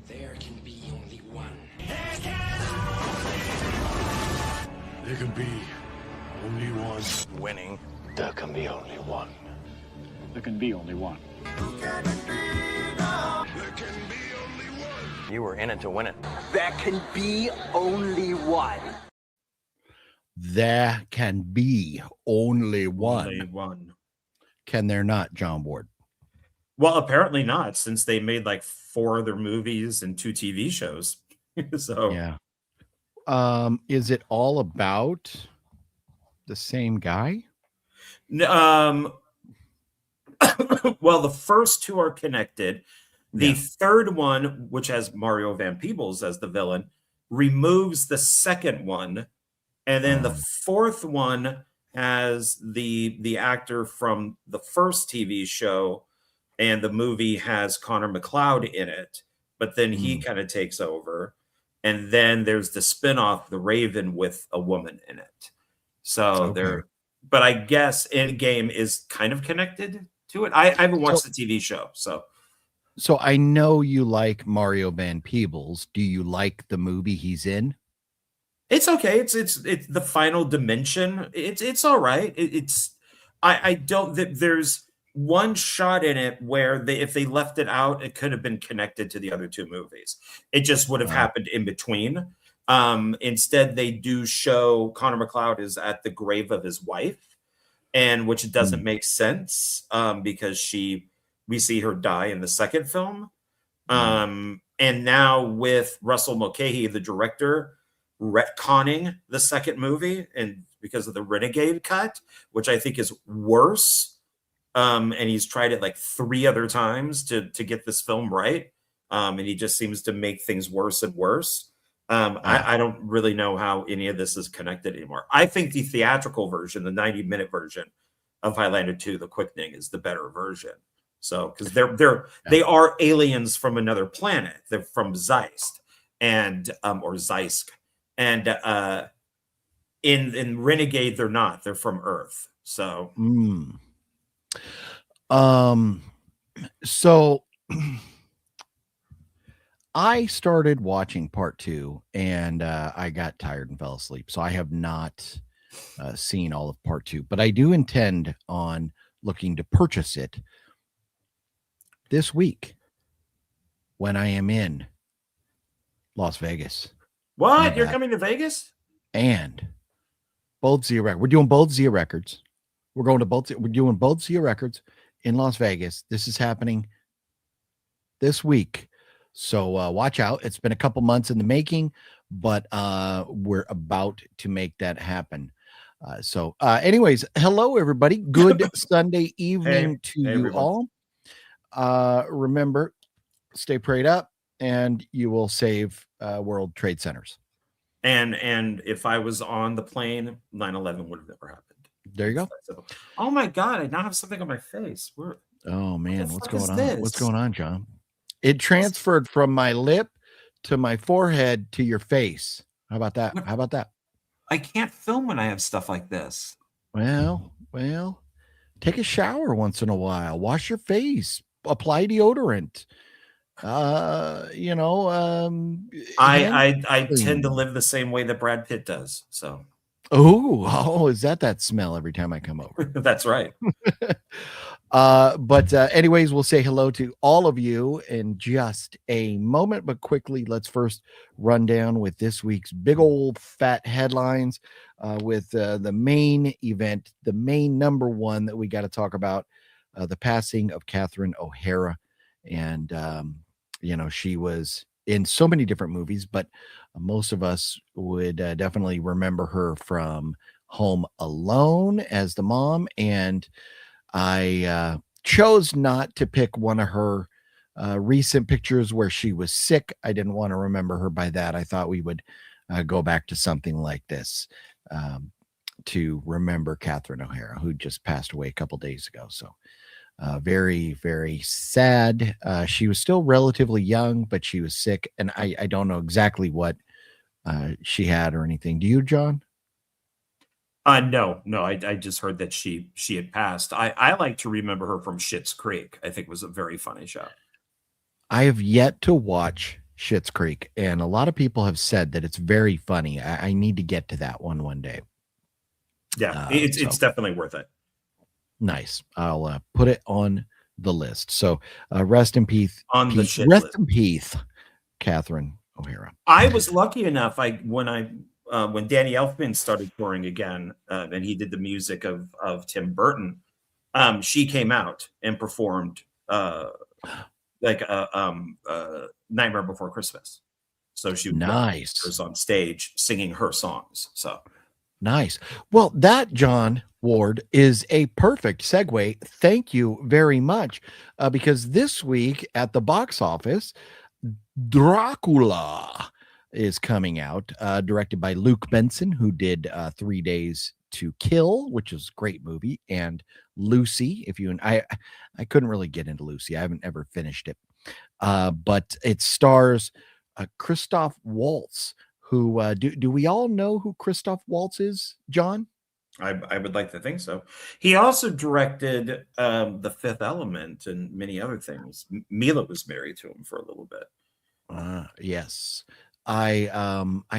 There can be only one. There can be only one. Winning. There can be only one. There can be only one. There can be only one. You were in it to win it. There can be only one. There can be only one. Only one. Can there not, John Ward? Well, apparently not, since they made like 4 other movies and 2 TV shows. So yeah. Is it all about the same guy? Well, the first 2 are connected. The third one, which has Mario Van Peebles as the villain, removes the second one, and then the fourth one has the actor from the first TV show, and the movie has Connor MacLeod in it, but then he kind of takes over. And then there's the spinoff, The Raven, with a woman in it. So but I guess Endgame is kind of connected to it. I haven't watched the TV show, so I know you like Mario Van Peebles. Do you like the movie he's in? it's okay. It's the Final Dimension. It's all right. I don't. There's one shot in it where if they left it out, it could have been connected to the other 2 movies. It just would have happened in between. Instead, they do show Connor MacLeod is at the grave of his wife, and which doesn't make sense because we see her die in the second film. And now with Russell Mulcahy, the director, retconning the second movie, and because of the Renegade cut, which I think is worse. And he's tried it like 3 other times to get this film right. And he just seems to make things worse and worse. I don't really know how any of this is connected anymore. I think the theatrical version, the 90-minute version of Highlander 2, The Quickening, is the better version. So, because they are aliens from another planet. They're from Zeist and or Zeisk. And in Renegade, they're not. They're from Earth. So so I started watching part 2 and I got tired and fell asleep. So I have not seen all of part 2, but I do intend on looking to purchase it this week when I am in Las Vegas. What? You're coming to Vegas? And both Zia Records. We're doing both Zia Records. We're going to both. We're doing both Zia Records in Las Vegas. This is happening this week. So watch out. It's been a couple months in the making, but we're about to make that happen. Anyways, hello, everybody. Good Sunday evening to you everyone. all. Remember, stay prayed up and you will save World Trade Centers. And if I was on the plane, 9/11 would have never happened. There you go. Oh my God, I now have something on my face. Oh man, what's going on? This? What's going on, John? It transferred from my lip to my forehead to your face. How about that? How about that? I can't film when I have stuff like this. Well, take a shower once in a while. Wash your face. Apply deodorant. I tend to live the same way that Brad Pitt does. So oh, is that smell every time I come over? That's right. But anyways, we'll say hello to all of you in just a moment, but quickly, let's first run down with this week's big old fat headlines with the main event, the main number one that we got to talk about, the passing of Catherine O'Hara. And, she was in so many different movies, but most of us would definitely remember her from Home Alone as the mom. And I chose not to pick one of her recent pictures where she was sick. I didn't want to remember her by that. I thought we would go back to something like this to remember Catherine O'Hara, who just passed away a couple days ago. So very, very sad. She was still relatively young, but she was sick. And I don't know exactly what she had or anything. Do you, John? No, I just heard that she had passed. I like to remember her from Schitt's Creek. I think it was a very funny show. I have yet to watch Schitt's Creek, and a lot of people have said that it's very funny. I need to get to that one day. Yeah, it's definitely worth it. Nice. I'll put it on the list. So rest in peace. On the shit rest list. in peace, Catherine O'Hara. I was lucky enough. When Danny Elfman started touring again, and he did the music of Tim Burton, she came out and performed Nightmare Before Christmas. So she was on stage singing her songs. So nice. Well, that, John Ward, is a perfect segue. Thank you very much. Because this week at the box office, Dracula is coming out, directed by Luke Benson, who did 3 Days to Kill, which is a great movie, and Lucy. I couldn't really get into Lucy. I haven't ever finished it. But it stars Christoph Waltz, who do we all know who Christoph Waltz is, John? I would like to think so. He also directed The Fifth Element and many other things. Mila was married to him for a little bit. Yes. I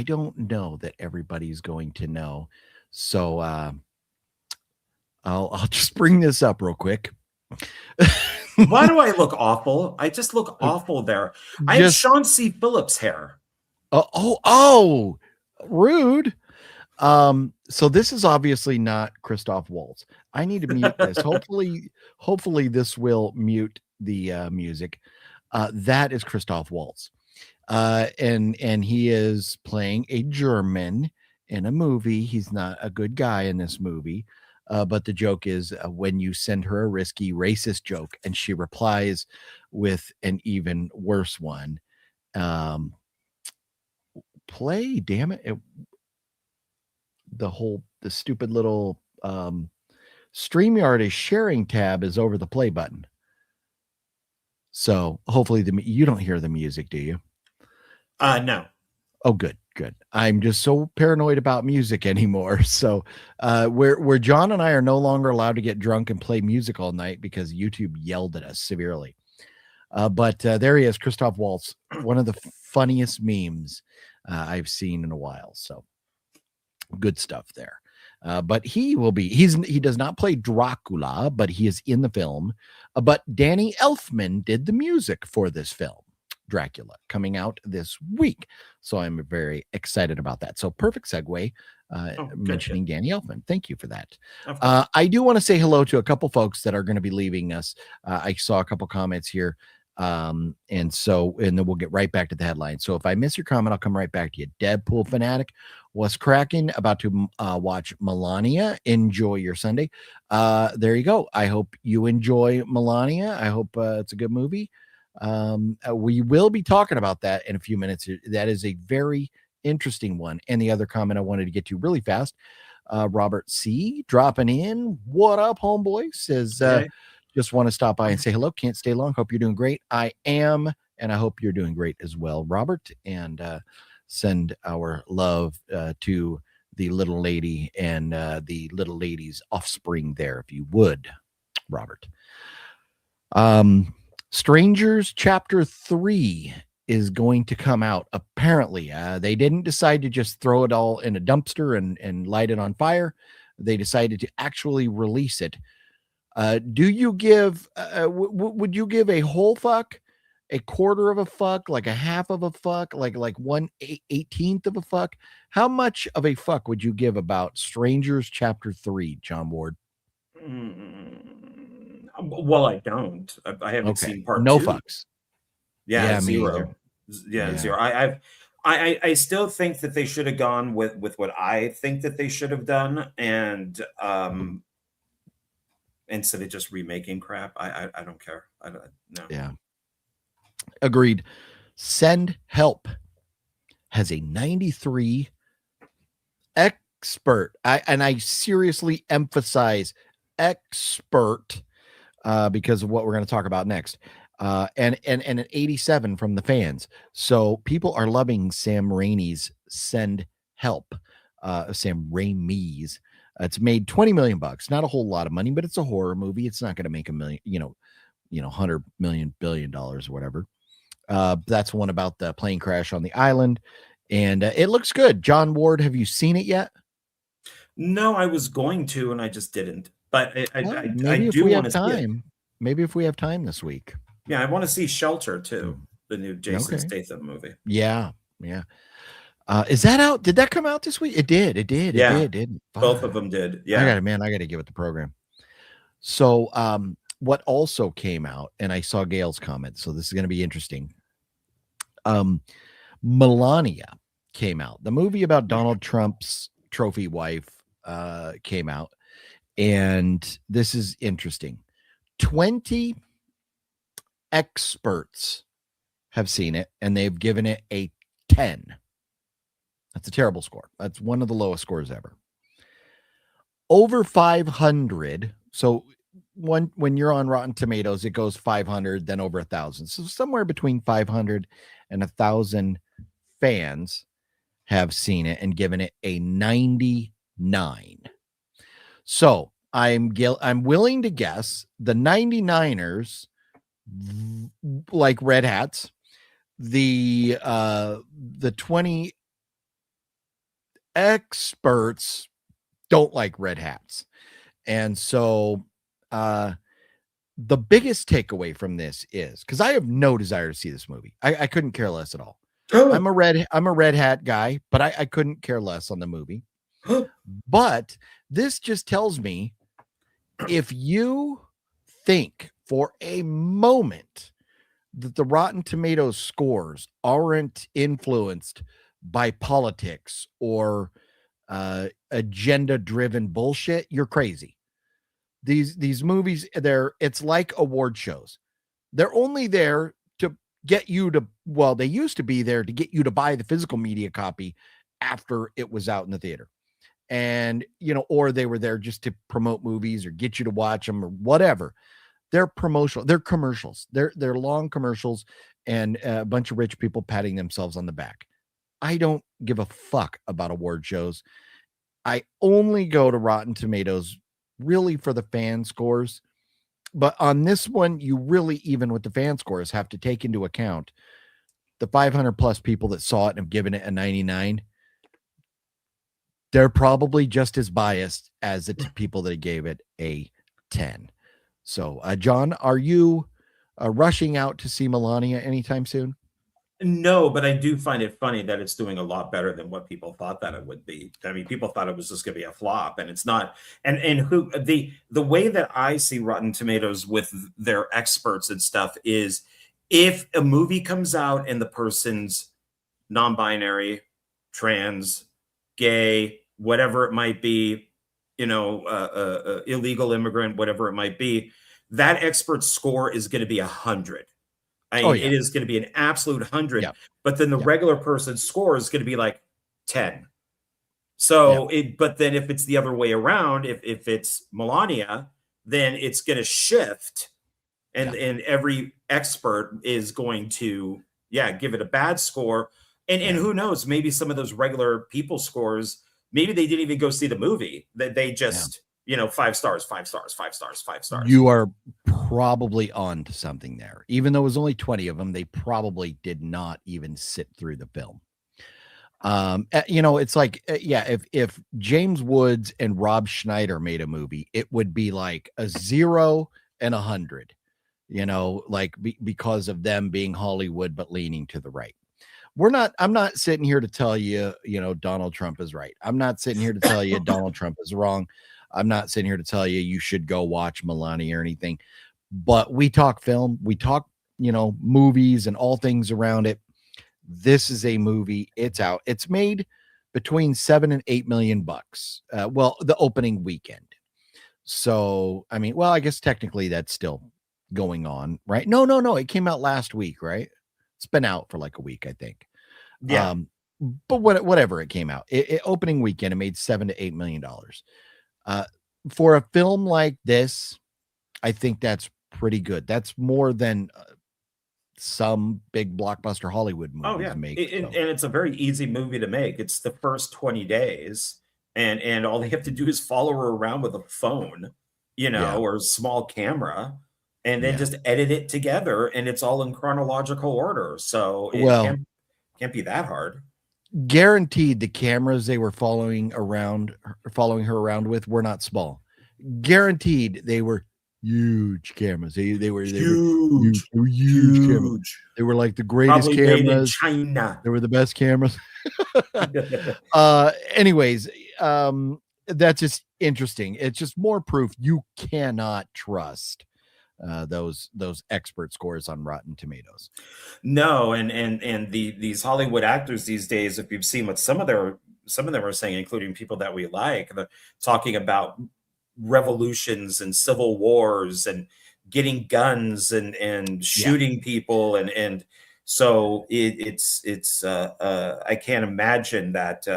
don't know that everybody's going to know. So I'll just bring this up real quick. Why do I look awful? I just look awful there. I have Sean C. Phillips hair. Oh, rude. So this is obviously not Christoph Waltz. I need to mute this. Hopefully this will mute the music. That is Christoph Waltz. And he is playing a German in a movie. He's not a good guy in this movie. But the joke is when you send her a risky racist joke and she replies with an even worse one. Damn it. The stupid little StreamYard is sharing tab is over the play button. So hopefully you don't hear the music, do you? No. Oh, good. I'm just so paranoid about music anymore. So where John and I are no longer allowed to get drunk and play music all night because YouTube yelled at us severely. But there he is, Christoph Waltz, one of the funniest memes I've seen in a while. So good stuff there. But he does not play Dracula, but he is in the film. But Danny Elfman did the music for this film, Dracula, coming out this week. So I'm very excited about that. So perfect segue, mentioning Danny Elfman. Thank you for that. I do want to say hello to a couple folks that are going to be leaving us. I saw a couple comments here. And then we'll get right back to the headline. So if I miss your comment, I'll come right back to you. Deadpool Fanatic, what's cracking? About to watch Melania. Enjoy your Sunday. There you go. I hope you enjoy Melania. I hope it's a good movie. We will be talking about that in a few minutes. That is a very interesting one. And the other comment I wanted to get to really fast, Robert C. dropping in. What up, homeboy? Says, just want to stop by and say hello. Can't stay long. Hope you're doing great. I am, and I hope you're doing great as well, Robert. And send our love to the little lady and the little lady's offspring there, if you would, Robert. Strangers Chapter 3 is going to come out. Apparently, they didn't decide to just throw it all in a dumpster and light it on fire. They decided to actually release it. Do you give, would you give a whole fuck, a quarter of a fuck, like a half of a fuck, like 1/18 of a fuck? How much of a fuck would you give about Strangers Chapter 3, John Ward? Well, I don't. I haven't seen part 2. No fucks. Yeah, zero. Yeah, zero. I still think that they should have gone with what I think that they should have done, and instead of just remaking crap. I don't care. I don't know. Yeah. Agreed. Send Help has a 93 expert. I seriously emphasize expert because of what we're going to talk about next. And an 87 from the fans. So people are loving Sam Raimi's Send Help. Sam Raimi's. It's made $20 million. Not a whole lot of money, but it's a horror movie. It's not going to make $100 million, $1 billion or whatever. That's one about the plane crash on the island, and it looks good. John Ward, have you seen it yet? No, I was going to, and I just didn't. But Well, I maybe if do we want have to see it. time, maybe if we have time this week. Yeah, I want to see Shelter too, the new Jason Okay. Statham movie. Yeah. Is that out? Did that come out this week? It did. Yeah. It did. Both of them did. Yeah. I gotta give it the program. So what also came out, and I saw Gail's comment, so this is gonna be interesting. Melania came out. The movie about Donald Trump's trophy wife came out, and this is interesting. 20 experts have seen it, and they've given it a 10. That's a terrible score. That's one of the lowest scores ever. Over 500. So when you're on Rotten Tomatoes, it goes 500, then over 1,000. So somewhere between 500 and 1,000 fans have seen it and given it a 99. So I'm willing to guess the 99ers, like red hats, the 20 experts don't like red hats. And so the biggest takeaway from this is, because I have no desire to see this movie. I couldn't care less at all. Oh. I'm a red hat guy, but I couldn't care less on the movie. But this just tells me, if you think for a moment that the Rotten Tomatoes scores aren't influenced by politics or agenda-driven bullshit, you're crazy. These movies, it's like award shows. They're only there to get you to, well, they used to be there to get you to buy the physical media copy after it was out in the theater. And, or they were there just to promote movies or get you to watch them or whatever. They're promotional. They're commercials. They're long commercials and a bunch of rich people patting themselves on the back. I don't give a fuck about award shows. I only go to Rotten Tomatoes really for the fan scores. But on this one, you really, even with the fan scores, have to take into account the 500 plus people that saw it and have given it a 99. They're probably just as biased as the people that gave it a 10. So, John, are you rushing out to see Melania anytime soon? No, but I do find it funny that it's doing a lot better than what people thought that it would be. I mean, people thought it was just going to be a flop, and it's not. And who the way that I see Rotten Tomatoes with their experts and stuff is, if a movie comes out and the person's non-binary, trans, gay, whatever it might be, illegal immigrant, whatever it might be, that expert score is going to be 100. It is going to be an absolute 100, but then the regular person's score is going to be like 10. So but then if it's the other way around, if it's Melania, then it's going to shift, and every expert is going to give it a bad score. And who knows, maybe some of those regular people scores, maybe they didn't even go see the movie, that they just 5 stars, 5 stars, 5 stars, 5 stars. You are probably on to something there. Even though it was only 20 of them, they probably did not even sit through the film. It's like, if James Woods and Rob Schneider made a movie, it would be like a 0 and 100, because of them being Hollywood, but leaning to the right. I'm not sitting here to tell you, Donald Trump is right. I'm not sitting here to tell you Donald Trump is wrong. I'm not sitting here to tell you should go watch Melania or anything, but we talk film, we talk, movies and all things around it. This is a movie. It's out. It's made between $7 and $8 million bucks. The opening weekend. So, I guess technically that's still going on, right? No. It came out last week, right? It's been out for like a week, I think. Yeah. But whatever, it came out. Opening weekend, it made $7 to $8 million. For a film like this, I think that's pretty good. That's more than some big blockbuster Hollywood movies make. And it's a very easy movie to make. It's the first 20 days, and all they have to do is follow her around with a phone, or a small camera, and then Yeah. just edit it together, and it's all in chronological order. So it Well, can't be that hard. guaranteed the cameras they were following her around with were not small. Guaranteed they were huge cameras. They were huge. They were huge cameras. They were like the greatest Probably made in cameras. China. They were the best cameras. Anyways, that's just interesting. It's just more proof you cannot trust those expert scores on Rotten Tomatoes. No, and these Hollywood actors these days, if you've seen what some of them are saying, including people that we like, they're talking about revolutions and civil wars and getting guns and shooting people, and so it's I can't imagine that.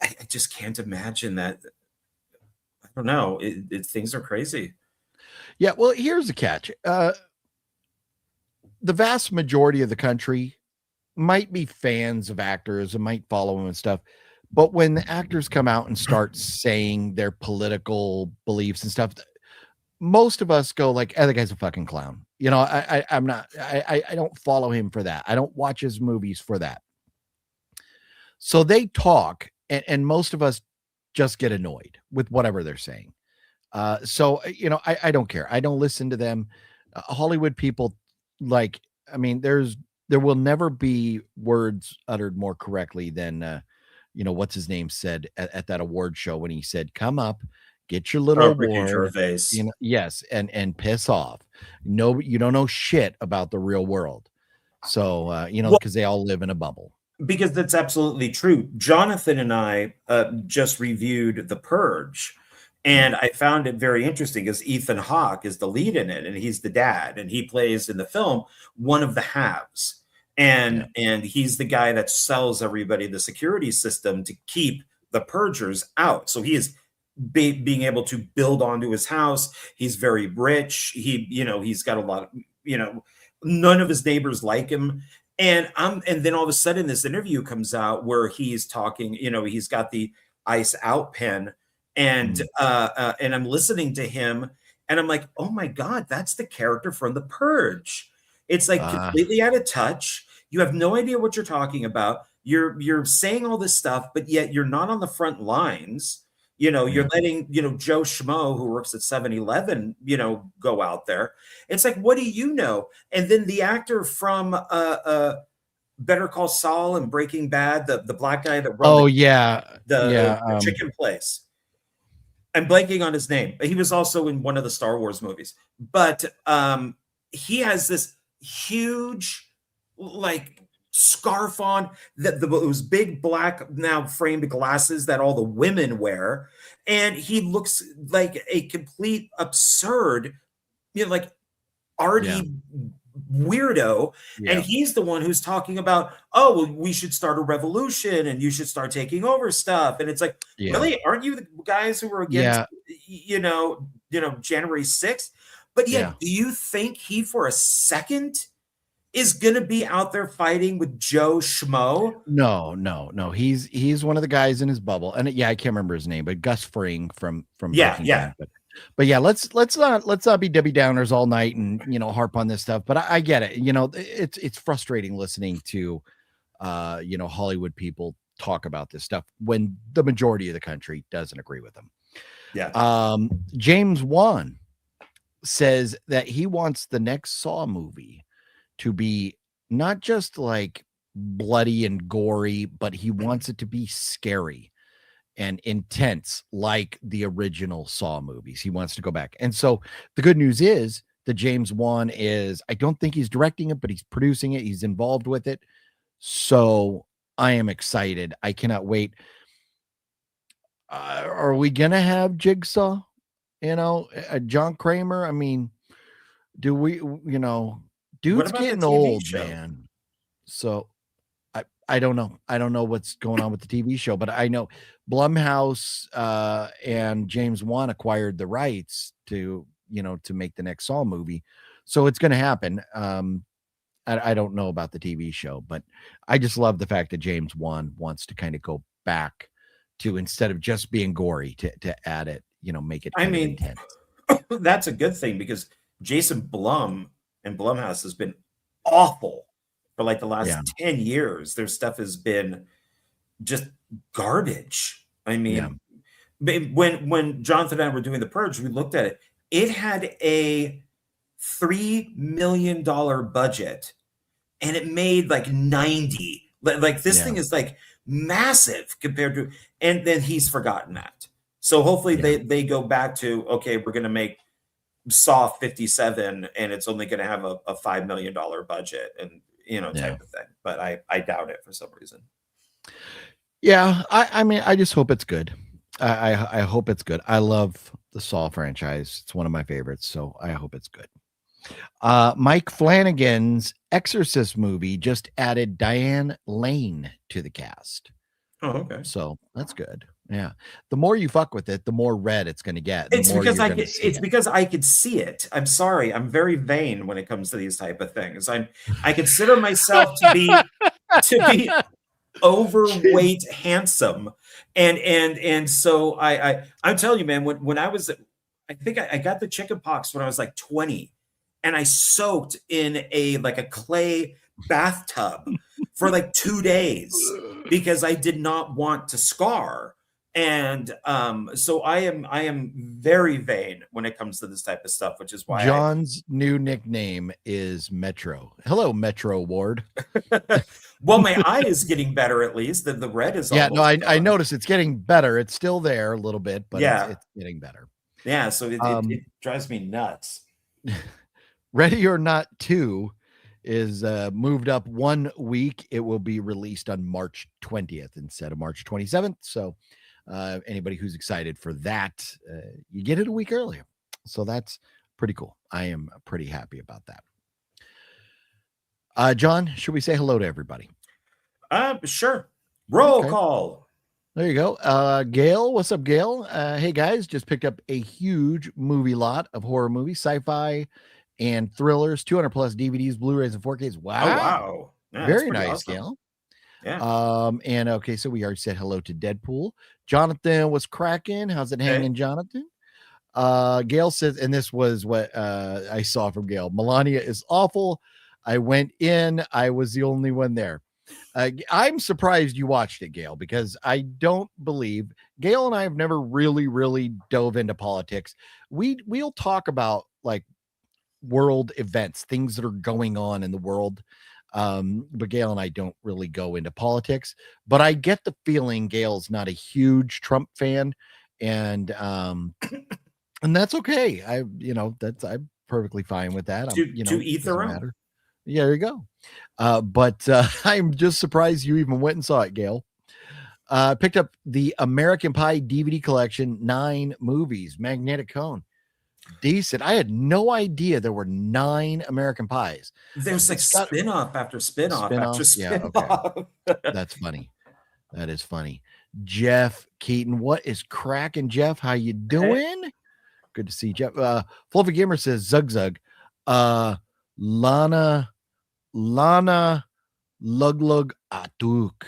I just can't imagine that. I don't know. Things are crazy. Yeah, well, here's the catch. The vast majority of the country might be fans of actors and might follow them and stuff. But when the actors come out and start saying their political beliefs and stuff, most of us go like, "Oh, the guy's a fucking clown." You know, I'm not, I don't follow him for that. I don't watch his movies for that. So they talk, and most of us just get annoyed with whatever they're saying. So, you know, I don't care. I don't listen to them. Hollywood people, like, I mean, there will never be words uttered more correctly than, you know, what's his name said at that award show when he said, "Come up, get your little award," you know, yes, and piss off. No, you don't know shit about the real world. So, you know, because they all live in a bubble. Because that's absolutely true. Jonathan and I just reviewed The Purge, and I found it very interesting because Ethan Hawke is the lead in it, and he's the dad, and he plays in the film one of the haves. And he's the guy that sells everybody the security system to keep the purgers out. So he is being able to build onto his house. He's very rich. He's got a lot of, none of his neighbors like him. And then all of a sudden this interview comes out where he's talking, he's got the ice out pen, and I'm listening to him and I'm like, oh my God, that's the character from The Purge. It's like completely out of touch. You have no idea what you're talking about. You're saying all this stuff, but yet you're not on the front lines. You're letting, Joe Schmo, who works at 7-Eleven, go out there. It's like, what do you know? And then the actor from Better Call Saul and Breaking Bad, the black guy that runs the chicken place. I'm blanking on his name, but he was also in one of the Star Wars movies. But he has this huge, like, scarf on, those big black now framed glasses that all the women wear, and he looks like a complete absurd, like arty weirdo. And he's the one who's talking about, oh, well, we should start a revolution and you should start taking over stuff. And it's like, really, aren't you the guys who were against January 6th? But yet, do you think he for a second is going to be out there fighting with Joe Schmo? No. He's one of the guys in his bubble. And I can't remember his name, but Gus Fring from Breaking Bad. But yeah, let's not be Debbie Downers all night and, harp on this stuff. But I get it. It's frustrating listening to, Hollywood people talk about this stuff when the majority of the country doesn't agree with them. Yeah. James Wan says that he wants the next Saw movie to be not just like bloody and gory, but he wants it to be scary and intense like the original Saw movies. He wants to go back. And so the good news is that James Wan I don't think he's directing it, but he's producing it. He's involved with it. So I am excited. I cannot wait. Are we going to have Jigsaw? John Kramer? I mean, do we, dude's getting old, man. So I don't know. I don't know what's going on with the TV show, but I know Blumhouse and James Wan acquired the rights to make the next Saw movie. So it's going to happen. I don't know about the TV show, but I just love the fact that James Wan wants to kind of go back to, instead of just being gory, to add it, make it intense. That's a good thing, because Jason Blum and Blumhouse has been awful for like the last 10 years. Their stuff has been just garbage. I mean, when Jonathan and I were doing The Purge, we looked at it. It had a $3 million budget and it made like 90. Like this thing is like massive compared to, and then he's forgotten that. So hopefully they go back to, okay, we're going to make Saw 57 and it's only going to have a $5 million budget and, type of thing. But I doubt it for some reason. Yeah. I mean, I just hope it's good. I hope it's good. I love the Saw franchise. It's one of my favorites. So I hope it's good. Mike Flanagan's Exorcist movie just added Diane Lane to the cast. Oh, okay. So that's good. Yeah. The more you fuck with it, the more red it's going to get. It's because I could see it. I'm sorry. I'm very vain when it comes to these type of things. I consider myself to be overweight, handsome. And so I'm telling you, man, when I was, I think I got the chicken pox when I was like 20 and I soaked in a clay bathtub for like 2 days because I did not want to scar. And so I am very vain when it comes to this type of stuff, which is why John's new nickname is Metro. Hello, Metro Ward. Well, my eye is getting better at least. The red is I noticed it's getting better. It's still there a little bit, but it's getting better. Yeah, so it drives me nuts. Ready or Not 2 is moved up 1 week. It will be released on March 20th instead of March 27th. So anybody who's excited for that, you get it a week earlier. So that's pretty cool. I am pretty happy about that. John, should we say hello to everybody? Sure. Roll call. There you go. Gail, what's up, Gail? Hey guys, just picked up a huge movie lot of horror movies, sci-fi and thrillers, 200 plus DVDs, Blu-rays, and 4Ks. Wow. Oh, wow. Yeah, very nice, awesome. Gail. Yeah. And okay, so we already said hello to Deadpool. Jonathan was cracking. How's it hanging, Jonathan? Gail says, and this was what I saw from Gail. Melania is awful. I went in. I was the only one there. I'm surprised you watched it, Gail, because I don't believe Gail and I have never really dove into politics. We'll talk about like world events, things that are going on in the world. But Gail and I don't really go into politics, but I get the feeling Gail's not a huge Trump fan, and that's okay. I'm perfectly fine with that. To eat their own. Yeah, there you go. But I'm just surprised you even went and saw it, Gail. Picked up the American Pie DVD collection, 9 movies, Magnetic Cone. Decent. I had no idea there were 9 American Pies. There's like spin-off after spin-off after spin-off. Yeah, okay. That's funny. That is funny. Jeff Keaton, what is cracking, Jeff? How you doing? Good to see Jeff. Fluffy Gamer says Zug Zug. Lana Lug Atuk.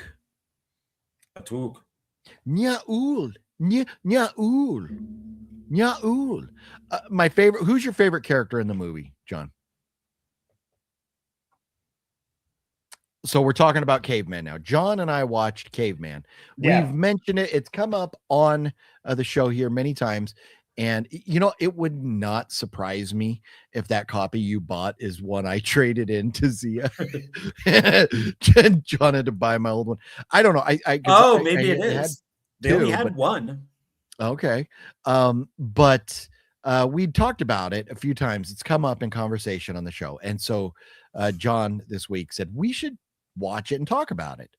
Nyaul. Nyaul. My favorite. Who's your favorite character in the movie, John? So we're talking about Caveman now. John and I watched Caveman. We've mentioned it. It's come up on the show here many times. And, it would not surprise me if that copy you bought is one I traded in to Zia. John had to buy my old one. I don't know. Maybe it is. They only had one. Okay. But we talked about it a few times. It's come up in conversation on the show. And so John this week said we should watch it and talk about it.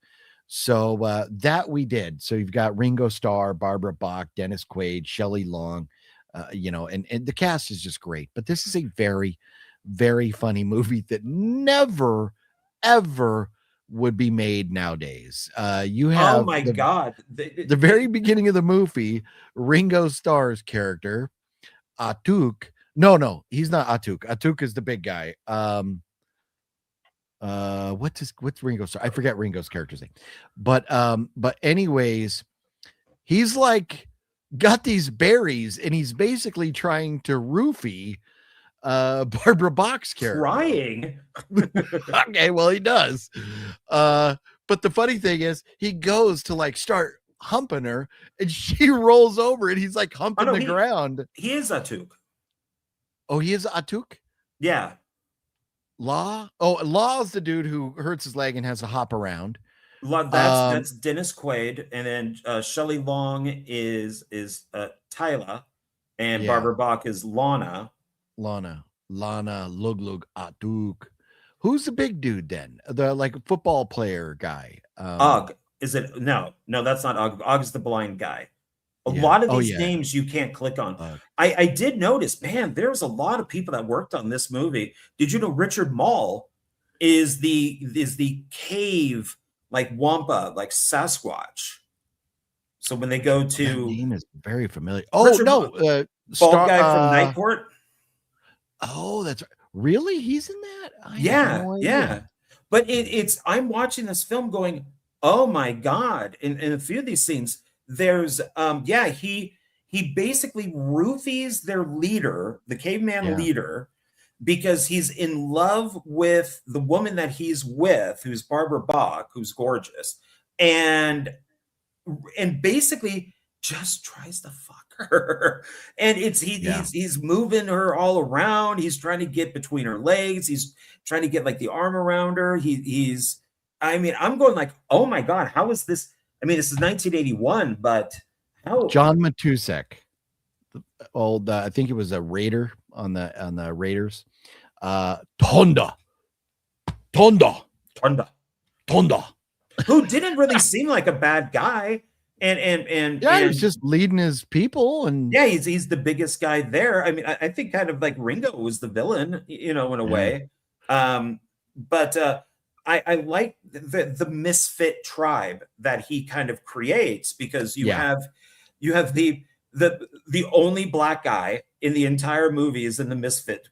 So that we did. So you've got Ringo Starr, Barbara Bach, Dennis Quaid, Shelley Long, and the cast is just great. But this is a very, very funny movie that never, ever would be made nowadays. You have God. The very beginning of the movie, Ringo Starr's character, Atuk. No, he's not Atuk. Atuk is the big guy. What's Ringo Starr? I forget Ringo's character's name. But anyways, he's like got these berries and he's basically trying to roofie Barbara Bach's character. Crying. Okay, well, he does. But the funny thing is, he goes to like start humping her, and she rolls over, and he's like humping the ground. He is Atuk. Oh, he is Atuk? Yeah. Law? Oh, Law's the dude who hurts his leg and has to hop around. That's Dennis Quaid, and then Shelley Long is Tyla, and Barbara Bach is Lana Lug Atuk. Who's the big dude then? The like football player guy. Og. Is it? No, that's not Og. Og is the blind guy. A lot of these names you can't click on. I did notice, man, there's a lot of people that worked on this movie. Did you know Richard Mall is the cave like Wampa, like Sasquatch? So when they go to that name is very familiar. Richard bald guy from Night Court. Oh, that's really, he's in that. Yeah. But it's I'm watching this film going, oh my god! In a few of these scenes, there's he basically roofies their leader, the caveman leader, because he's in love with the woman that he's with, who's Barbara Bach, who's gorgeous, and basically just tries to fuck her. And he's moving her all around. He's trying to get between her legs. He's trying to get like the arm around her. I'm going like, oh my god, how is this? I mean, this is 1981, but how? John Matusek, old I think it was a Raider on the Raiders. Tonda, who didn't really seem like a bad guy, and he's just leading his people, and he's the biggest guy there. I mean, I think kind of like Ringo was the villain, in a way. But I like the misfit tribe that he kind of creates, because you have the only black guy in the entire movie is in the misfit,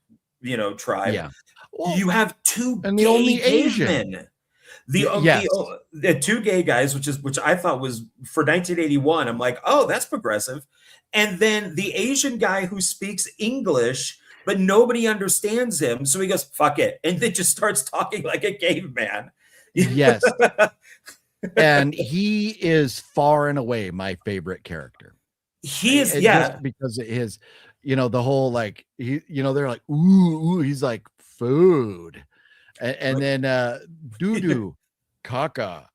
tribe. Yeah. Well, you have two and the only Asian men. The two gay guys, which I thought was for 1981. I'm like, oh, that's progressive. And then the Asian guy who speaks English, but nobody understands him. So he goes, fuck it. And then just starts talking like a caveman. Yes. And he is far and away my favorite character. He is, just because of his, the whole, like, they're like, ooh, he's like food. And then doo-doo, caca,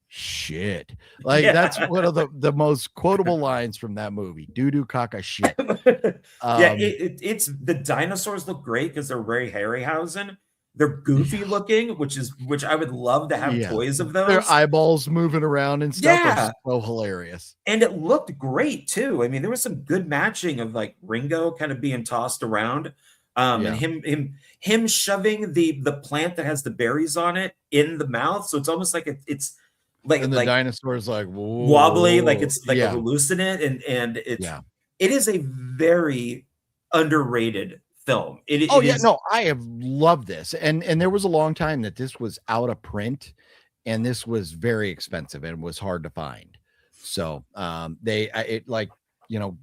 shit. Like, that's one of the most quotable lines from that movie. Doo-doo, caca, shit. It's the dinosaurs look great because they're very Harryhausen. They're goofy looking, which I would love to have toys of those. Their eyeballs moving around and stuff. Yeah. So hilarious. And it looked great too. I mean, there was some good matching of like Ringo kind of being tossed around. And him shoving the plant that has the berries on it in the mouth. So it's almost like it's like, and the dinosaur's like wobbly, like it's like a hallucinant, and it is a very underrated film. I have loved this, and there was a long time that this was out of print, and this was very expensive and was hard to find. So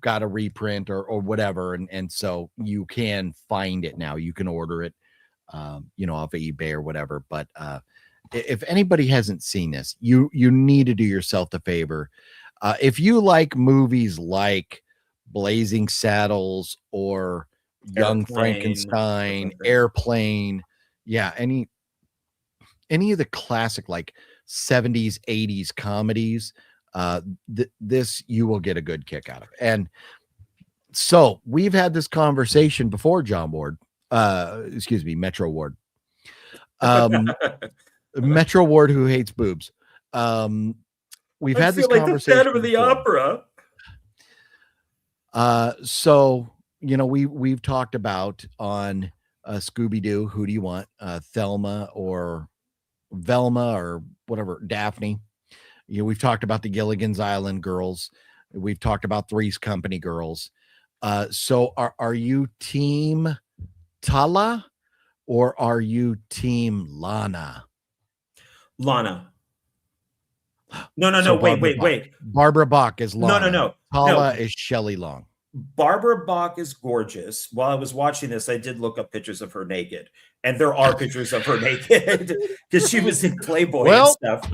got a reprint or whatever, and so you can find it now. You can order it, off of eBay or whatever. But if anybody hasn't seen this, you need to do yourself the favor. If you like movies like Blazing Saddles or Young Frankenstein, Airplane, any of the classic like 70s, 80s comedies, this you will get a good kick out of. And so we've had this conversation before, John Ward. Metro Ward. Metro Ward, who hates boobs. We've had this conversation like the Phantom of the Opera. So we've talked about on Scooby-Doo, who do you want? Thelma or Velma or whatever, Daphne. We've talked about the Gilligan's Island girls. We've talked about Three's Company girls. So are you team Tala or are you team Lana? Lana. No. So wait. Barbara Bach is Lana. No. Tala is Shelley Long. Barbara Bach is gorgeous. While I was watching this, I did look up pictures of her naked, and there are pictures of her naked because she was in Playboy and stuff.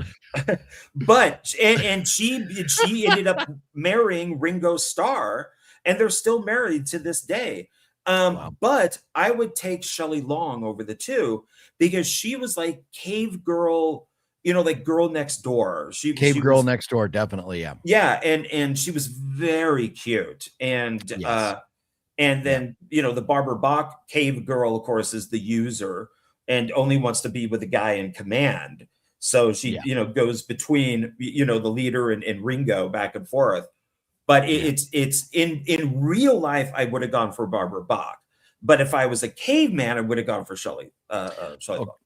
But and she ended up marrying Ringo Starr, and they're still married to this day. But I would take Shelley Long over the two because she was like cave girl, like girl next door. She Girl was, Next Door, definitely, yeah. Yeah, and she was very cute. And then the Barbara Bach cave girl, of course, is the user and only wants to be with the guy in command. So she, goes between, the leader and Ringo back and forth. But it's in real life, I would have gone for Barbara Bach. But if I was a caveman, I would have gone for Shelley. Bach.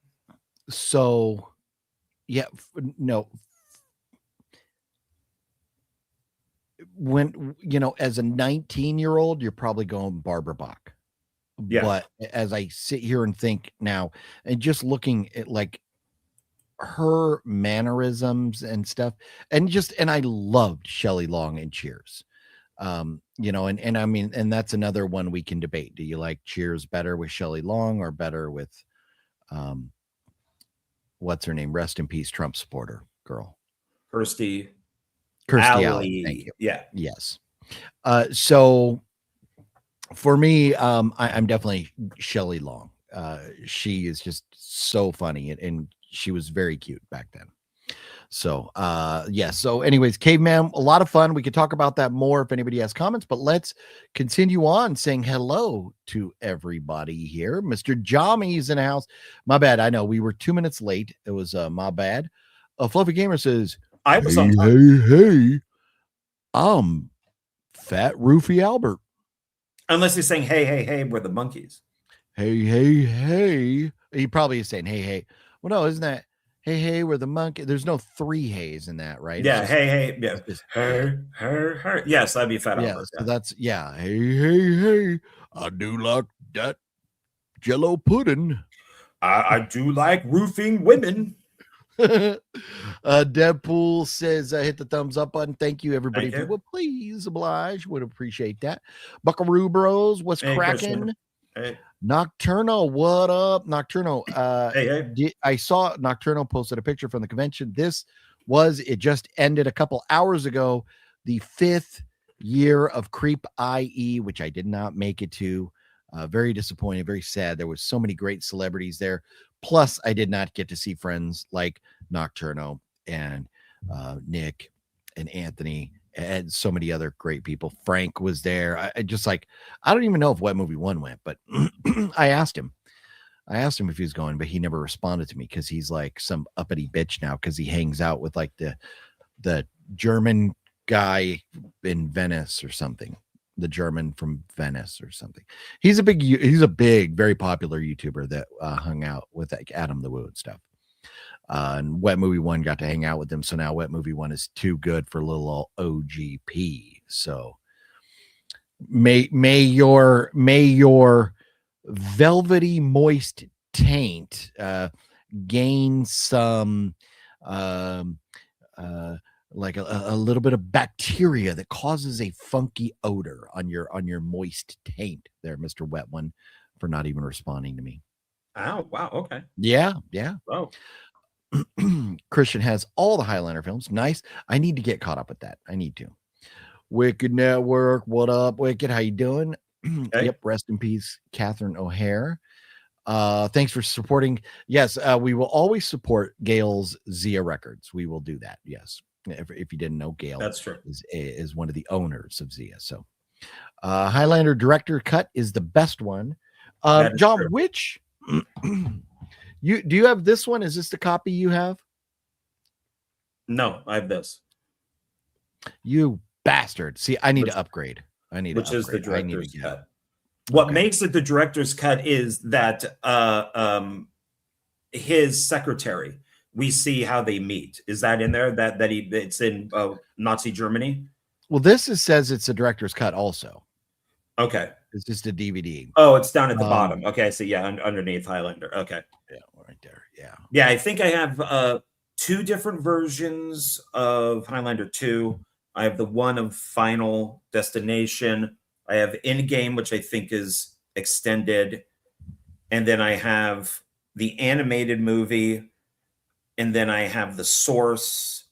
So, yeah, no. When, as a 19-year-old, you're probably going Barbara Bach. Yeah. But as I sit here and think now, and just looking at like her mannerisms and stuff, and I loved Shelley Long in Cheers. And I mean, and that's another one we can debate. Do you like Cheers better with Shelley Long or better with what's her name? Rest in peace, Trump supporter girl. Kirstie Alley. Thank you. Yeah. Yes. So for me, I'm definitely Shelley Long. She is just so funny, and she was very cute back then. So, So anyways, Caveman, a lot of fun. We could talk about that more if anybody has comments, but let's continue on saying hello to everybody here. Mr. Jommy's in the house. My bad. I know we were 2 minutes late. It was my bad. Fluffy Gamer says, I was on time. Hey, I'm Fat Roofy Albert. Unless he's saying, hey, we're the monkeys. Hey. He probably is saying, hey. Well, no, isn't that hey, we're the monkey? There's no three hays in that, right? Yeah, hey. Yeah. Hey. Yes, that'd be Fat Albert. So that's, hey. I do like that Jello pudding. I do like roofing women. Deadpool says hit the thumbs up button. Thank you, everybody. If you would please oblige, would appreciate that. Buckaroo Bros, what's cracking? Hey. Nocturno, what up, Nocturno? Hey. I saw Nocturno posted a picture from the convention. It just ended a couple hours ago, the 5th year of Creep I.E, which I did not make it to. Very disappointed, very sad. There was so many great celebrities there. Plus, I did not get to see friends like Nocturno and Nick and Anthony and so many other great people. Frank was there. I don't even know if Wet Movie 1 went, but I asked him if he was going, but he never responded to me because he's like some uppity bitch now because he hangs out with like the German guy in Venice or something. The German from Venice or something. He's a big, very popular YouTuber that hung out with like Adam the Woo and stuff. And Wet Movie 1 got to hang out with them. So now Wet Movie 1 is too good for little old OGP. So may your velvety moist taint gain some like a little bit of bacteria that causes a funky odor on your moist taint there, Mr. Wet One, for not even responding to me. Oh, wow. Okay. Yeah. Oh. Christian has all the Highlander films. Nice. I need to get caught up with that. I need to. Wicked Network. What up, Wicked? How you doing? Hey. Yep. Rest in peace, Catherine O'Hare. Thanks for supporting. Yes, we will always support Gail's Zia Records. We will do that. Yes. If you didn't know, Gail, that's true, is one of the owners of Zia. So Highlander director cut is the best one. John, true. Which do you have this one? Is this the copy you have? No, I have this. You bastard. See, I need to upgrade. Which is the director's cut. What makes it the director's cut is that his secretary, we see how they meet. Is that in there? It's in Nazi Germany? Well, this says it's a director's cut also. Okay. It's just a DVD. Oh, it's down at the bottom. Okay, so yeah, underneath Highlander. Okay. Yeah, right there. Yeah. Yeah, I think I have 2 different versions of Highlander 2. I have the one of Final Destination, I have In-Game, which I think is extended. And then I have the animated movie. And then I have the source.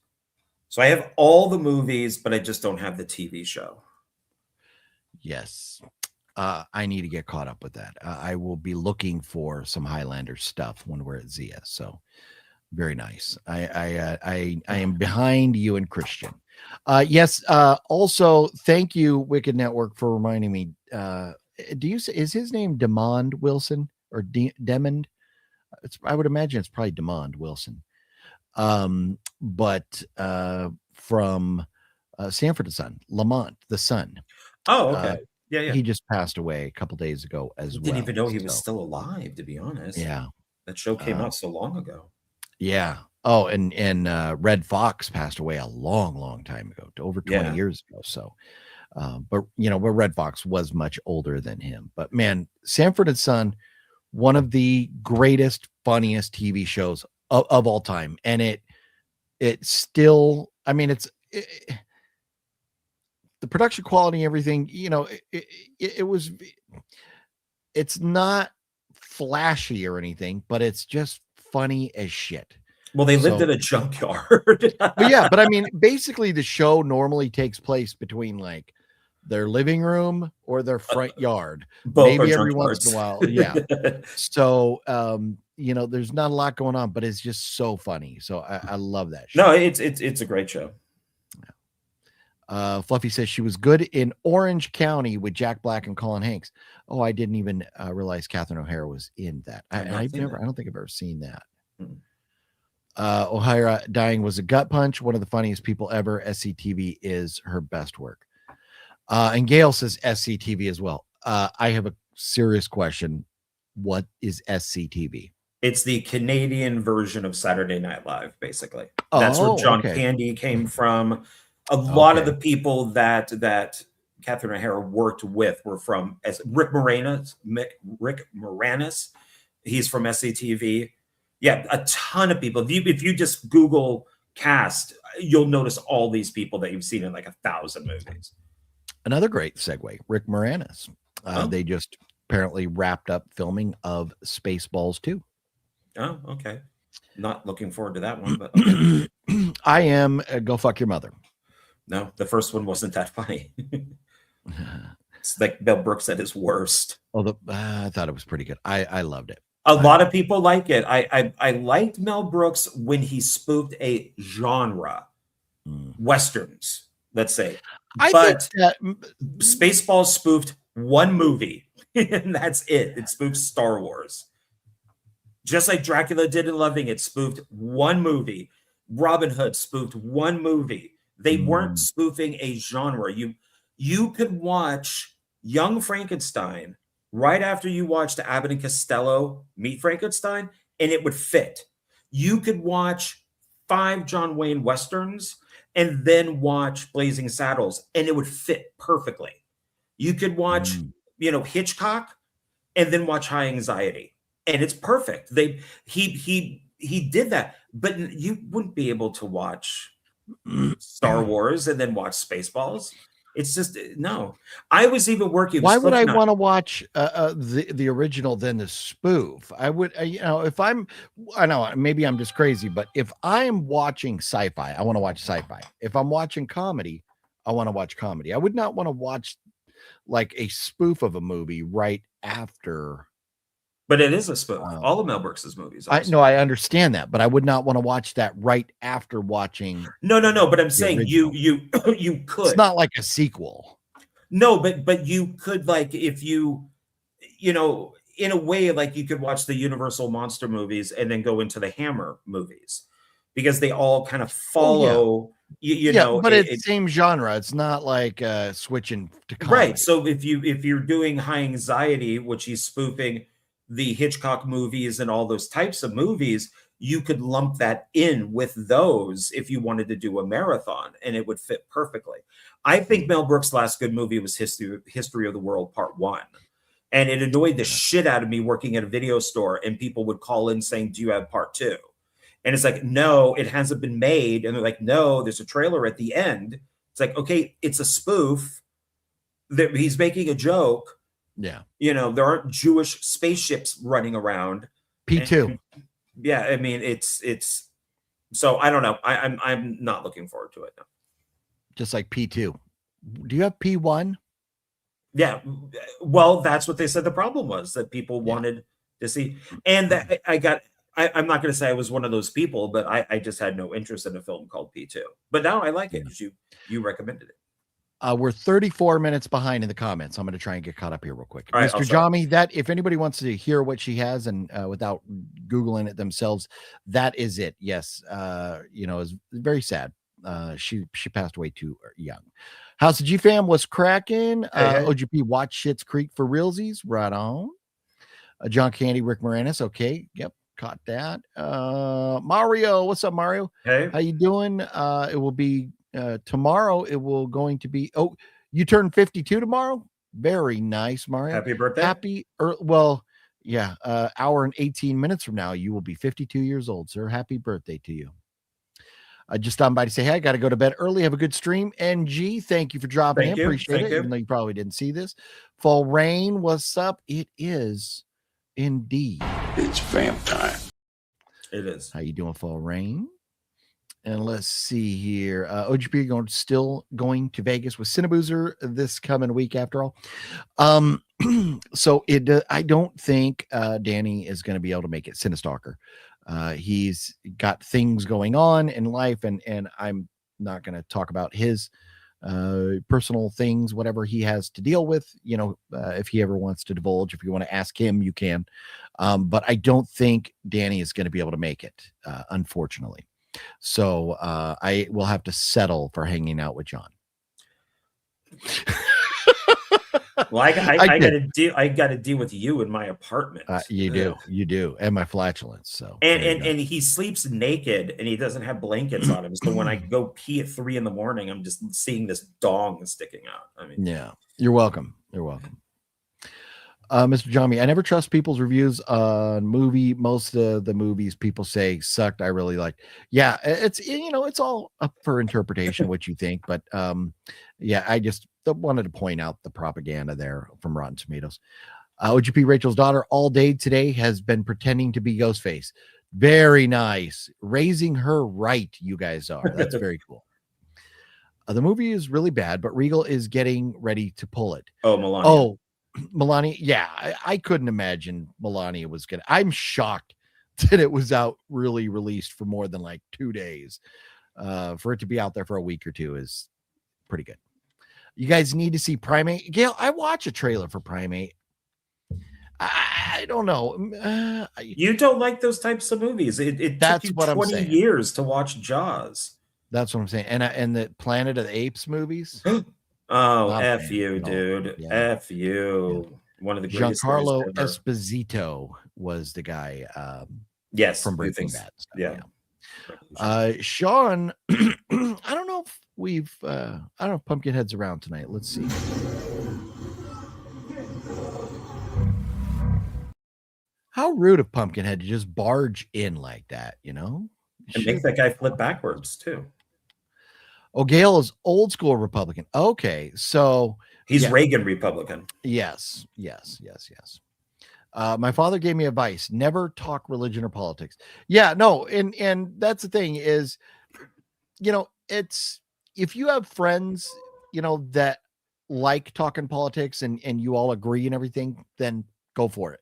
So I have all the movies, but I just don't have the TV show. Yes. I need to get caught up with that. I will be looking for some Highlander stuff when we're at Zia. So very nice. I am behind you and Christian. Yes. Also, thank you, Wicked Network, for reminding me. Is his name Demond Wilson or Demond? I would imagine it's probably Demond Wilson. But from Sanford and Son, Lamont the Son. Oh, okay. Yeah. He just passed away a couple days ago as well. Didn't even know he was still alive, to be honest. Yeah. That show came out so long ago. Yeah. Oh, and Red Fox passed away a long time ago, over 20 years ago. So, but Red Fox was much older than him. But man, Sanford and Son, one of the greatest, funniest TV shows of all time. And it still, I mean, the production quality, everything, it's not flashy or anything, but it's just funny as shit. Well, they lived in a junkyard. But I mean, basically the show normally takes place between like their living room or their front yard, maybe every once in a while. Yeah. So, there's not a lot going on, but it's just so funny. So I love that show. No, it's a great show. Fluffy says she was good in Orange County with Jack Black and Colin Hanks. Oh, I didn't even realize Catherine O'Hara was in that. I don't think I've ever seen that. O'Hara dying was a gut punch. One of the funniest people ever. SCTV is her best work. And Gail says SCTV as well. I have a serious question. What is SCTV? It's the Canadian version of Saturday Night Live, basically. That's where John Candy came from. A lot of the people that Catherine O'Hara worked with were from Rick Moranis. He's from SCTV. Yeah, a ton of people. If you just Google cast, you'll notice all these people that you've seen in like 1,000 movies. Another great segue, Rick Moranis. They just apparently wrapped up filming of Spaceballs 2. Oh, okay. Not looking forward to that one, but okay. I am. Go fuck your mother. No, the first one wasn't that funny. It's like Mel Brooks at his worst. Oh, I thought it was pretty good. I loved it. A lot of people like it. I liked Mel Brooks when he spoofed a genre, westerns, let's say. But Spaceballs spoofed one movie, and that's it. It spoofed Star Wars. Just like Dracula did in Loving It, spoofed one movie. Robin Hood spoofed one movie. They weren't spoofing a genre. You could watch Young Frankenstein right after you watched Abbott and Costello Meet Frankenstein, and it would fit. You could watch 5 John Wayne Westerns and then watch Blazing Saddles, and it would fit perfectly. You could watch, Hitchcock and then watch High Anxiety, and it's perfect. He did that, but you wouldn't be able to watch Star Wars and then watch Spaceballs. It's just no. I was even working. Why would I want to watch the original than the spoof? I would, if I know maybe I'm just crazy, but if I'm watching sci-fi, I want to watch sci-fi. If I'm watching comedy, I want to watch comedy. I would not want to watch like a spoof of a movie right after. But it is a spoof. All of Mel Brooks's movies. I understand that, but I would not want to watch that right after watching. No. But I'm saying you could. It's not like a sequel. No, but you could, like, if you in a way, like you could watch the Universal monster movies and then go into the Hammer movies because they all kind of follow. But it's the same genre. It's not like switching to comedy. Right. So if you're doing High Anxiety, which he's spoofing the Hitchcock movies and all those types of movies, you could lump that in with those if you wanted to do a marathon, and it would fit perfectly. I think Mel Brooks' last good movie was History of the World Part 1. And it annoyed the shit out of me working at a video store, and people would call in saying, do you have Part 2? And it's like, no, it hasn't been made. And they're like, no, there's a trailer at the end. It's like, okay, it's a spoof. he's making a joke. Yeah. There aren't Jewish spaceships running around. P2. Yeah, I mean, it's so I don't know. I'm not looking forward to it now. Just like P2. Do you have P1? Yeah, well, that's what they said the problem was, that people wanted to see, and that I'm not going to say I was one of those people, but I just had no interest in a film called P2. But now I like it because you recommended it. We're 34 minutes behind in the comments. I'm going to try and get caught up here real quick. All right, Mr. Jami, that if anybody wants to hear what she has and without Googling it themselves, that is it. Yes. It's very sad. She passed away too young. House of G fam was cracking. Hey. OGP watch Schitt's Creek for realsies. Right on. John Candy, Rick Moranis. Okay. Yep. Caught that. Mario. What's up, Mario? Hey. How you doing? It will be tomorrow. It will going to be, you turn 52 tomorrow. Very nice, Mario. Happy birthday. Hour and 18 minutes from now, you will be 52 years old, sir. Happy birthday to you. I just stopped by to say, hey, I got to go to bed early. Have a good stream. NG, thank you for dropping in. Appreciate it, even though you probably didn't see this. Fall Rain, what's up? It is indeed. It's vamp time. It is. How you doing, Fall Rain? And let's see here. OGP still going to Vegas with Cineboozer this coming week after all. So I don't think Danny is going to be able to make it. Cinestalker. He's got things going on in life, and I'm not going to talk about his personal things, whatever he has to deal with. If he ever wants to divulge, if you want to ask him, you can. But I don't think Danny is going to be able to make it, unfortunately. So I will have to settle for hanging out with John. Well, I got to deal with you in my apartment. You do, and my flatulence. So and he sleeps naked, and he doesn't have blankets on him. So when I go pee at 3 a.m, I'm just seeing this dong sticking out. I mean, yeah, you're welcome. You're welcome. Mr. Jami, I never trust people's reviews on movie. Most of the movies people say sucked. I really liked. Yeah, it's all up for interpretation what you think, but I just wanted to point out the propaganda there from Rotten Tomatoes. OGP Rachel's daughter all day today has been pretending to be Ghostface. Very nice. Raising her right, you guys are. That's very cool. The movie is really bad, but Regal is getting ready to pull it. Oh, Melania. Oh, Melania. Yeah, I couldn't imagine Melania was gonna. I'm shocked that it was out really released for more than like 2 days. For it to be out there for a week or two is pretty good. You guys need to see Primate. Gail, I watch a trailer for Primate. I don't know. You don't like those types of movies. It That's took you what 20 I'm saying. years to watch Jaws. That's what I'm saying. And the Planet of the Apes movies. Oh, F you, dude. Yeah. F you. Yeah. One of the greatest. Giancarlo Esposito was the guy. Yes, from Breaking Bad. Yeah. Sean, I don't know if I don't know if Pumpkinhead's around tonight. Let's see. How rude of Pumpkinhead to just barge in like that, And make that guy flip backwards too. Oh, Gail is old school Republican. Okay, so he's Reagan Republican. Yes. My father gave me advice: never talk religion or politics. Yeah, no, and that's the thing is, it's if you have friends, that like talking politics and you all agree and everything, then go for it.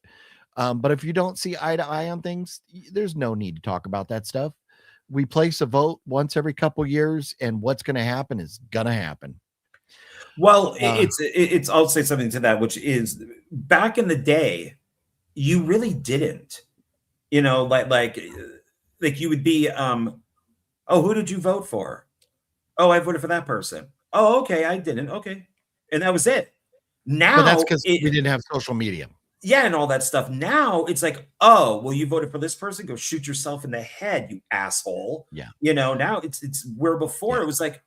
But if you don't see eye to eye on things, there's no need to talk about that stuff. We place a vote once every couple years, and what's going to happen is going to happen. Well, it's I'll say something to that, which is back in the day, you really didn't, like you would be, oh, who did you vote for? Oh, I voted for that person. Oh, okay, I didn't. Okay, and that was it. Now, but that's because we didn't have social media. Yeah, and all that stuff. Now it's like, oh, well, you voted for this person, go shoot yourself in the head, you asshole. Yeah. Now it's where before it was like,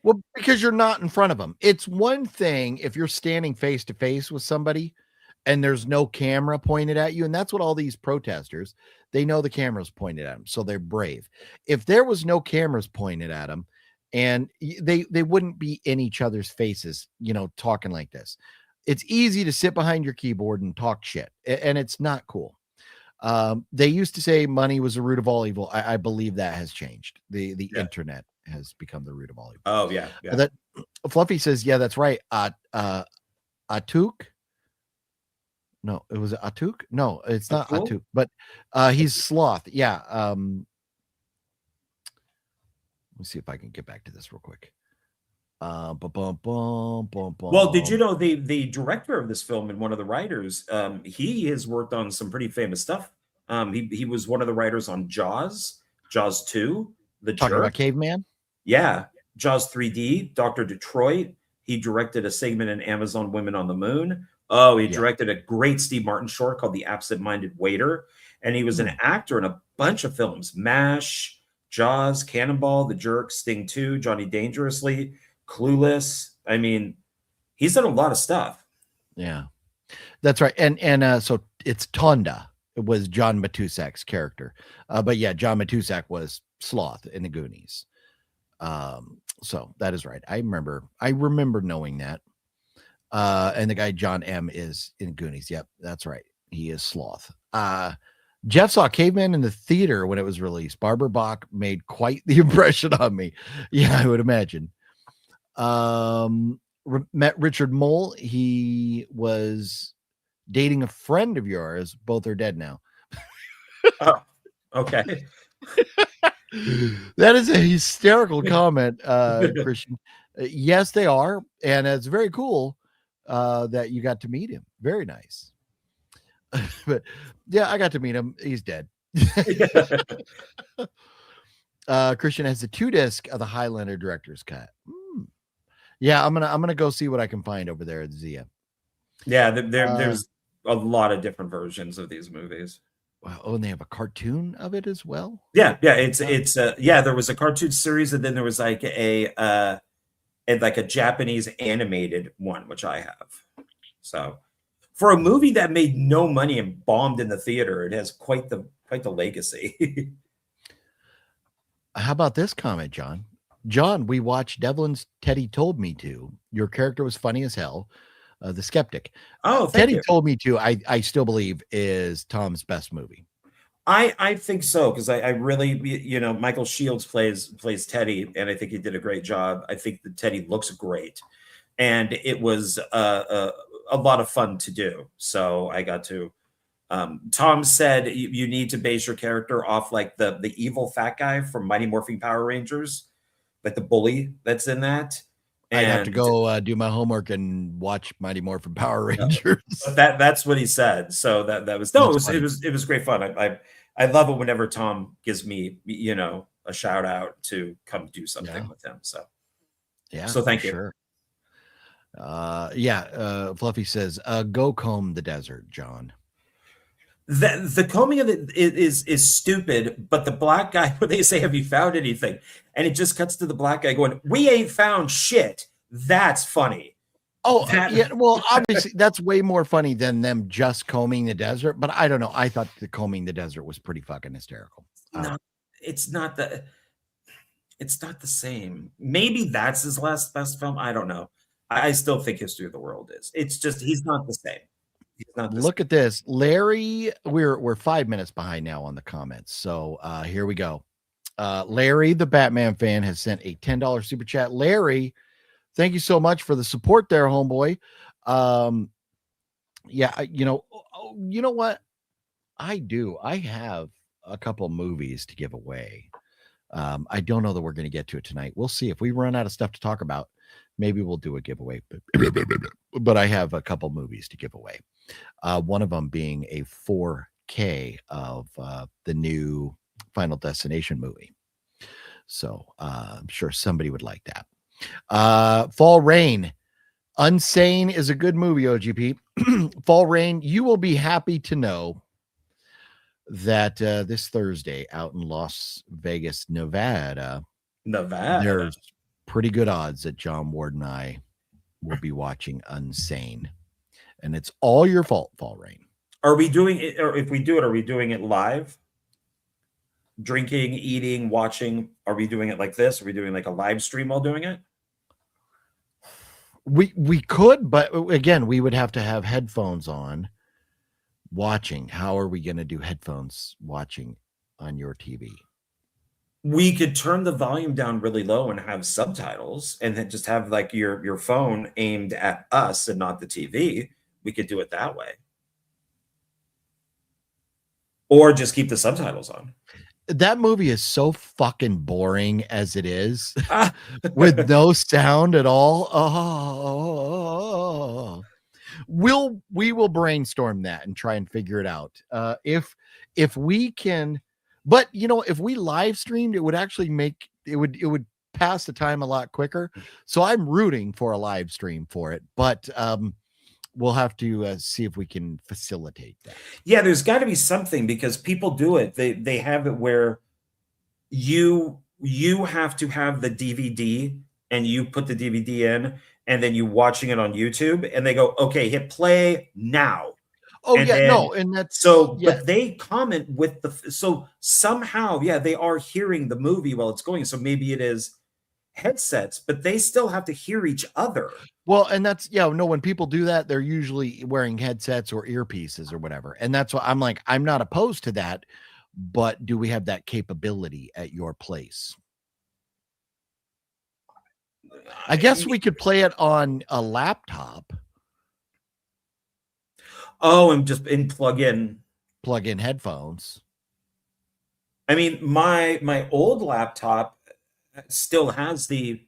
Well, because you're not in front of them. It's one thing if you're standing face to face with somebody and there's no camera pointed at you. And that's what all these protesters, they know the camera's pointed at them. So they're brave. If there was no cameras pointed at them and they wouldn't be in each other's faces, talking like this. It's easy to sit behind your keyboard and talk shit, and it's not cool. They used to say money was the root of all evil. I believe that has changed. The internet has become the root of all evil. Oh yeah. That Fluffy says, yeah, that's right. Atuk. No, it was Atuk. No, it's not Atuk, but he's Sloth. Yeah. Let's see if I can get back to this real quick. Well, did you know the director of this film and one of the writers, he has worked on some pretty famous stuff. He was one of the writers on Jaws 2, The Talking Jerk. about Caveman? Yeah. Jaws 3D, Dr. Detroit. He directed a segment in Amazon Women on the Moon. Oh, he directed a great Steve Martin short called The Absent-Minded Waiter. And he was an actor in a bunch of films. MASH, Jaws, Cannonball, The Jerk, Sting 2, Johnny Dangerously, Clueless. I mean, he's done a lot of stuff. Yeah, that's right. And so it's Tonda. It was John Matusak's character. But yeah, John Matusak was Sloth in the Goonies. So that is right. I remember knowing that. And the guy John M is in Goonies. Yep, that's right. He is Sloth. Jeff saw Caveman in the theater when it was released. Barbara Bach made quite the impression on me. Yeah, I would imagine. Met Richard Mole. He was dating a friend of yours. Both are dead now. Oh, okay. That is a hysterical comment, Christian. Yes, they are. And it's very cool that you got to meet him. Very nice. But yeah, I got to meet him. He's dead. Christian has the 2-disc of the Highlander director's cut. Yeah, I'm gonna go see what I can find over there at Zia. Yeah, there's a lot of different versions of these movies. Wow. Oh, and they have a cartoon of it as well. Yeah, it's there was a cartoon series, and then there was like a Japanese animated one, which I have. So for a movie that made no money and bombed in the theater, it has quite the legacy. How about this comment, John? John, we watched Devlin's Teddy Told Me To. Your character was funny as hell. The Skeptic. Oh, Teddy Told Me To, I still believe is Tom's best movie. I think so, because I really, Michael Shields plays Teddy, and I think he did a great job. I think that Teddy looks great, and it was a lot of fun to do. So I got to. Tom said you need to base your character off like the evil fat guy from Mighty Morphin Power Rangers, like the bully that's in that. And I have to go do my homework and watch Mighty Morphin Power Rangers. That's what he said. So that was it was great fun. I love it whenever Tom gives me a shout out to come do something with him. So yeah, so thank you. Sure. Fluffy says, go comb the desert, John. The combing of it is stupid, but the black guy, when they say, have you found anything? And it just cuts to the black guy going, we ain't found shit. That's funny. Oh, yeah. Well, obviously that's way more funny than them just combing the desert. But I don't know. I thought the combing the desert was pretty fucking hysterical. No, it's not the same. Maybe that's his last best film. I don't know. I still think History of the World is. It's just he's not the same. Look at this, Larry. We're 5 minutes behind now on the comments. So here we go. Larry, the Batman fan, has sent a $10 super chat. Larry, thank you so much for the support there, homeboy. Yeah, you know what? I have a couple movies to give away. I don't know that we're going to get to it tonight. We'll see if we run out of stuff to talk about. Maybe we'll do a giveaway, but I have a couple movies to give away. One of them being a 4K of the new Final Destination movie. So I'm sure somebody would like that. Fall Rain. Unsane is a good movie, OGP. Fall Rain, you will be happy to know that this Thursday out in Las Vegas, Nevada, there's pretty good odds that John Ward and I will be watching Unsane. And it's all your fault, Fall Rain. Are we doing it, or if we do it, are we doing it live? drinking, eating, watching? Are we doing it like this? Are we doing like a live stream while doing it? We could, but again, we would have to have headphones on watching. How are we going to do headphones watching on your TV? We could turn the volume down really low and have subtitles, and then just have like your phone aimed at us and not the TV. We could do it that way. Or just keep the subtitles on. That movie is so fucking boring as it is, with no sound at all. Oh, we will brainstorm that and try and figure it out. If we can, but you know, if we live streamed, it would actually it would pass the time a lot quicker. So I'm rooting for a live stream for it, but we'll have to see if we can facilitate that. Yeah, there's got to be something, because people do it. They have it where you have to have the DVD, and you put the DVD in, and then you watching it on YouTube, and they go, okay, hit play now. Oh, and yeah, then, no, and that's so, yeah. But they comment with so somehow, yeah, they are hearing the movie while it's going. So maybe it is headsets, but they still have to hear each other. Well, and that's, yeah, no, when people do that, they're usually wearing headsets or earpieces or whatever. And that's why I'm like, I'm not opposed to that, but do we have that capability at your place? I guess we could play it on a laptop. Oh, and just plug in headphones. I mean, my old laptop still has the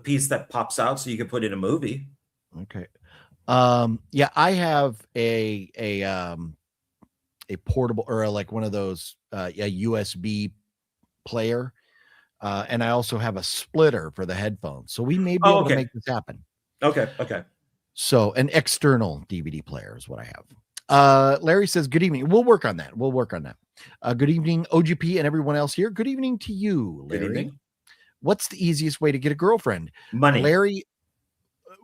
piece that pops out, so you can put in a movie. Okay. Yeah, I have a portable, or like one of those a USB player, and I also have a splitter for the headphones, so we may be able to make this happen. Okay. So an external DVD player is what I have. Larry says, good evening. We'll work on that. Good evening, OGP and everyone else here. Good evening to you, Larry. Good evening. What's the easiest way to get a girlfriend? Money. Larry,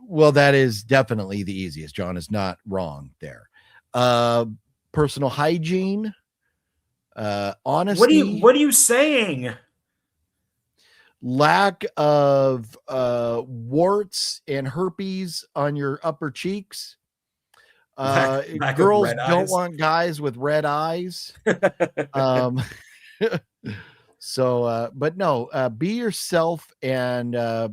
well, that is definitely the easiest. John is not wrong there. Personal hygiene, honesty. What are you saying? Lack of warts and herpes on your upper cheeks. Lack girls don't want guys with red eyes. So, but no, be yourself and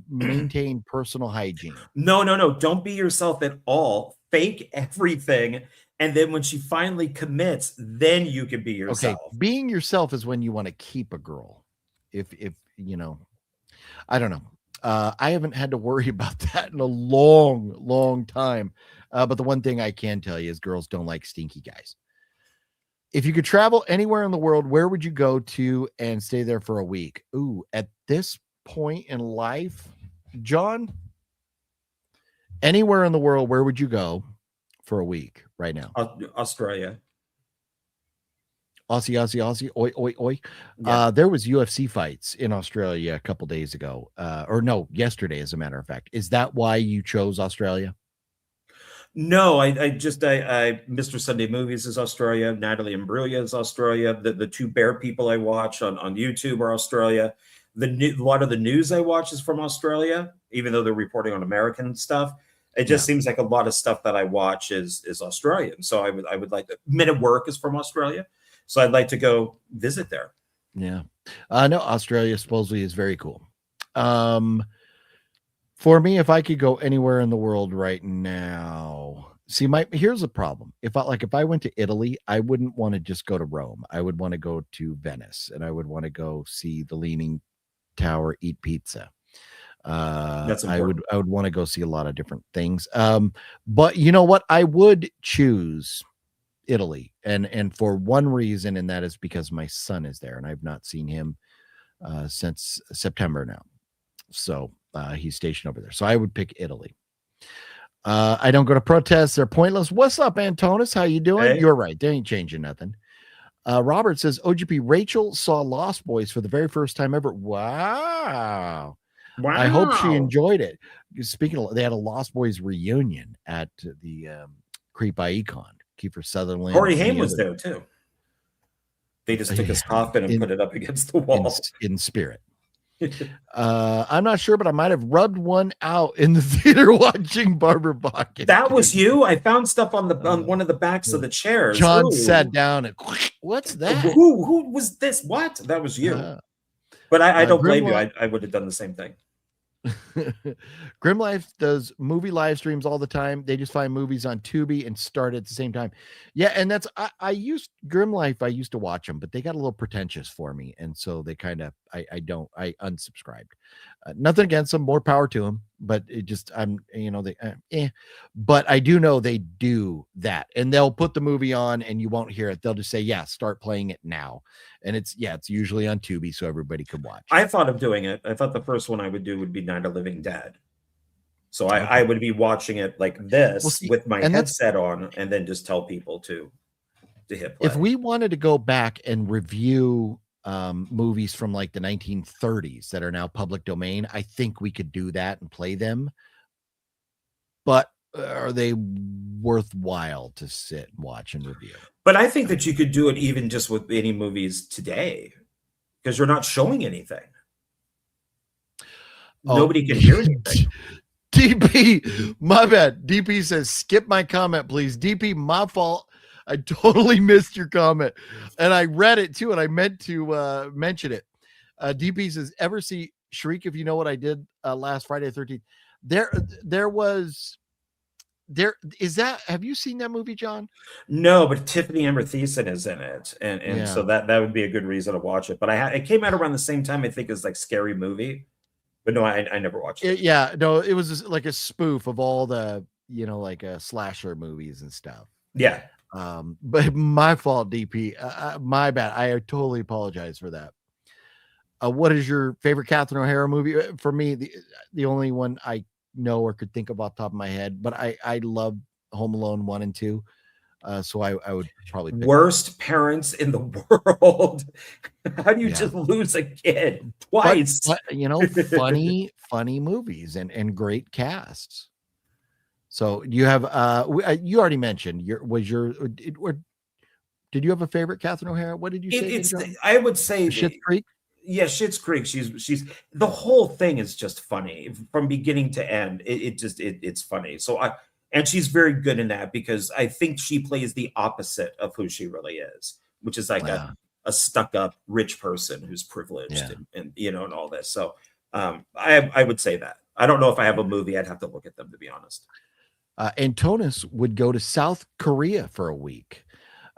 maintain personal hygiene. No. Don't be yourself at all. Fake everything. And then when she finally commits, then you can be yourself. Okay. Being yourself is when you want to keep a girl. If you know, I don't know. I haven't had to worry about that in a long time. But the one thing I can tell you is girls don't like stinky guys. If you could travel anywhere in the world, where would you go to and stay there for a week? Ooh, at this point in life, John, anywhere in the world, where would you go for a week right now? Australia. Aussie, oi. Yeah. There was UFC fights in Australia a couple days ago, or no, yesterday, as a matter of fact. Is that why you chose Australia? No, I Mr. Sunday Movies is Australia. Natalie Imbruglia is Australia. The two bear people I watch on YouTube are Australia. A lot of the news I watch is from Australia, even though they're reporting on American stuff. It just seems like a lot of stuff that I watch is Australian. So I would like to. Men at Work is from Australia, so I'd like to go visit there. Yeah, no, Australia supposedly is very cool. For me, if I could go anywhere in the world right now, see, here's the problem. If I went to Italy, I wouldn't want to just go to Rome. I would want to go to Venice, and I would want to go see the Leaning Tower, eat pizza. I would want to go see a lot of different things. But you know what? I would choose Italy, and for one reason, and that is because my son is there, and I've not seen him since September now. So he's stationed over there. So I would pick Italy. I don't go to protests. They're pointless. What's up, Antonis? How you doing? Hey. You're right. They ain't changing nothing. Robert says, OGP, Rachel saw Lost Boys for the very first time ever. Wow. I hope she enjoyed it. Speaking of, they had a Lost Boys reunion at the Creep I.E con. Kiefer Sutherland. Corey Haim was there too. They just took his coffin and put it up against the wall. In spirit. I'm not sure, but I might have rubbed one out in the theater watching Barbara Bach. That was you. I found stuff on one of the backs of the chairs. John sat down and what's that? Who was this? What? That was you. But I don't blame you. I would have done the same thing. Grim Life does movie live streams all the time. They just find movies on Tubi and start at the same time. Yeah, and that's I used Grim Life. I used to watch them, but they got a little pretentious for me, and so they kind of I unsubscribed. Nothing against them, more power to them, but it just But I do know they do that, and they'll put the movie on, and you won't hear it. They'll just say, "Yeah, start playing it now," and it's usually on Tubi, so everybody can watch. I thought of doing it. I thought the first one I would do would be Night of the Living Dead. So I would be watching it like this with my headset on, and then just tell people to hit play. If we wanted to go back and review movies from like the 1930s that are now public domain, I think we could do that and play them. But are they worthwhile to sit and watch and review? But I think that you could do it even just with any movies today, because you're not showing anything. Nobody can hear anything. DP, my bad. DP says, skip my comment, please. DP, my fault. I totally missed your comment. And I read it too, and I meant to mention it. DP says, ever see Shriek, if you know what I did last Friday the 13th? Have you seen that movie, John? No, but Tiffany Amber Thiessen is in it. And so that would be a good reason to watch it. But it came out around the same time, I think, as like Scary Movie. But no, I never watched it. It was just like a spoof of all the, like slasher movies and stuff. Yeah. But my fault, DP. My bad. I totally apologize for that. What is your favorite Catherine O'Hara movie? For me, the only one I know or could think of off the top of my head, but I love Home Alone 1 and 2. So I would probably pick worst parents in the world. How do you just lose a kid twice? But, funny movies and great casts. So you have you already mentioned did you have a favorite Catherine O'Hara? What did you say? I would say Schitt's Creek. Yeah, Schitt's Creek. She's the whole thing is just funny from beginning to end. It's funny. So and she's very good in that, because I think she plays the opposite of who she really is, which is like a stuck-up rich person who's privileged and and all this. So I would say that. I don't know if I have a movie. I'd have to look at them, to be honest. Antonis would go to South Korea for a week.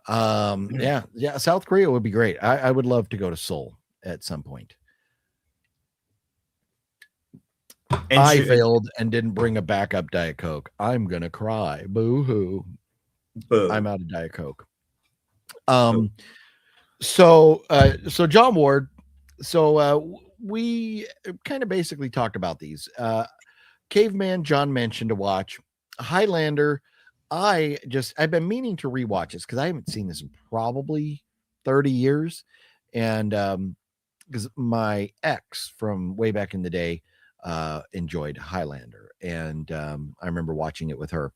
South Korea would be great. I would love to go to Seoul at some point. And I failed and didn't bring a backup Diet Coke. I'm gonna cry. Boo-hoo. Boo. I'm out of Diet Coke. So John Ward. So we kind of basically talked about these. Caveman, John mentioned to watch. Highlander, I've been meaning to rewatch this because I haven't seen this in probably 30 years. And because my ex from way back in the day enjoyed Highlander, and I remember watching it with her.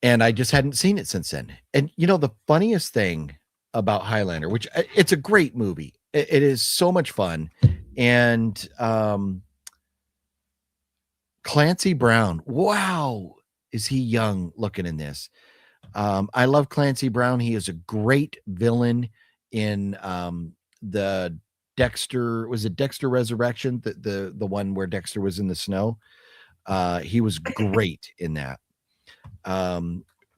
And I just hadn't seen it since then. And the funniest thing about Highlander, which it's a great movie. It is so much fun. And Clancy Brown, wow, is he young looking in this? I love Clancy Brown. He is a great villain in the Dexter. Was it Dexter Resurrection? The one where Dexter was in the snow. He was great in that.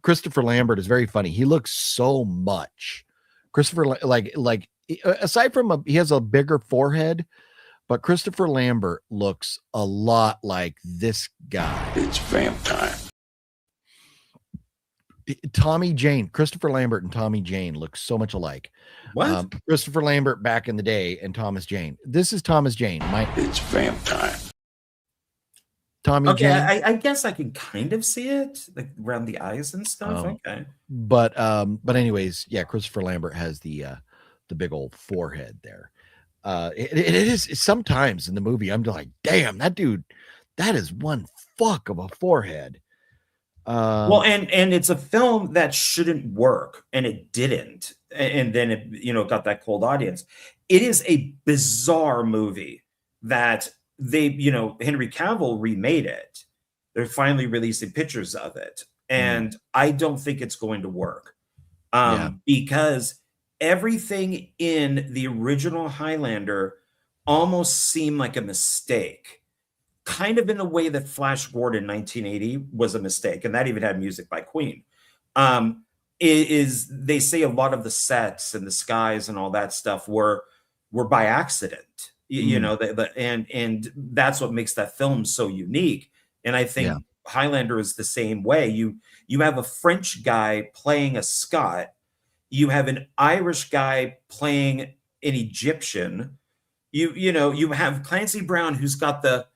Christopher Lambert is very funny. He looks so much. Christopher, like aside from he has a bigger forehead, but Christopher Lambert looks a lot like this guy. It's vamp time. Tommy Jane, Christopher Lambert and Tommy Jane look so much alike. What? Christopher Lambert back in the day and Thomas Jane. This is Thomas Jane. It's vamp time. Tommy Jane. I guess I can kind of see it, like around the eyes and stuff. Okay. But anyways, yeah, Christopher Lambert has the big old forehead there. It is sometimes in the movie I'm like, damn, that dude, that is one fuck of a forehead. Well, and it's a film that shouldn't work, and it didn't, and then it got that cold audience. It is a bizarre movie that Henry Cavill remade it. They're finally releasing pictures of it, and I don't think it's going to work, because everything in the original Highlander almost seemed like a mistake. Kind of in a way that Flash Gordon 1980 was a mistake, and that even had music by Queen. They say a lot of the sets and the skies and all that stuff were by accident, and that's what makes that film so unique. And I think Highlander is the same way. You have a French guy playing a Scot, you have an Irish guy playing an Egyptian, you have Clancy Brown who's got the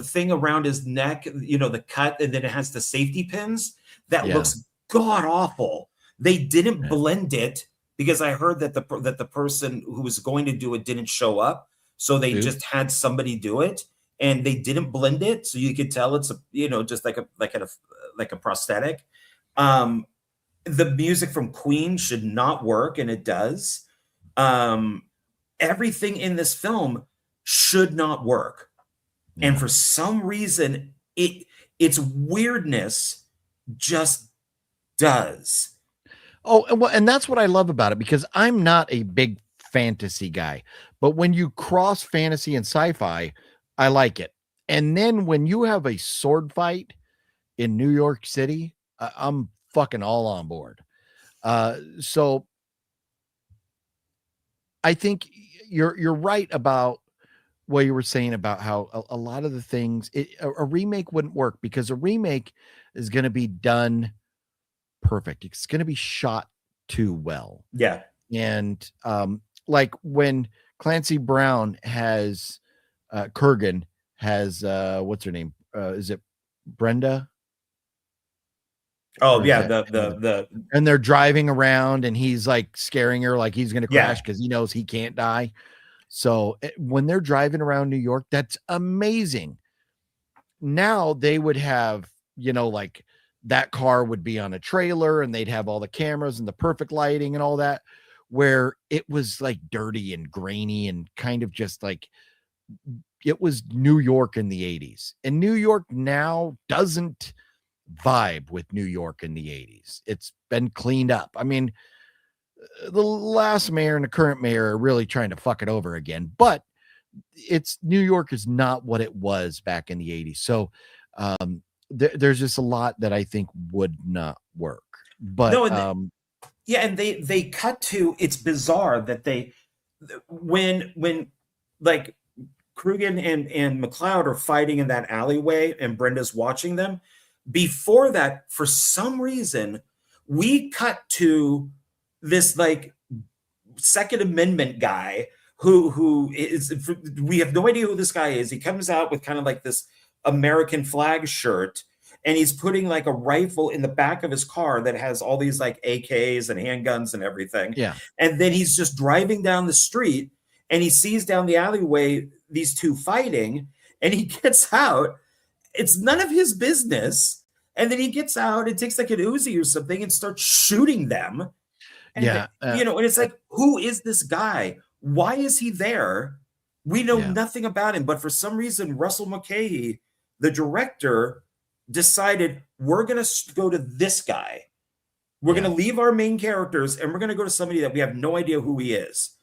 thing around his neck, the cut, and then it has the safety pins that looks god awful. They didn't blend it because I heard that the person who was going to do it didn't show up, so they just had somebody do it, and they didn't blend it, so you could tell it's just like a prosthetic. The music from Queen should not work, and it does. Everything in this film should not work. And for some reason, its weirdness just does. Oh, and that's what I love about it, because I'm not a big fantasy guy, but when you cross fantasy and sci-fi, I like it. And then when you have a sword fight in New York City, I'm fucking all on board. So I think you're right about what you were saying about how a lot of the things, a remake wouldn't work, because a remake is going to be done perfect. It's going to be shot too well. Yeah. And like when Clancy Brown has Kurgan has what's her name? Is it Brenda? Oh yeah, the and they're driving around and he's like scaring her like he's going to crash because he knows he can't die. So when they're driving around New York, that's amazing. Now they would have, like that car would be on a trailer and they'd have all the cameras and the perfect lighting and all that, where it was like dirty and grainy and kind of just like it was New York in the 80s. And New York now doesn't vibe with New York in the 80s. It's been cleaned up. I mean, the last mayor and the current mayor are really trying to fuck it over again, but New York is not what it was back in the 80s. So there's just a lot that I think would not work. But and they cut to, it's bizarre that when like Krugen and MacLeod are fighting in that alleyway and Brenda's watching them. Before that, for some reason, we cut to this like Second Amendment guy who is, we have no idea who this guy is. He comes out with kind of like this American flag shirt, and he's putting like a rifle in the back of his car that has all these like AKs and handguns and everything. Yeah. And then he's just driving down the street and he sees down the alleyway these two fighting, and he gets out. It's none of his business. And then he gets out and takes like an Uzi or something and starts shooting them. And and it's like, who is this guy? Why is he there? We know nothing about him. But for some reason, Russell Mulcahy, the director, decided we're going to go to this guy. We're going to leave our main characters and we're going to go to somebody that we have no idea who he is.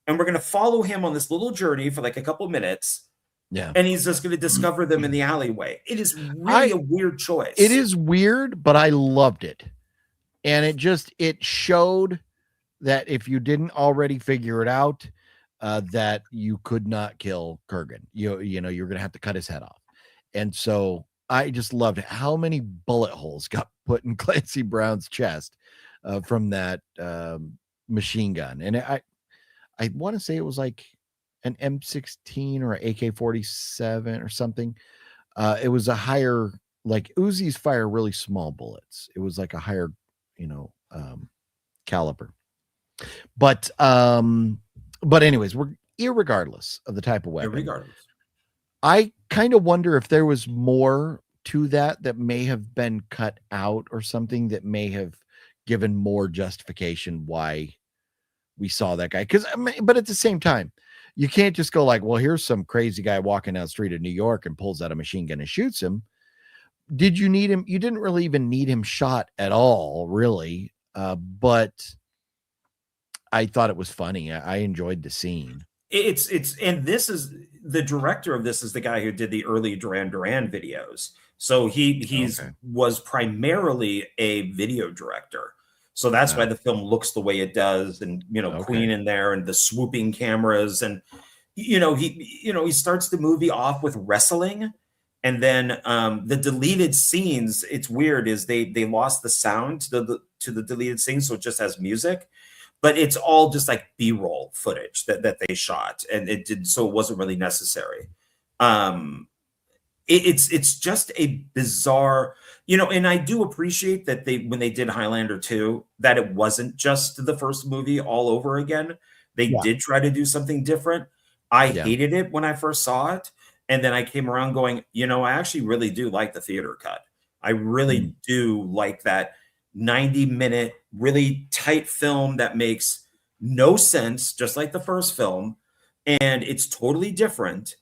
And we're going to follow him on this little journey for like a couple minutes. Yeah. And he's just going to discover them in the alleyway. It is really a weird choice. It is weird, but I loved it. And it showed that if you didn't already figure it out, that you could not kill Kurgan. You're going to have to cut his head off. And so I just loved it. How many bullet holes got put in Clancy Brown's chest from that machine gun. And I want to say it was like an M16 or an AK-47 or something. It was a higher, like Uzis fire really small bullets. It was like a higher, caliber. But anyways, we're irregardless of the type of weapon. Irregardless. I kind of wonder if there was more to that may have been cut out, or something that may have given more justification why we saw that guy. Because but at the same time, you can't just go like, well, here's some crazy guy walking down the street of New York and pulls out a machine gun and shoots him. Did you need him? You didn't really even need him shot at all, really. But I thought it was funny. I enjoyed the scene. And this is the director of this is the guy who did the early Duran Duran videos. So he's was primarily a video director. So that's why the film looks the way it does, and Queen in there and the swooping cameras, and he starts the movie off with wrestling, and then the deleted scenes. It's weird is they lost the sound to the deleted scenes, so it just has music. But it's all just like B-roll footage that they shot, and it wasn't really necessary. It's just a bizarre, and I do appreciate that when they did Highlander 2, that it wasn't just the first movie all over again. They did try to do something different. I hated it when I first saw it, and then I came around going, I actually really do like the theater cut. I really do like that 90-minute, really tight film that makes no sense, just like the first film, and it's totally different.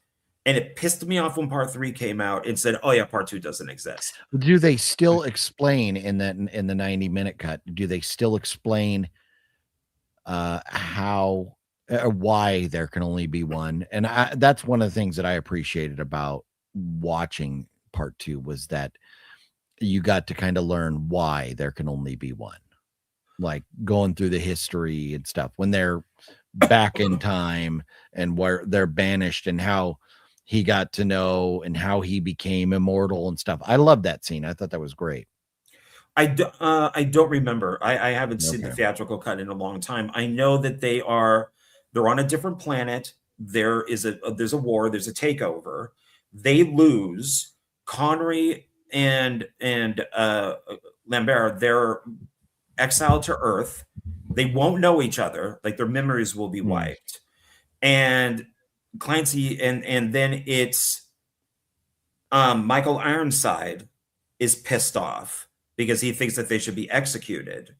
And it pissed me off when part 3 came out and said, "Oh yeah, part 2 doesn't exist." Do they still explain in the 90-minute cut? Do they still explain how why there can only be one? And that's one of the things that I appreciated about watching part 2 was that you got to kind of learn why there can only be one, like going through the history and stuff when they're back in time and where they're banished and how he got to know and how he became immortal and stuff. I love that scene. I thought that was great. I don't remember. I haven't seen the theatrical cut in a long time. I know that they're on a different planet. There's a war. There's a takeover. They lose. Connery and Lambert, they're exiled to Earth. They won't know each other. Like their memories will be wiped. And Clancy and then it's Michael Ironside is pissed off because he thinks that they should be executed,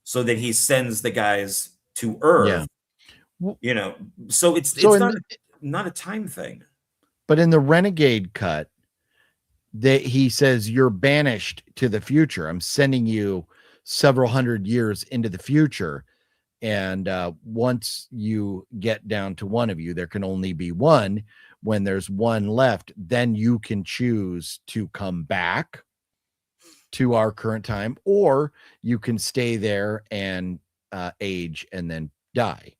so that he sends the guys to Earth. So it's not a time thing. But in the Renegade cut, he says you're banished to the future. I'm sending you several hundred years into the future. And once you get down to one of you, there can only be one. When there's one left, then you can choose to come back to our current time, or you can stay there and age and then die.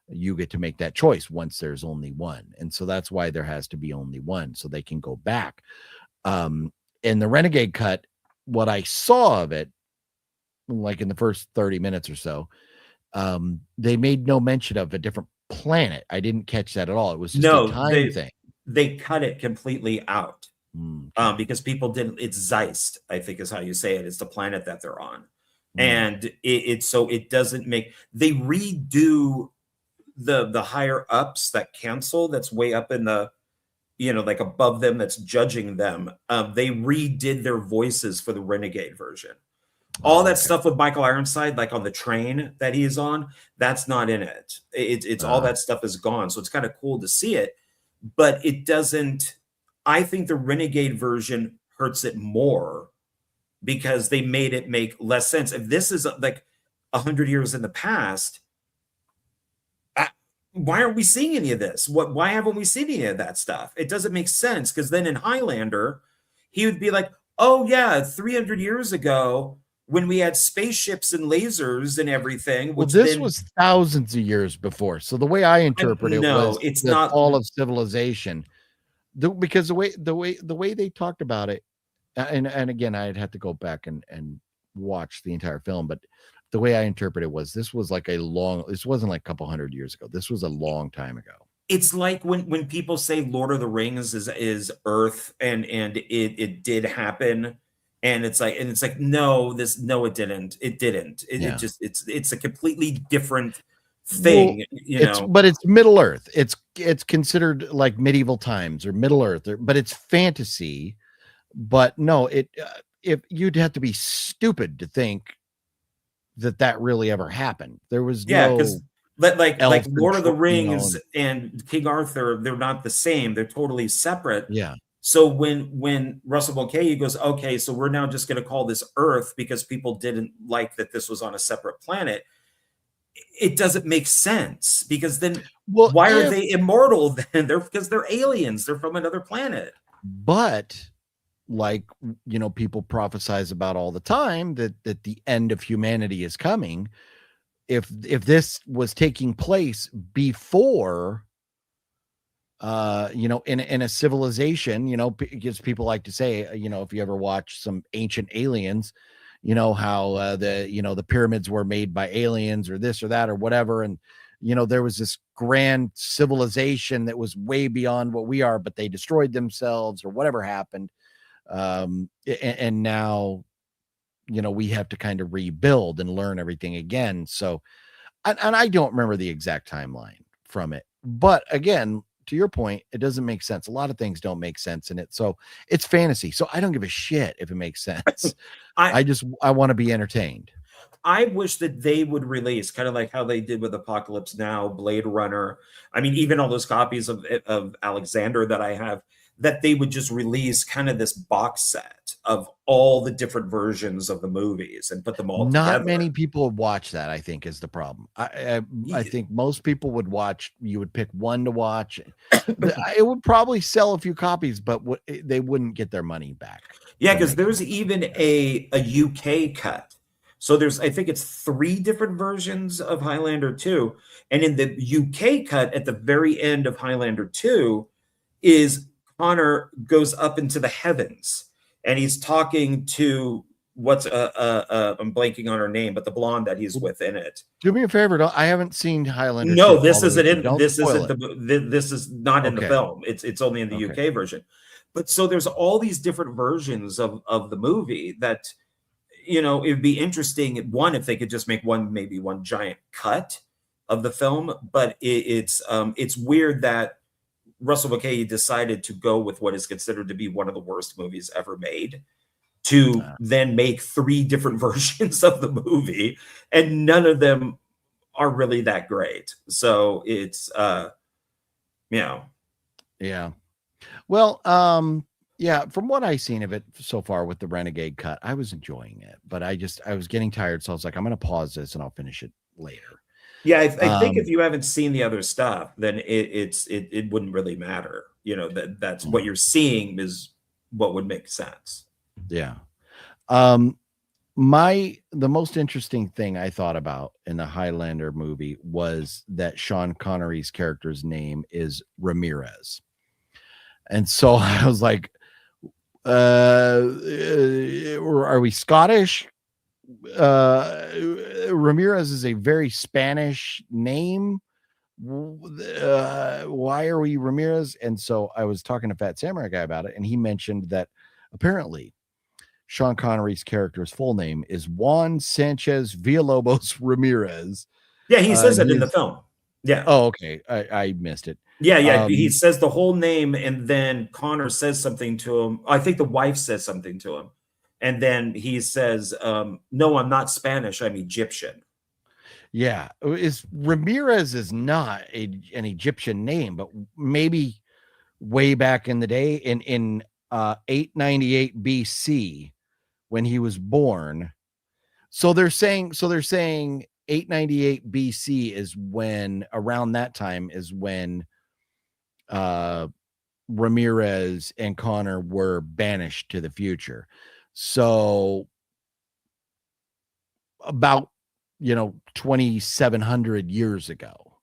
You get to make that choice once there's only one. And so that's why there has to be only one, so they can go back. In the Renegade cut, what I saw of it, like in the first 30 minutes or so, they made no mention of a different planet. I didn't catch that at all. It was just a time thing. They cut it completely out because people didn't. It's Zeist, I think is how you say it. It's the planet that they're on, and it doesn't make. They redo the higher ups that cancel. That's way up in the, like above them. That's judging them. They redid their voices for the Renegade version. All that stuff with Michael Ironside, like on the train that he is on, that's not in it. It's all that stuff is gone. So it's kind of cool to see it, but it doesn't. I think the Renegade version hurts it more because they made it make less sense. If this is like 100 years in the past, why aren't we seeing any of this? Why haven't we seen any of that stuff? It doesn't make sense, because then in Highlander, he would be like, oh yeah, 300 years ago, when we had spaceships and lasers and everything. Well, this was thousands of years before. So the way I interpret it was it's the not fall of civilization. Because the way they talked about it, and again, I'd have to go back and watch the entire film, but the way I interpret it was this was like this wasn't like a couple hundred years ago. This was a long time ago. It's like when people say Lord of the Rings is Earth and it did happen. And it's like, no, it didn't. It's a completely different thing, But it's Middle Earth. It's considered like medieval times or Middle Earth, but it's fantasy. But no, if you'd have to be stupid to think that really ever happened. There was Yeah, no because like elf Lord of the Rings and and King Arthur, they're not the same. They're totally separate. yeah. So when Russell Mulcahy goes, okay, so we're now just going to call this Earth because people didn't like that this was on a separate planet. It doesn't make sense because then Well, why are they immortal then? Because they're aliens. They're from another planet. But like, people prophesize about all the time that the end of humanity is coming. If this was taking place before, in a civilization, because people like to say, if you ever watch some ancient aliens, how the pyramids were made by aliens or this or that or whatever, and there was this grand civilization that was way beyond what we are, but they destroyed themselves or whatever happened, and now we have to kind of rebuild and learn everything again. So, and I don't remember the exact timeline from it, but again, to your point, it doesn't make sense. A lot of things don't make sense in it. So it's fantasy. So I don't give a shit if it makes sense. I want to be entertained. I wish that they would release kind of like how they did with Apocalypse Now, Blade Runner. I mean, even all those copies of Alexander that I have, that they would just release kind of this box set of all the different versions of the movies and put them all together. Not many people would watch that, I think, is the problem. I think most people would watch, you would pick one to watch. It would probably sell a few copies, but they wouldn't get their money back. Yeah, because there's even a UK cut. So I think it's 3 different versions of Highlander 2. And in the UK cut, at the very end of Highlander 2, is Connor goes up into the heavens and he's talking to I'm blanking on her name, but the blonde that he's with in it. Do me a favor, I haven't seen Highlander. No, this isn't in. This is not in the film. It's only in the UK version. But so there's all these different versions of the movie that, it'd be interesting. One, if they could just make maybe one giant cut of the film, but it's weird that Russell Mulcahy decided to go with what is considered to be one of the worst movies ever made to then make 3 different versions of the movie, and none of them are really that great. So it's, Yeah. Well, yeah, from what I've seen of it so far with the Renegade cut, I was enjoying it, but I was getting tired. So I was like, I'm going to pause this and I'll finish it later. Yeah, I think if you haven't seen the other stuff, then it wouldn't really matter. That's what you're seeing is what would make sense. Yeah. The most interesting thing I thought about in the Highlander movie was that Sean Connery's character's name is Ramirez. And so I was like, are we Scottish? Ramirez is a very Spanish name. Why are we Ramirez? And so I was talking to Phat Samurai Guy about it, and he mentioned that apparently Sean Connery's character's full name is Juan Sanchez Villalobos Ramirez. Yeah, he says it in the film. Yeah. Oh, okay. I missed it. Yeah. He says the whole name, and then Connor says something to him. I think the wife says something to him. And then he says, no, I'm not Spanish. I'm Egyptian. Yeah. Ramirez is not an Egyptian name, but maybe way back in the day in 898 BC when he was born. So they're saying 898 BC is when, around that time is when Ramirez and Connor were banished to the future. So about 2,700 years ago.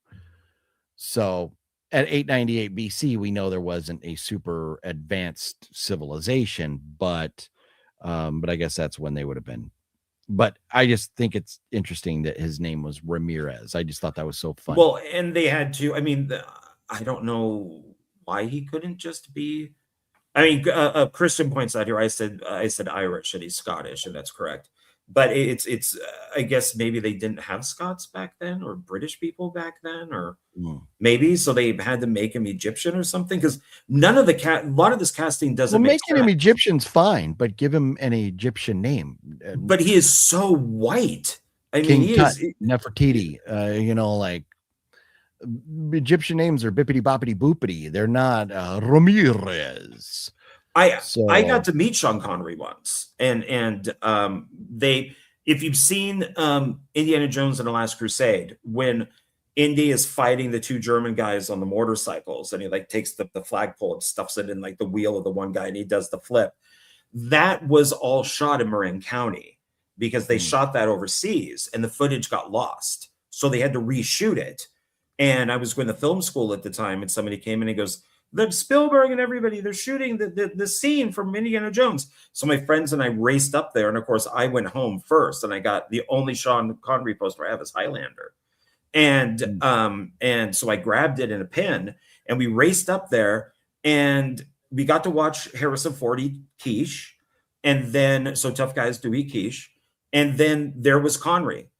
So at 898 BC, we know there wasn't a super advanced civilization, but I guess that's when they would have been. But I just think it's interesting that his name was Ramirez. I just thought that was so funny. Well, and they had to, I don't know why he couldn't just be, Christian points out here, I said Irish and he's Scottish, and that's correct. But it's I guess maybe they didn't have Scots back then, or British people back then, or maybe. So they had to make him Egyptian or something, because none of a lot of this casting doesn't Well, make making him Egyptian's fine, but give him an Egyptian name. But he is so white. I King mean, he Tut, is Nefertiti. Like Egyptian names are bippity boppity boopity. They're not Ramirez. I got to meet Sean Connery once, and they, if you've seen Indiana Jones and the Last Crusade, when Indy is fighting the two German guys on the motorcycles, and he like takes the flagpole and stuffs it in like the wheel of the one guy, and he does the flip. That was all shot in Marin County, because they shot that overseas and the footage got lost. So they had to reshoot it. And I was going to film school at the time, and somebody came in and goes, "The Spielberg and everybody, they're shooting the scene from Indiana Jones." So my friends and I raced up there. And of course I went home first, and I got the only Sean Connery poster I have is Highlander. And so I grabbed it in a pin, and we raced up there, and we got to watch Harrison Ford eat quiche. And then, so tough guys do eat quiche. And then there was Connery,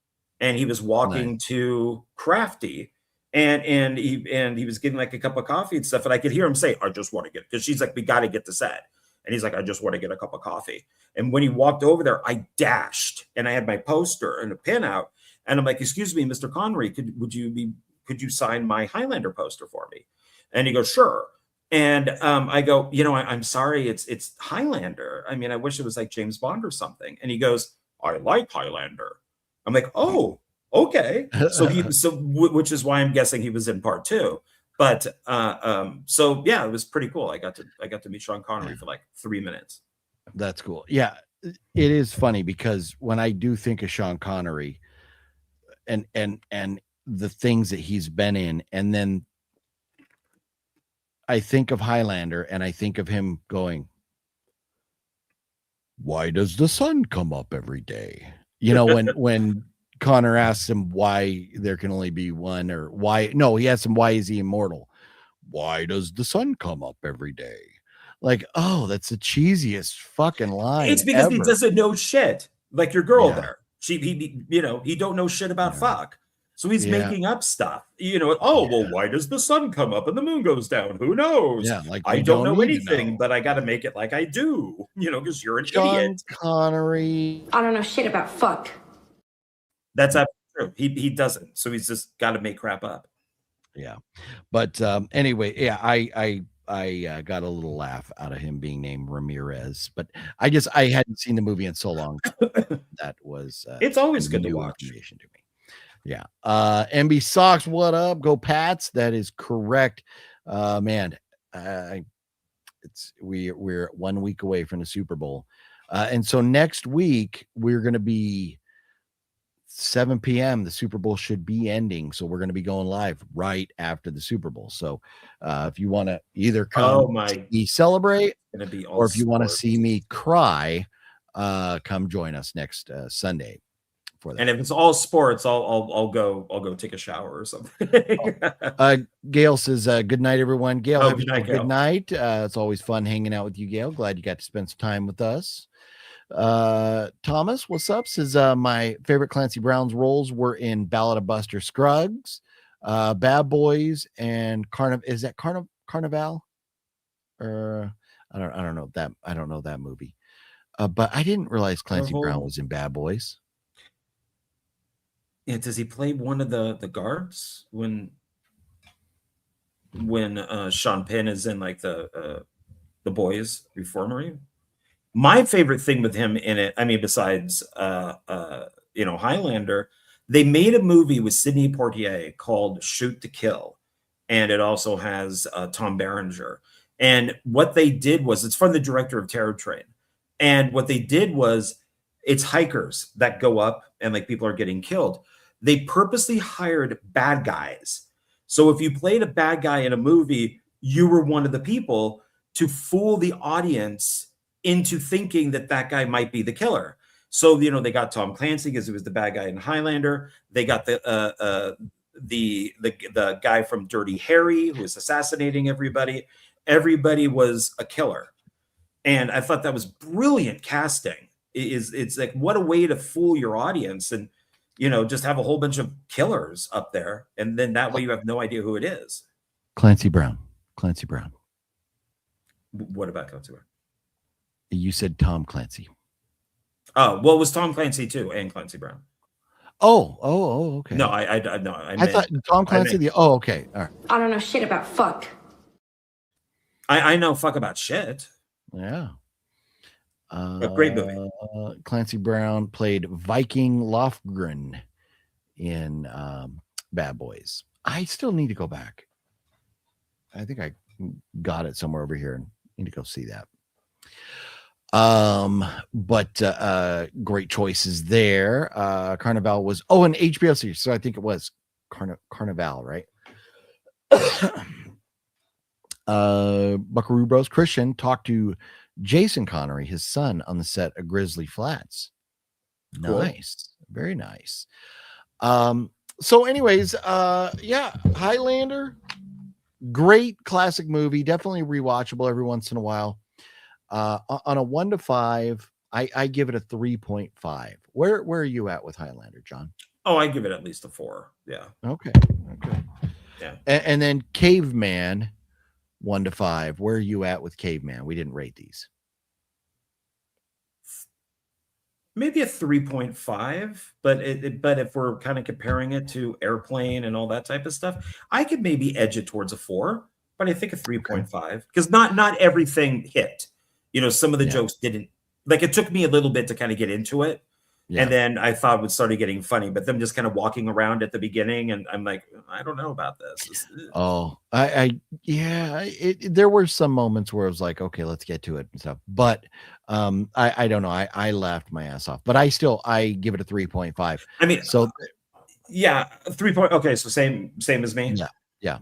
and he was walking to Crafty, and he was getting like a cup of coffee and stuff. And I could hear him say, "I just want to get," because she's like, "We got to get the set." And he's like, "I just want to get a cup of coffee." And when he walked over there, I dashed, and I had my poster and a pin out. And I'm like, "Excuse me, Mr. Connery, could you sign my Highlander poster for me?" And he goes, "Sure." And I go, "I'm sorry, it's Highlander. I mean, I wish it was like James Bond or something." And he goes, "I like Highlander." I'm like, "Oh, okay." Which is why I'm guessing he was in part 2. But so yeah, it was pretty cool. I got to meet Sean Connery for like 3 minutes. That's cool. Yeah, it is funny, because when I do think of Sean Connery and the things that he's been in, and then I think of Highlander, and I think of him going, "Why does the sun come up every day?" When Connor asks him why there can only be one, or he asks him, why is he immortal? "Why does the sun come up every day?" Like, oh, that's the cheesiest fucking line. It's because ever. He doesn't know shit. Like your girl there. He don't know shit about fuck. So he's making up stuff. Well, why does the sun come up and the moon goes down? Who knows? Yeah, like, I don't know anything, but I got to make it like I do. Because you're an idiot. Connery. I don't know shit about fuck. That's absolutely true. He doesn't. So he's just got to make crap up. Yeah. But anyway, yeah, I got a little laugh out of him being named Ramirez, but I hadn't seen the movie in so long. That was it's always good to watch. Information to me. Yeah. MB Sox, what up? Go Pats. That is correct. Man, we're 1 week away from the Super Bowl. And so next week we're going to be 7 p.m. The Super Bowl should be ending. So we're going to be going live right after the Super Bowl. So if you want to either come celebrate, or if you want to see me cry, come join us next Sunday. For that. And if it's all sports, I'll go take a shower or something. Gail says, "Good night, everyone." Gail, good night, good night. It's always fun hanging out with you, Gail. Glad you got to spend some time with us. Thomas, what's up? Says, "My favorite Clancy Brown's roles were in Ballad of Buster Scruggs, Bad Boys, and Carnival? Or I don't know that. I don't know that movie. But I didn't realize Clancy Brown was in Bad Boys." Yeah, does he play one of the guards when Sean Penn is in like the boys reformatory? My favorite thing with him in it, I mean, besides Highlander, they made a movie with Sidney Poitier called Shoot to Kill, and it also has Tom Berenger. And what they did was, it's from the director of Terror Train, and what they did was, it's hikers that go up and like people are getting killed. They purposely hired bad guys. So if you played a bad guy in a movie, you were one of the people to fool the audience into thinking that guy might be the killer. So, they got Tom Clancy because he was the bad guy in Highlander. They got the guy from Dirty Harry who was assassinating everybody. Everybody was a killer. And I thought that was brilliant casting. It's like, what a way to fool your audience. And just have a whole bunch of killers up there, and then that way you have no idea who it is. Clancy Brown. Clancy Brown. What about Clancy Brown? You said Tom Clancy. Oh, well, it was Tom Clancy too, and Clancy Brown. Oh, okay. No, I thought Tom Clancy. Okay, all right. I don't know shit about fuck. I know fuck about shit. Yeah. A great movie. Clancy Brown played Viking Lofgren in Bad Boys. I still need to go back. I think I got it somewhere over here and need to go see that. But great choices there. Carnival was an HBO series, so I think it was Carnival, right? Buckaroo Bros Christian talked to Jason Connery, his son, on the set of Grizzly Flats. Nice. Cool. Very nice. So anyways, Highlander, great classic movie, definitely rewatchable every once in a while. On a 1 to 5, I give it a 3.5. Where are you at with Highlander, John? Oh, I give it at least a 4. Yeah. Okay. Yeah. And then Caveman, 1 to 5. Where are you at with Caveman? We didn't rate these. Maybe a 3.5, but if we're kind of comparing it to Airplane and all that type of stuff, I could maybe edge it towards a 4, but I think a 3.5, because not everything hit. Some of the jokes didn't, like, it took me a little bit to kind of get into it. Yeah. And then I thought it started getting funny, but them just kind of walking around at the beginning, and I'm like, I don't know about this. There were some moments where I was like, okay, let's get to it and stuff. But I don't know. I laughed my ass off, but I give it a 3.5. I mean, so 3 point. Okay, so same as me. Yeah.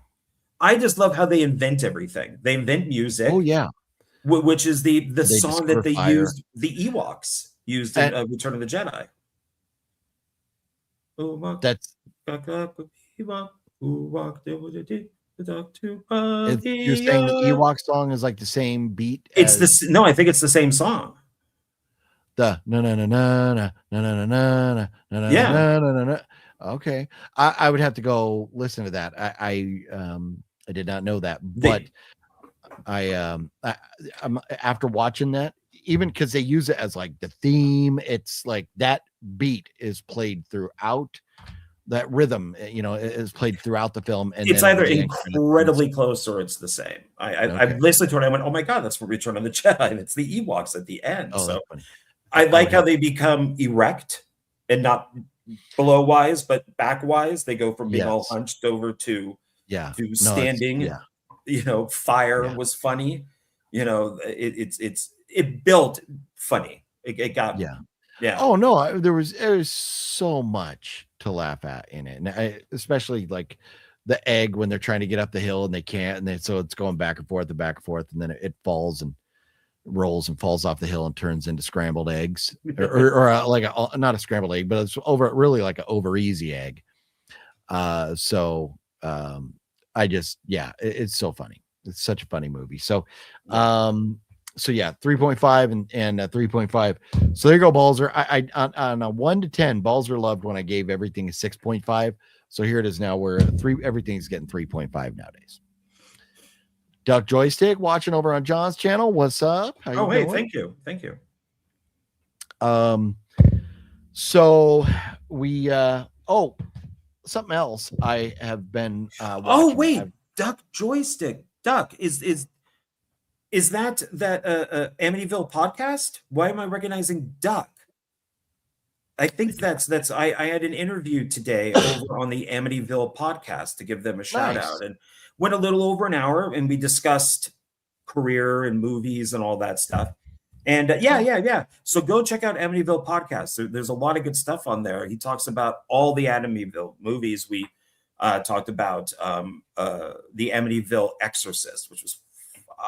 I just love how they invent everything. They invent music. Oh yeah. Which is the song that they used, the Ewoks used in Return of the Jedi. That's you're saying the Ewok song is like the same beat? No, I think it's the same song. The na. Okay, I would have to go listen to that. I did not know that, but I'm after watching that, even because they use it as like the theme, it's like that beat is played throughout, that rhythm is played throughout the film, and it's either incredibly close or it's the same. I listened to it, I went, oh my god, that's from Return of the Jedi, and it's the Ewoks at the end. So I like how they become erect and not below wise but back wise. They go from being all hunched over to standing. Fire was funny. It built funny. It got Oh no, there was so much to laugh at in it, and especially like the egg when they're trying to get up the hill and they can't, and so it's going back and forth, and then it falls and rolls and falls off the hill and turns into scrambled eggs, or like not a scrambled egg, but it's really like an over easy egg. It's so funny. It's such a funny movie. So 3.5 and 3.5. So there you go, Balzer. I on a 1 to 10, Balzer loved when I gave everything a 6.5. So here it is now, where everything's getting 3.5 nowadays. Duck Joystick watching over on John's channel. What's up? How you doing? Thank you. So we something else I have been watching. Duck Joystick. Duck is that Amityville podcast? Why am I recognizing Duck? I think that's I had an interview today over on the Amityville podcast to give them a shout out, and went a little over an hour, and we discussed career and movies and all that stuff. And so go check out Amityville podcast. There's a lot of good stuff on there. He talks about all the Amityville movies. We talked about the Amityville Exorcist, which was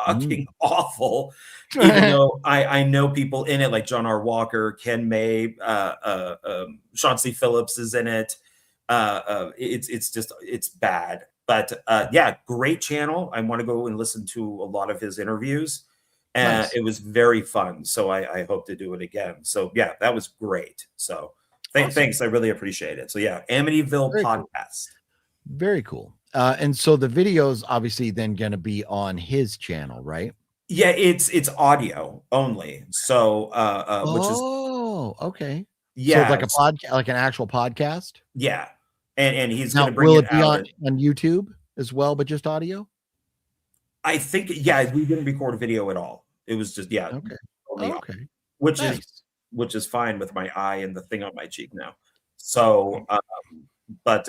fucking awful. Even though I know people in it, like John R. Walker, Ken May, Sean C. Phillips is in it. It's bad. But great channel. I want to go and listen to a lot of his interviews. And It was very fun. So I hope to do it again. So that was great. So Thanks. I really appreciate it. So yeah, Amityville Very podcast. Cool. Very cool. And so the video's obviously then going to be on his channel, right? Yeah, it's audio only. So which is okay. yeah, So it's like a podcast, like an actual podcast. Yeah. And he's Now, gonna bring will it it be out on YouTube as well, but just audio? I think we didn't record a video at all. It was just Okay. only Okay. which Nice. is fine with my eye and the thing on my cheek now. So but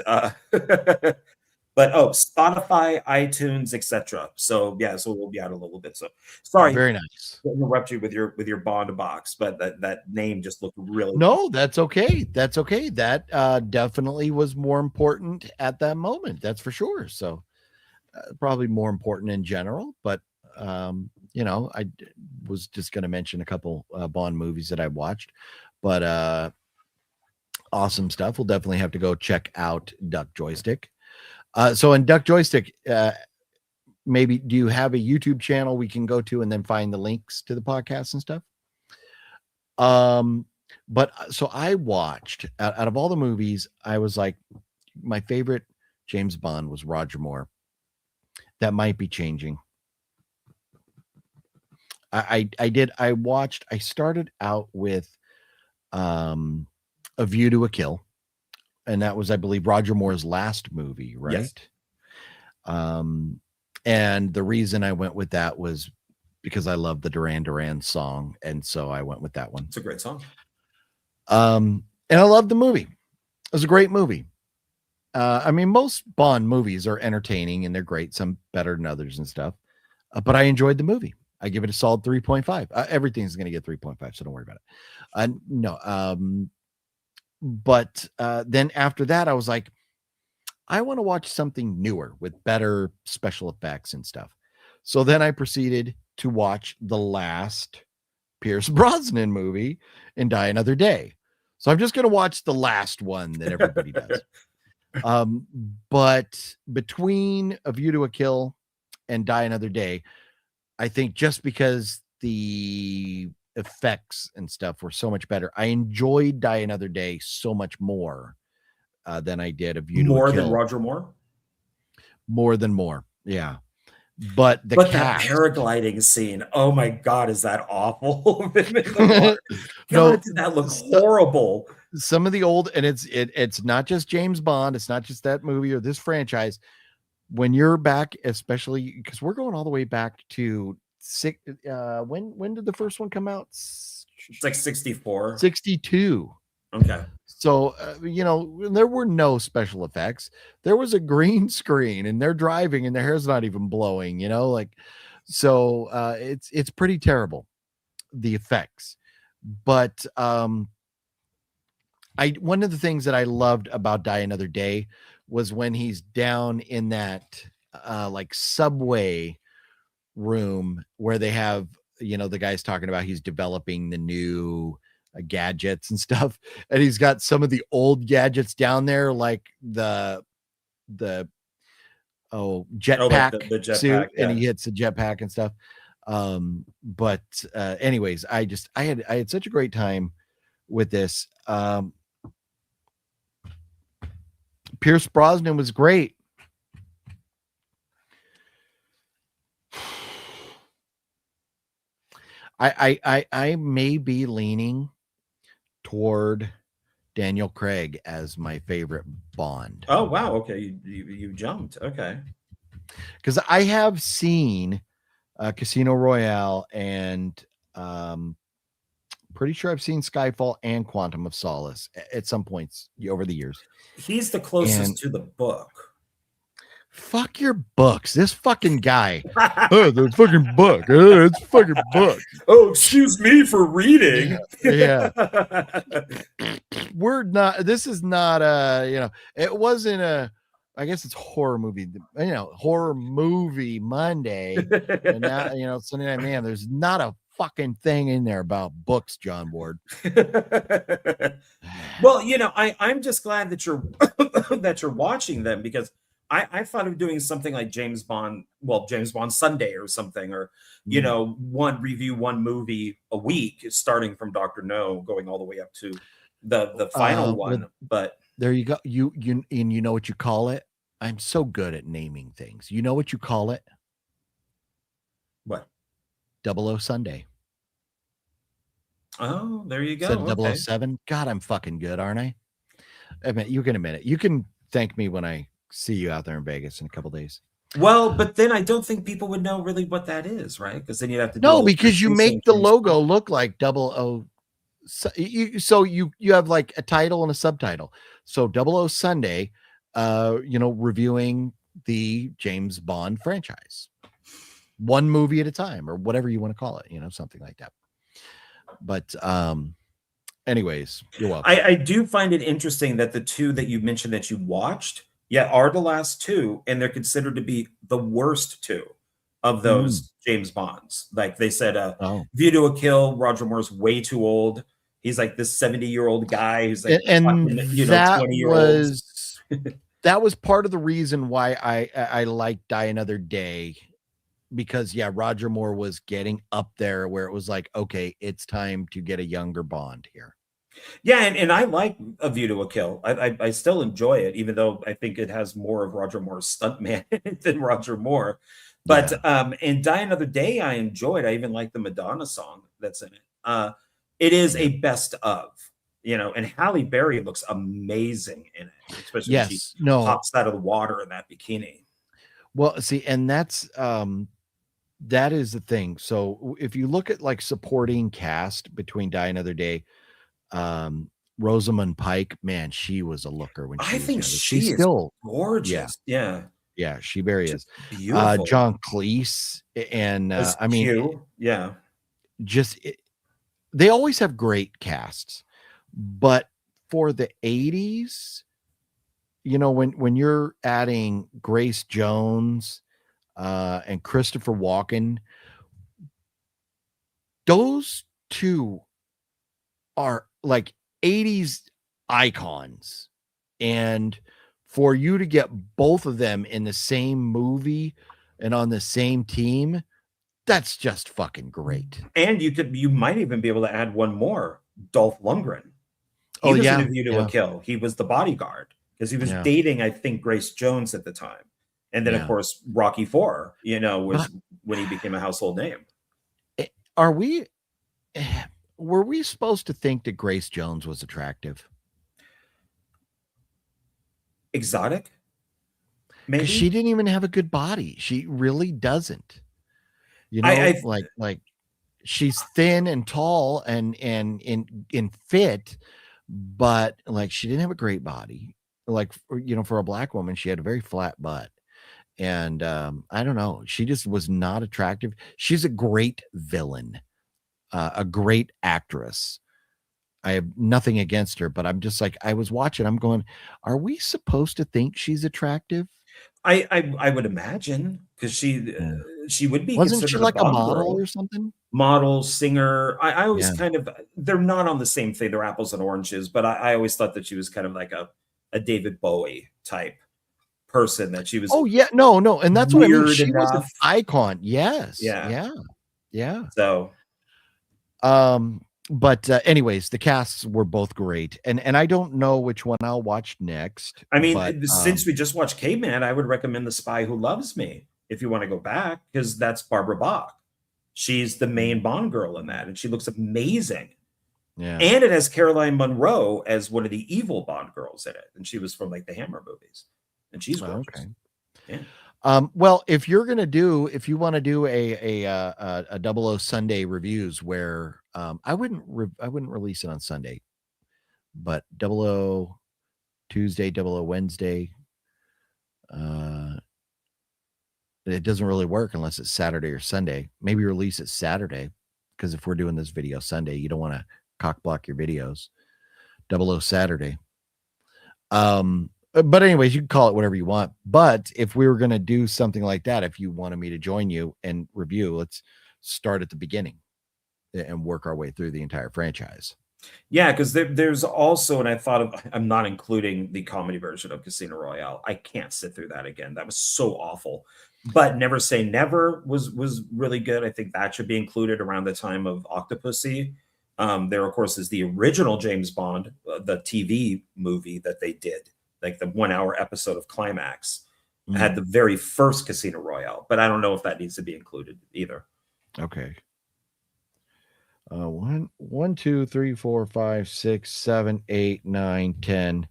Spotify, iTunes, etc. So so we'll be out a little bit. So sorry, Very nice. to interrupt you with your Bond box, but that name just looked really No, that's okay. That's okay. That definitely was more important at that moment. That's for sure. So probably more important in general, but I was just going to mention a couple Bond movies that I watched, but awesome stuff. We'll definitely have to go check out Duck Joystick. So in Duck Joystick, maybe do you have a YouTube channel we can go to and then find the links to the podcast and stuff? But so I watched out of all the movies, I was like, my favorite James Bond was Roger Moore. That might be changing. I started out with A View to a Kill, and that was, I believe, Roger Moore's last movie, right? Yes. And the reason I went with that was because I love the Duran Duran song, and so I went with that one. It's a great song. And I love the movie. It was a great movie. I mean, most Bond movies are entertaining and they're great, some better than others and stuff. But I enjoyed the movie. I give it a solid 3.5. Everything's going to get 3.5, so don't worry about it. But then after that, I was like, I want to watch something newer with better special effects and stuff. So then I proceeded to watch the last Pierce Brosnan movie and Die Another Day. So I'm just going to watch the last one that everybody does. But between A View to a Kill and Die Another Day, I think just because the effects and stuff were so much better, I enjoyed Die Another Day so much more than I did A View to a Kill. More than Roger Moore? More than Moore, yeah. But that paragliding scene, oh my God, is that awful? God, no, did that look horrible? Some of the old, and it's not just James Bond, it's not just that movie or this franchise. When you're back, especially because we're going all the way back to when did the first one come out? It's like 64, 62. Okay. So there were no special effects. There was a green screen, and they're driving, and their hair's not even blowing. So it's pretty terrible, the effects. But one of the things that I loved about Die Another Day was when he's down in that like subway room where they have, the guy's talking about he's developing the new gadgets and stuff, and he's got some of the old gadgets down there, like the jetpack the jetpack suit, yeah. And he hits the jetpack and stuff. But anyways, I had such a great time with this. Pierce Brosnan was great. I may be leaning toward Daniel Craig as my favorite Bond. Oh wow, okay, you jumped, okay. Because I have seen Casino Royale, and pretty sure I've seen Skyfall and Quantum of Solace at some points over the years. He's the closest to the book. Fuck your books. This fucking guy. Oh, the fucking book. It's fucking book. Oh, excuse me for reading. Yeah. This is not it wasn't I guess it's horror movie, horror movie Monday. And now, Sunday Night Man, there's not a fucking thing in there about books, John Ward. Well, I'm just glad that you're that you're watching them, because I thought of doing something like James Bond Sunday or something, or one movie a week, starting from Dr. No, going all the way up to the final one. Well, But there you go. You know what you call it? I'm so good at naming things. You know what you call it? what? 00 Sunday. Oh, there you go. Instead of Okay. 007. God, I'm fucking good, aren't I? I mean, you can admit it. You can thank me when I see you out there in Vegas in a couple days. Well, but then I don't think people would know really what that is, right? Because then you'd have to do No, because you make the logo look like 00. So you have like a title and a subtitle. So 00 Sunday, reviewing the James Bond franchise, one movie at a time, or whatever you want to call it, something like that. But anyways, you're welcome. I do find it interesting that the two that you mentioned that you watched, are the last two, and they're considered to be the worst two of those James Bonds. Like they said, View to a Kill, Roger Moore's way too old. He's like this 70-year-old guy who's like, and that 20-year-olds. That was part of the reason why I like Die Another Day, because Roger Moore was getting up there where it was like, okay, it's time to get a younger Bond here. Yeah, and I like A View to a Kill. I still enjoy it, even though I think it has more of Roger Moore's stuntman than Roger Moore. But and Die Another Day, I enjoyed. I even like the Madonna song that's in it. It is a best of, and Halle Berry looks amazing in it, especially when she pops out of the water in that bikini. Well, see, and that's that is the thing. So if you look at like supporting cast between Die Another Day, Rosamund Pike, man, she was a looker when she was think younger. she's still gorgeous. Yeah, she very is. Beautiful. John Cleese and I mean, Q. They always have great casts, but for the 80s, when you're adding Grace Jones and Christopher Walken, those two are like 80s icons. And for you to get both of them in the same movie and on the same team, that's just fucking great. And you might even be able to add one more, Dolph Lundgren. He was in A View to a Kill. He was the bodyguard because he was dating, I think, Grace Jones at the time. And then, of course, Rocky IV, was when he became a household name. Were we supposed to think that Grace Jones was attractive? Exotic? Maybe. She didn't even have a good body. She really doesn't. Like she's thin and tall and in fit, but like she didn't have a great body. Like for a black woman, she had a very flat butt. And I don't know, she just was not attractive. She's a great villain, a great actress. I have nothing against her, but I'm just like, I was watching, I'm going, are we supposed to think she's attractive? I would imagine, because she would be. Wasn't she like a model girl. or something? Model, singer. I always kind of, they're not on the same thing. They're apples and oranges, but I always thought that she was kind of like a David Bowie type person, that she was. Oh yeah, no. And that's what I mean. She enough. was an icon. Yes. Yeah. So, but anyways, the casts were both great, and I don't know which one I'll watch next. I mean, since we just watched Caveman, I would recommend The Spy Who Loves Me if you want to go back, because that's Barbara Bach. She's the main Bond girl in that, and she looks amazing. Yeah, and it has Caroline Munro as one of the evil Bond girls in it, and she was from like the Hammer movies, and she's gorgeous. Okay. Yeah. Well, if you want to do a 00 Sunday reviews where I wouldn't release it on Sunday, but 00 Tuesday, 00 Wednesday, it doesn't really work unless it's Saturday or Sunday. Maybe release it Saturday, because if we're doing this video Sunday, you don't want to cock block your videos. 00 Saturday. But anyways, you can call it whatever you want. But if we were going to do something like that, if you wanted me to join you and review, let's start at the beginning and work our way through the entire franchise. Yeah, because there's also, and I'm not including the comedy version of Casino Royale. I can't sit through that again. That was so awful. But Never Say Never was really good. I think that should be included around the time of Octopussy. There, of course, is the original James Bond, the TV movie that they did, like the 1 hour episode of Climax. Had the very first Casino Royale, but I don't know if that needs to be included either. Okay. 1, 2, 3, 4, 5, 6, 7, 8, 9, 10,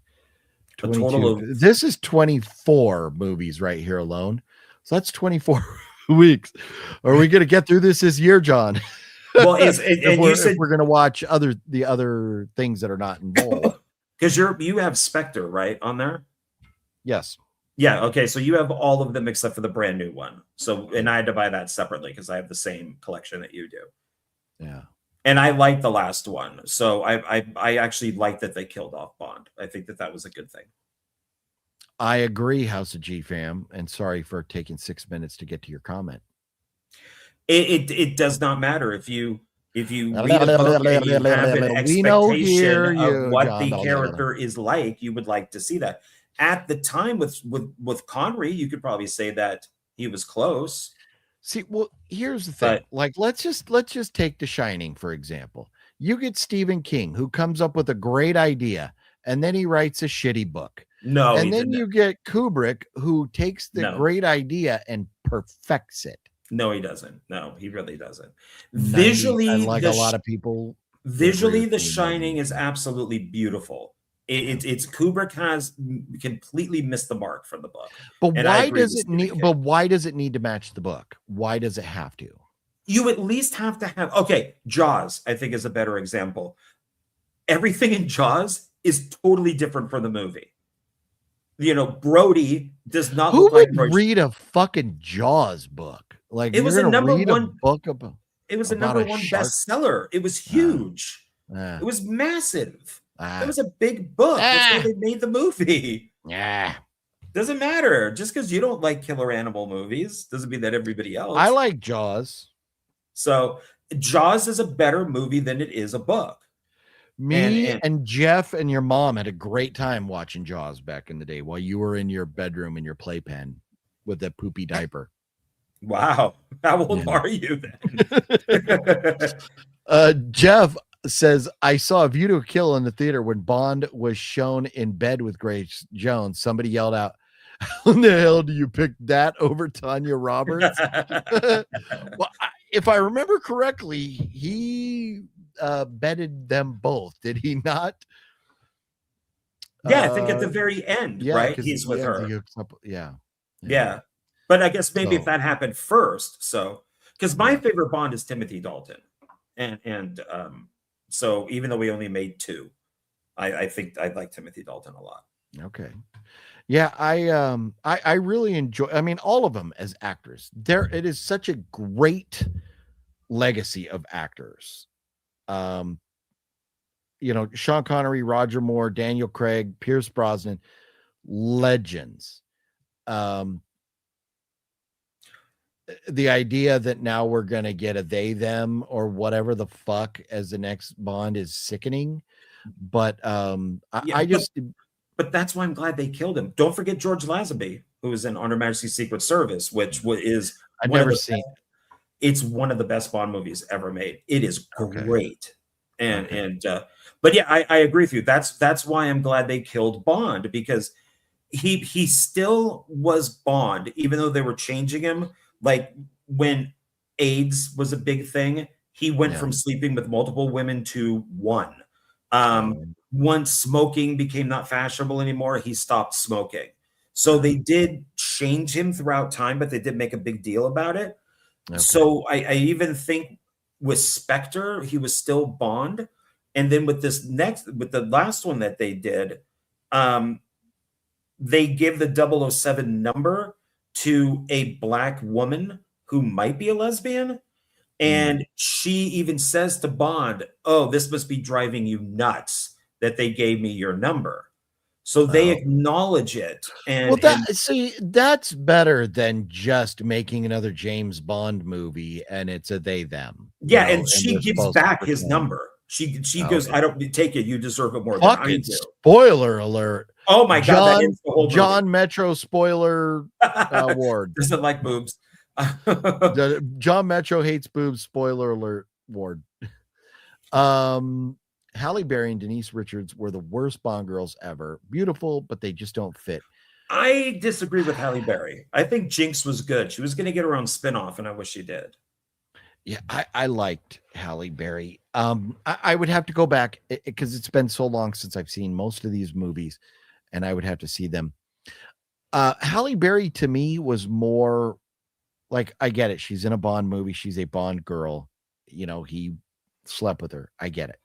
22. Total of, this is 24 movies right here alone. So that's 24 weeks. Are we going to get through this year, John? Well, if we're going to watch the other things that are not involved. Because you have Spectre, right, on there? Yes. Yeah, okay, so you have all of them except for the brand new one. So, and I had to buy that separately because I have the same collection that you do. Yeah. And I like the last one. So I actually like that they killed off Bond. I think that was a good thing. I agree, House of G fam, and sorry for taking 6 minutes to get to your comment. It does not matter if you read a book and you have an expectation of what the character is like, you would like to see that. At the time with Connery, you could probably say that he was close. See, well, here's the thing. Like, let's just take The Shining, for example. You get Stephen King, who comes up with a great idea, and then he writes a shitty book. No, and then you get Kubrick, who takes the great idea and perfects it. No, he doesn't. No, he really doesn't. 90, Visually, like a lot of people. Visually, The Shining is absolutely beautiful. It's Kubrick has completely missed the mark from the book. But why does it need? But why does it need to match the book? Why does it have to? You at least have to have. Okay, Jaws, I think, is a better example. Everything in Jaws is totally different from the movie. You know, Brody does not. Who would read a fucking Jaws book? Like, it was a number one book about. It was a number one bestseller. It was huge. It was massive. It was a big book. That's why they made the movie. Yeah. Doesn't matter. Just because you don't like killer animal movies doesn't mean that everybody else. I like Jaws. So Jaws is a better movie than it is a book. Me and Jeff and your mom had a great time watching Jaws back in the day while you were in your bedroom in your playpen with that poopy diaper. Wow. How old are you then? Jeff says, I saw A View to a Kill in the theater when Bond was shown in bed with Grace Jones. Somebody yelled out, how in the hell do you pick that over Tanya Roberts? Well, if I remember correctly, he bedded them both. Did he not? Yeah, I think at the very end, right? He's with her. Yeah. But I guess maybe if that happened first. So, because my favorite Bond is Timothy Dalton. And so even though we only made 2, I think I like Timothy Dalton a lot. Okay. Yeah, I really enjoy, I mean, all of them as actors. It is such a great legacy of actors. You know, Sean Connery, Roger Moore, Daniel Craig, Pierce Brosnan, legends. The idea that now we're going to get a they, them, or whatever the fuck as the next Bond is sickening. But but that's why I'm glad they killed him. Don't forget George Lazenby, who was in On Her Majesty's Secret Service, which is I've never seen. It's one of the best Bond movies ever made. It is great. But yeah, I agree with you. That's why I'm glad they killed Bond, because he still was Bond, even though they were changing him. Like when AIDS was a big thing, he went from sleeping with multiple women to one. Once smoking became not fashionable anymore, he stopped smoking. So they did change him throughout time, but they did make a big deal about it. Okay. So I even think with Spectre, he was still Bond. And then with the last one that they did, they give the 007 number to a black woman who might be a lesbian. And she even says to Bond, oh, this must be driving you nuts that they gave me your number. So they acknowledge it. And that's better than just making another James Bond movie and it's a they, them. Yeah, and she gives back his number. She goes, I don't take it. You deserve it more than I do. Spoiler alert. Oh my God. That is the whole John Metro spoiler Ward. Doesn't like boobs. John Metro hates boobs. Spoiler alert, Ward. Halle Berry and Denise Richards were the worst Bond girls ever. Beautiful, but they just don't fit. I disagree with Halle Berry. I think Jinx was good. She was going to get her own spinoff, and I wish she did. Yeah, I liked Halle Berry. I would have to go back because it's been so long since I've seen most of these movies, and I would have to see them. Halle Berry to me was more like, I get it. She's in a Bond movie. She's a Bond girl. You know, he slept with her. I get it.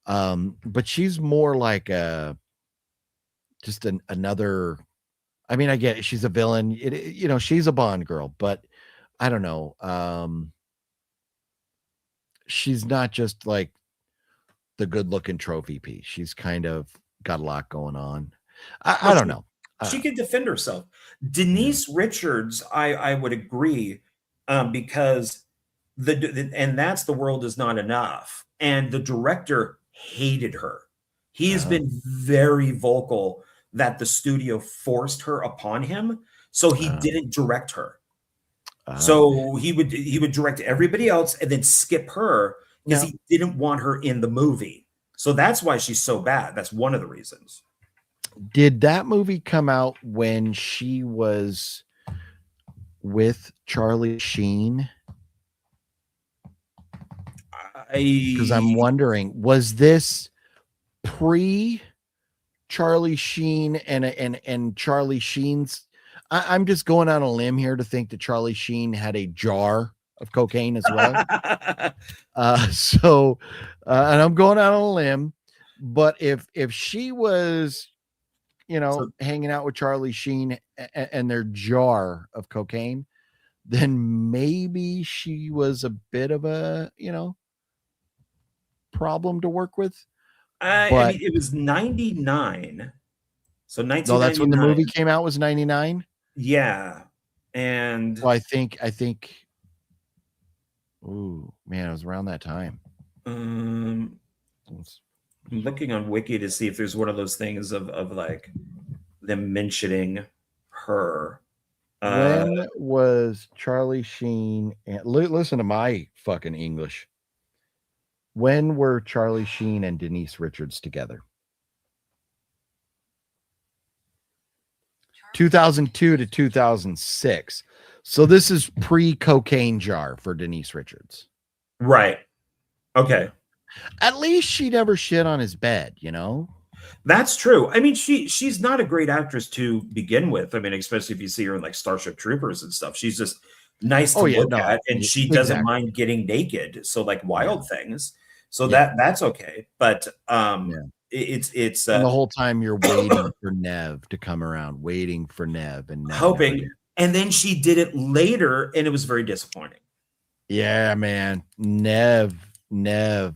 But she's more like just another. I mean, I get it. She's a villain. She's a Bond girl, but I don't know. She's not just like the good-looking trophy piece. She's kind of got a lot going on. I don't know. She can defend herself. Denise Richards, I would agree, because and that's The World Is Not Enough. And the director hated her. He has been very vocal that the studio forced her upon him, so he didn't direct her. So he would direct everybody else and then skip her because he didn't want her in the movie. So that's why she's so bad. That's one of the reasons. Did that movie come out when she was with Charlie Sheen? Because I'm wondering, was this pre Charlie Sheen and Charlie Sheen's? I'm just going on a limb here to think that Charlie Sheen had a jar of cocaine as well. And I'm going out on a limb, but if she was, hanging out with Charlie Sheen and their jar of cocaine, then maybe she was a bit of a, problem to work with. I mean, it was 99. So 1999. No, that's when the movie came out, was 99. Yeah. And well, I think, ooh, man, it was around that time. I'm looking on Wiki to see if there's one of those things of like them mentioning her. When was Charlie Sheen and listen to my fucking English. When were Charlie Sheen and Denise Richards together? 2002 to 2006. So this is pre-cocaine jar for Denise Richards. Right. Okay. At least she never shit on his bed, That's true. I mean, she's not a great actress to begin with. I mean, especially if you see her in like Starship Troopers and stuff. She's just nice to look at, and she doesn't mind getting naked. So like Wild Things. So that's okay. But it's and the whole time you're waiting for Nev to come around, waiting for Nev and Nev hoping. And then she did it later, and it was very disappointing. Yeah, man. Nev. It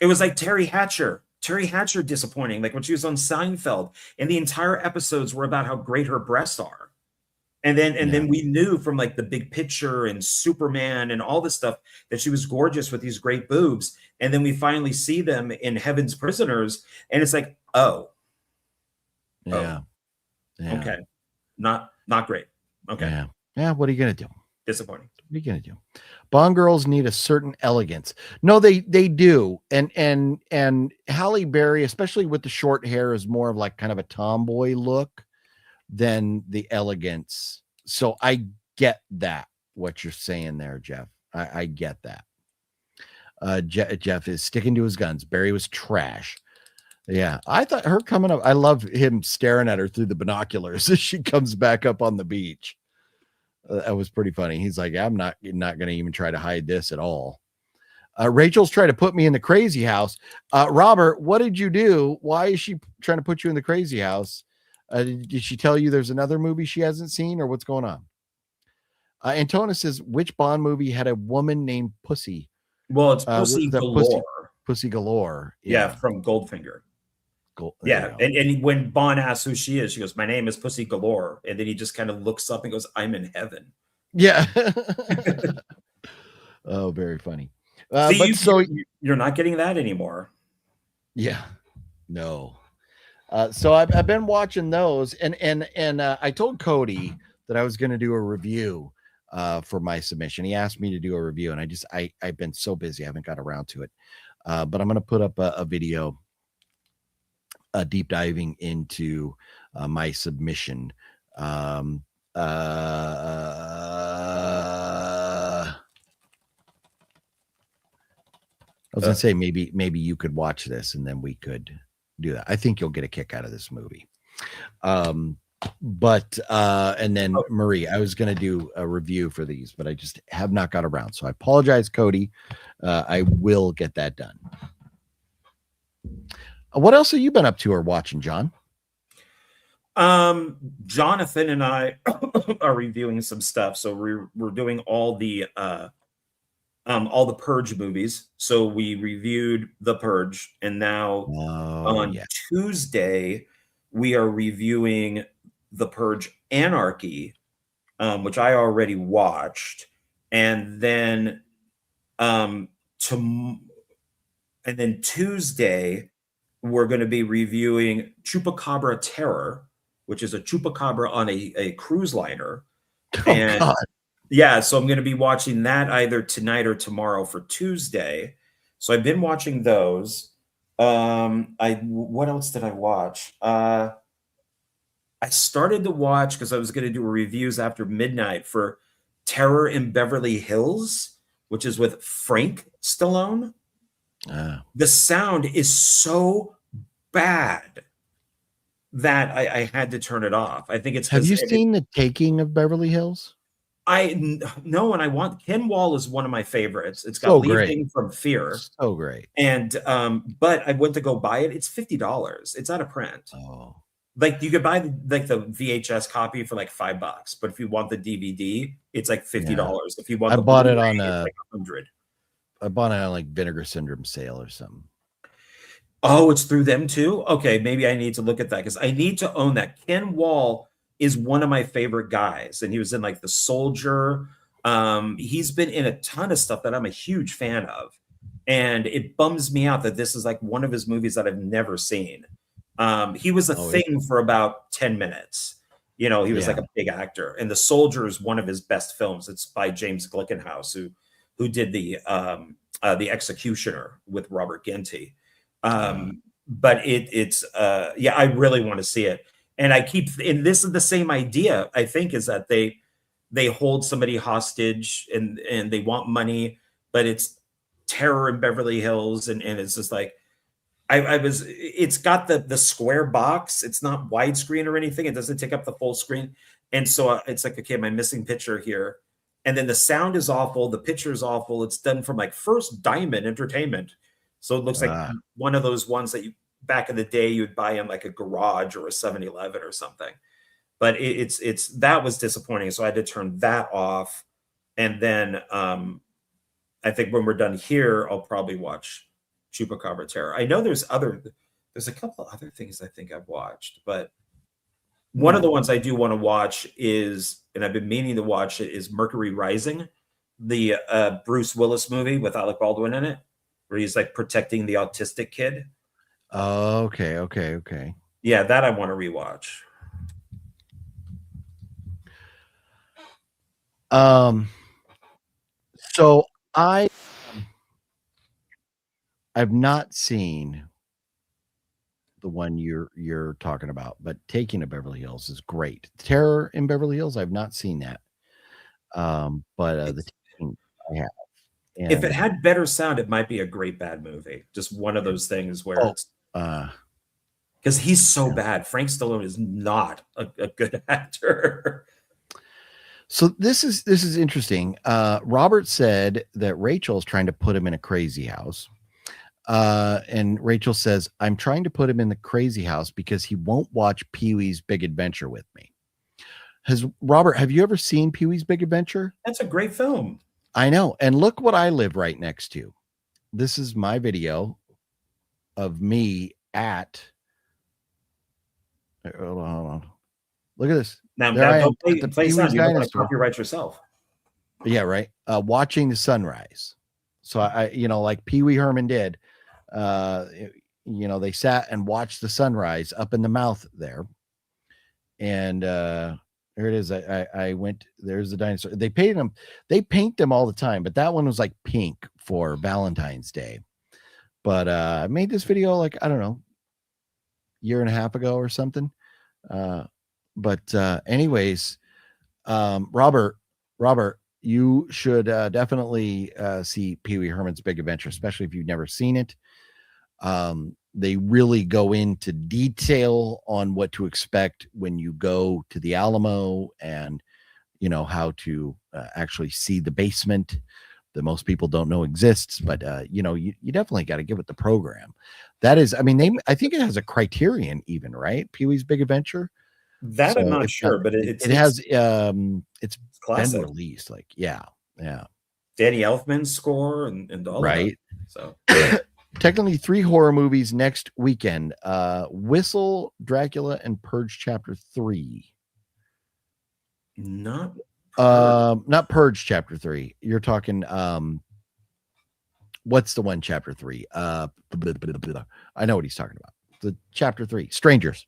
was like Terry Hatcher disappointing. Like when she was on Seinfeld, and the entire episodes were about how great her breasts are. And then we knew from like The Big Picture and Superman and all this stuff that she was gorgeous with these great boobs. And then we finally see them in Heaven's Prisoners, and it's like, okay, not great. Okay, yeah. What are you gonna do? Disappointing. What are you gonna do? Bond girls need a certain elegance. No, they do. And Halle Berry, especially with the short hair, is more of like kind of a tomboy look than the elegance. So I get that, what you're saying there, Jeff. I get that. Jeff is sticking to his guns. Barry was trash. Yeah, I thought her coming up. I love him staring at her through the binoculars as she comes back up on the beach. That was pretty funny. He's like, I'm not going to even try to hide this at all. Rachel's trying to put me in the crazy house. Robert, what did you do? Why is she trying to put you in the crazy house? Did she tell you there's another movie she hasn't seen, or what's going on? Antona says, which Bond movie had a woman named Pussy? Well, it's Pussy Galore. Pussy Galore. Yeah, from Goldfinger. And when Bond asks who she is, she goes, my name is Pussy Galore. And then he just kind of looks up and goes, I'm in heaven. Yeah. Oh, very funny. You're not getting that anymore. Yeah. No. So I've been watching those, and I told Cody that I was going to do a review for my submission. He asked me to do a review, and I've been so busy, I haven't got around to it. But I'm going to put up a video, deep diving into my submission. I was going to say maybe you could watch this and then we could do that. I think you'll get a kick out of this movie. But and then Marie, I was going to do a review for these, but I just have not got around. So I apologize, Cody. I will get that done. What else have you been up to or watching, John? Jonathan and I are reviewing some stuff. So we're doing all the Purge movies. So we reviewed The Purge, and now on Tuesday we are reviewing The Purge Anarchy, which I already watched, and then Tuesday we're going to be reviewing Chupacabra Terror, which is a chupacabra on a cruise liner. God. Yeah, so I'm going to be watching that either tonight or tomorrow for Tuesday. So I've been watching those. What else did I watch? I started to watch, because I was going to do reviews after midnight, for Terror in Beverly Hills, which is with Frank Stallone. The sound is so bad that I had to turn it off. I think it's. Have you seen The Taking of Beverly Hills? No, and I want. Ken Wall is one of my favorites. It's got Leaving from Fear. So great. And but I went to go buy it. It's $50. It's out of print. Oh. Like you could buy the VHS copy for like $5, but if you want the DVD, it's like $50. Yeah. If you want, I bought it on like $100. I bought it on like Vinegar Syndrome sale or something. Oh, it's through them too? Okay, maybe I need to look at that, because I need to own that. Ken Wall is one of my favorite guys, and he was in like The Soldier. He's been in a ton of stuff that I'm a huge fan of, and it bums me out that this is like one of his movies that I've never seen. He was a thing for about 10 minutes. He was like a big actor, and The Soldier is one of his best films. It's by James Glickenhaus, who did the Executioner with Robert Ginty. But it's I really want to see it. And and this is the same idea, I think, is that they hold somebody hostage and they want money, but it's Terror in Beverly Hills. And it's just like, it's got the square box. It's not widescreen or anything. It doesn't take up the full screen. And so it's like, okay, my missing picture here. And then the sound is awful. The picture is awful. It's done from like First Diamond Entertainment. So it looks like one of those ones that back in the day you'd buy in like a garage or a 7-Eleven or something. But that was disappointing. So I had to turn that off. And then I think when we're done here, I'll probably watch Chupacabra Terror. I know there's a couple of other things I think I've watched, but one of the ones I do want to watch is, and I've been meaning to watch it, is Mercury Rising, the Bruce Willis movie with Alec Baldwin in it, where he's like protecting the autistic kid. Oh, okay. Yeah, that I want to rewatch. So I've not seen the one you're talking about, but Taking of Beverly Hills is great. Terror in Beverly Hills, I've not seen that. But the Taking I have. And if it had better sound, it might be a great bad movie. Just one of those things where it's because he's so bad. Frank Stallone is not a good actor. So this is interesting. Robert said that Rachel is trying to put him in a crazy house. And Rachel says, I'm trying to put him in the crazy house because he won't watch Pee-wee's Big Adventure with me. Robert, have you ever seen Pee-wee's Big Adventure? That's a great film. I know. And look what I live right next to. This is my video of me at. Hold on. Look at this. Now don't play sound. You don't want to copyright yourself. Yeah, right. Watching the sunrise. So I like Pee Wee Herman did. They sat and watched the sunrise up in the mouth there. And There it is. I went. There's the dinosaur. They paint them all the time, but that one was like pink for Valentine's Day. But I made this video like, I don't know, year and a half ago or something. But anyways, Robert, you should definitely see Pee-wee Herman's Big Adventure, especially if you've never seen it. They really go into detail on what to expect when you go to the Alamo, and how to actually see the basement that most people don't know exists. But you definitely got to give it the program. That is, I mean, I think it has a Criterion even, right? Pee-wee's Big Adventure. That I'm not sure, but it has it's classic. been released. Like, yeah. Danny Elfman's score and all right. That, so technically 3 horror movies next weekend. Whistle, Dracula, and Purge Chapter 3. Not Purge Chapter 3. You're talking what's the one Chapter 3? I know what he's talking about. The Chapter 3, Strangers.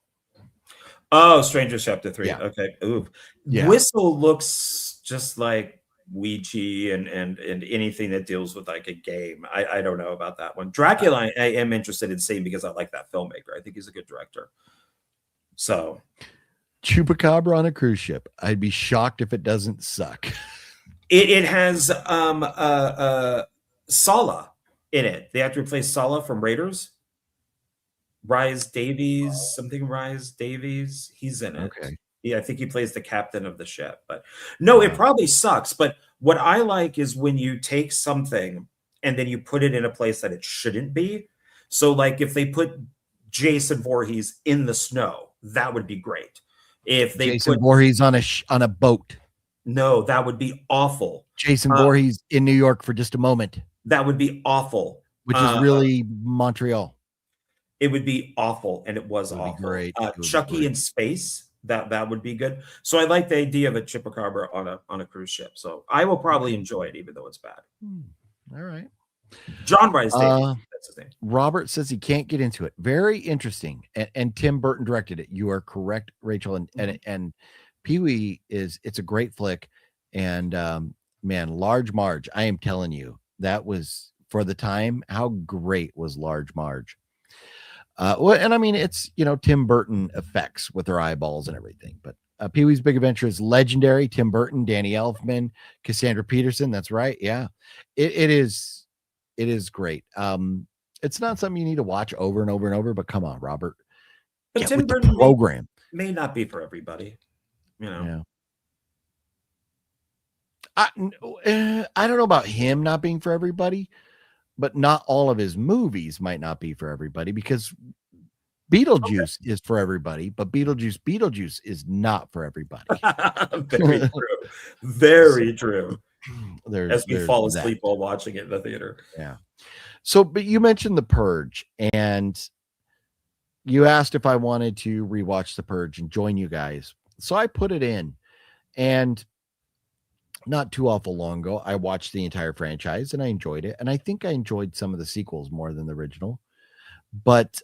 Oh, Strangers Chapter 3. Yeah. Okay. Ooh. Yeah. Whistle looks just like Ouija and anything that deals with like a game. I don't know about that one. Dracula, I am interested in seeing because I like that filmmaker. I think he's a good director. So Chupacabra on a cruise ship. I'd be shocked if it doesn't suck. It has Sala in it. They have to replace Sala from Raiders. Rise Davies. He's in it. Okay. Yeah, I think he plays the captain of the ship. But no, it probably sucks. But what I like is when you take something and then you put it in a place that it shouldn't be. So like if they put Jason Voorhees in the snow, that would be great. If they Jason put Voorhees on a boat. No, that would be awful. Jason Voorhees in New York for just a moment. That would be awful. Which is really Montreal. It would be awful, and it was awful. Great. Chucky in space, that would be good. So I like the idea of a Chupacabra on a cruise ship. So I will probably enjoy it, even though it's bad. All right. John Rice Davies, that's his name. Robert says he can't get into it. Very interesting. And Tim Burton directed it. You are correct, Rachel. And Pee-wee it's a great flick. And man, Large Marge, I am telling you, that was, for the time, how great was Large Marge? Well, and I mean, it's, Tim Burton effects with her eyeballs and everything, but Pee-wee's Big Adventure is legendary. Tim Burton, Danny Elfman, Cassandra Peterson. That's right. Yeah, it is great. It's not something you need to watch over and over and over, but come on, Robert. But Tim Burton program may not be for everybody, Yeah. I don't know about him not being for everybody, but not all of his movies might not be for everybody, because Beetlejuice is for everybody, but Beetlejuice is not for everybody. Very true. Very true. As we fall asleep while watching it in the theater. Yeah. So, but you mentioned The Purge, and you asked if I wanted to rewatch The Purge and join you guys. So I put it in, and not too awful long ago, I watched the entire franchise and I enjoyed it. And I think I enjoyed some of the sequels more than the original. But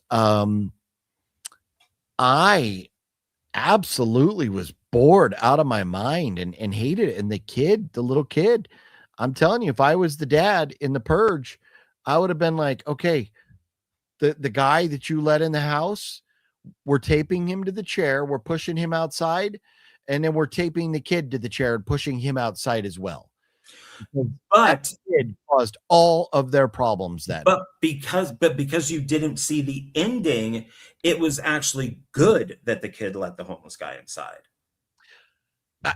I absolutely was bored out of my mind and hated it. And the little kid, I'm telling you, if I was the dad in The Purge, I would have been like, okay, the guy that you let in the house, we're taping him to the chair, we're pushing him outside, and then we're taping the kid to the chair and pushing him outside as well. But it caused all of their problems then. But because you didn't see the ending, it was actually good that the kid let the homeless guy inside.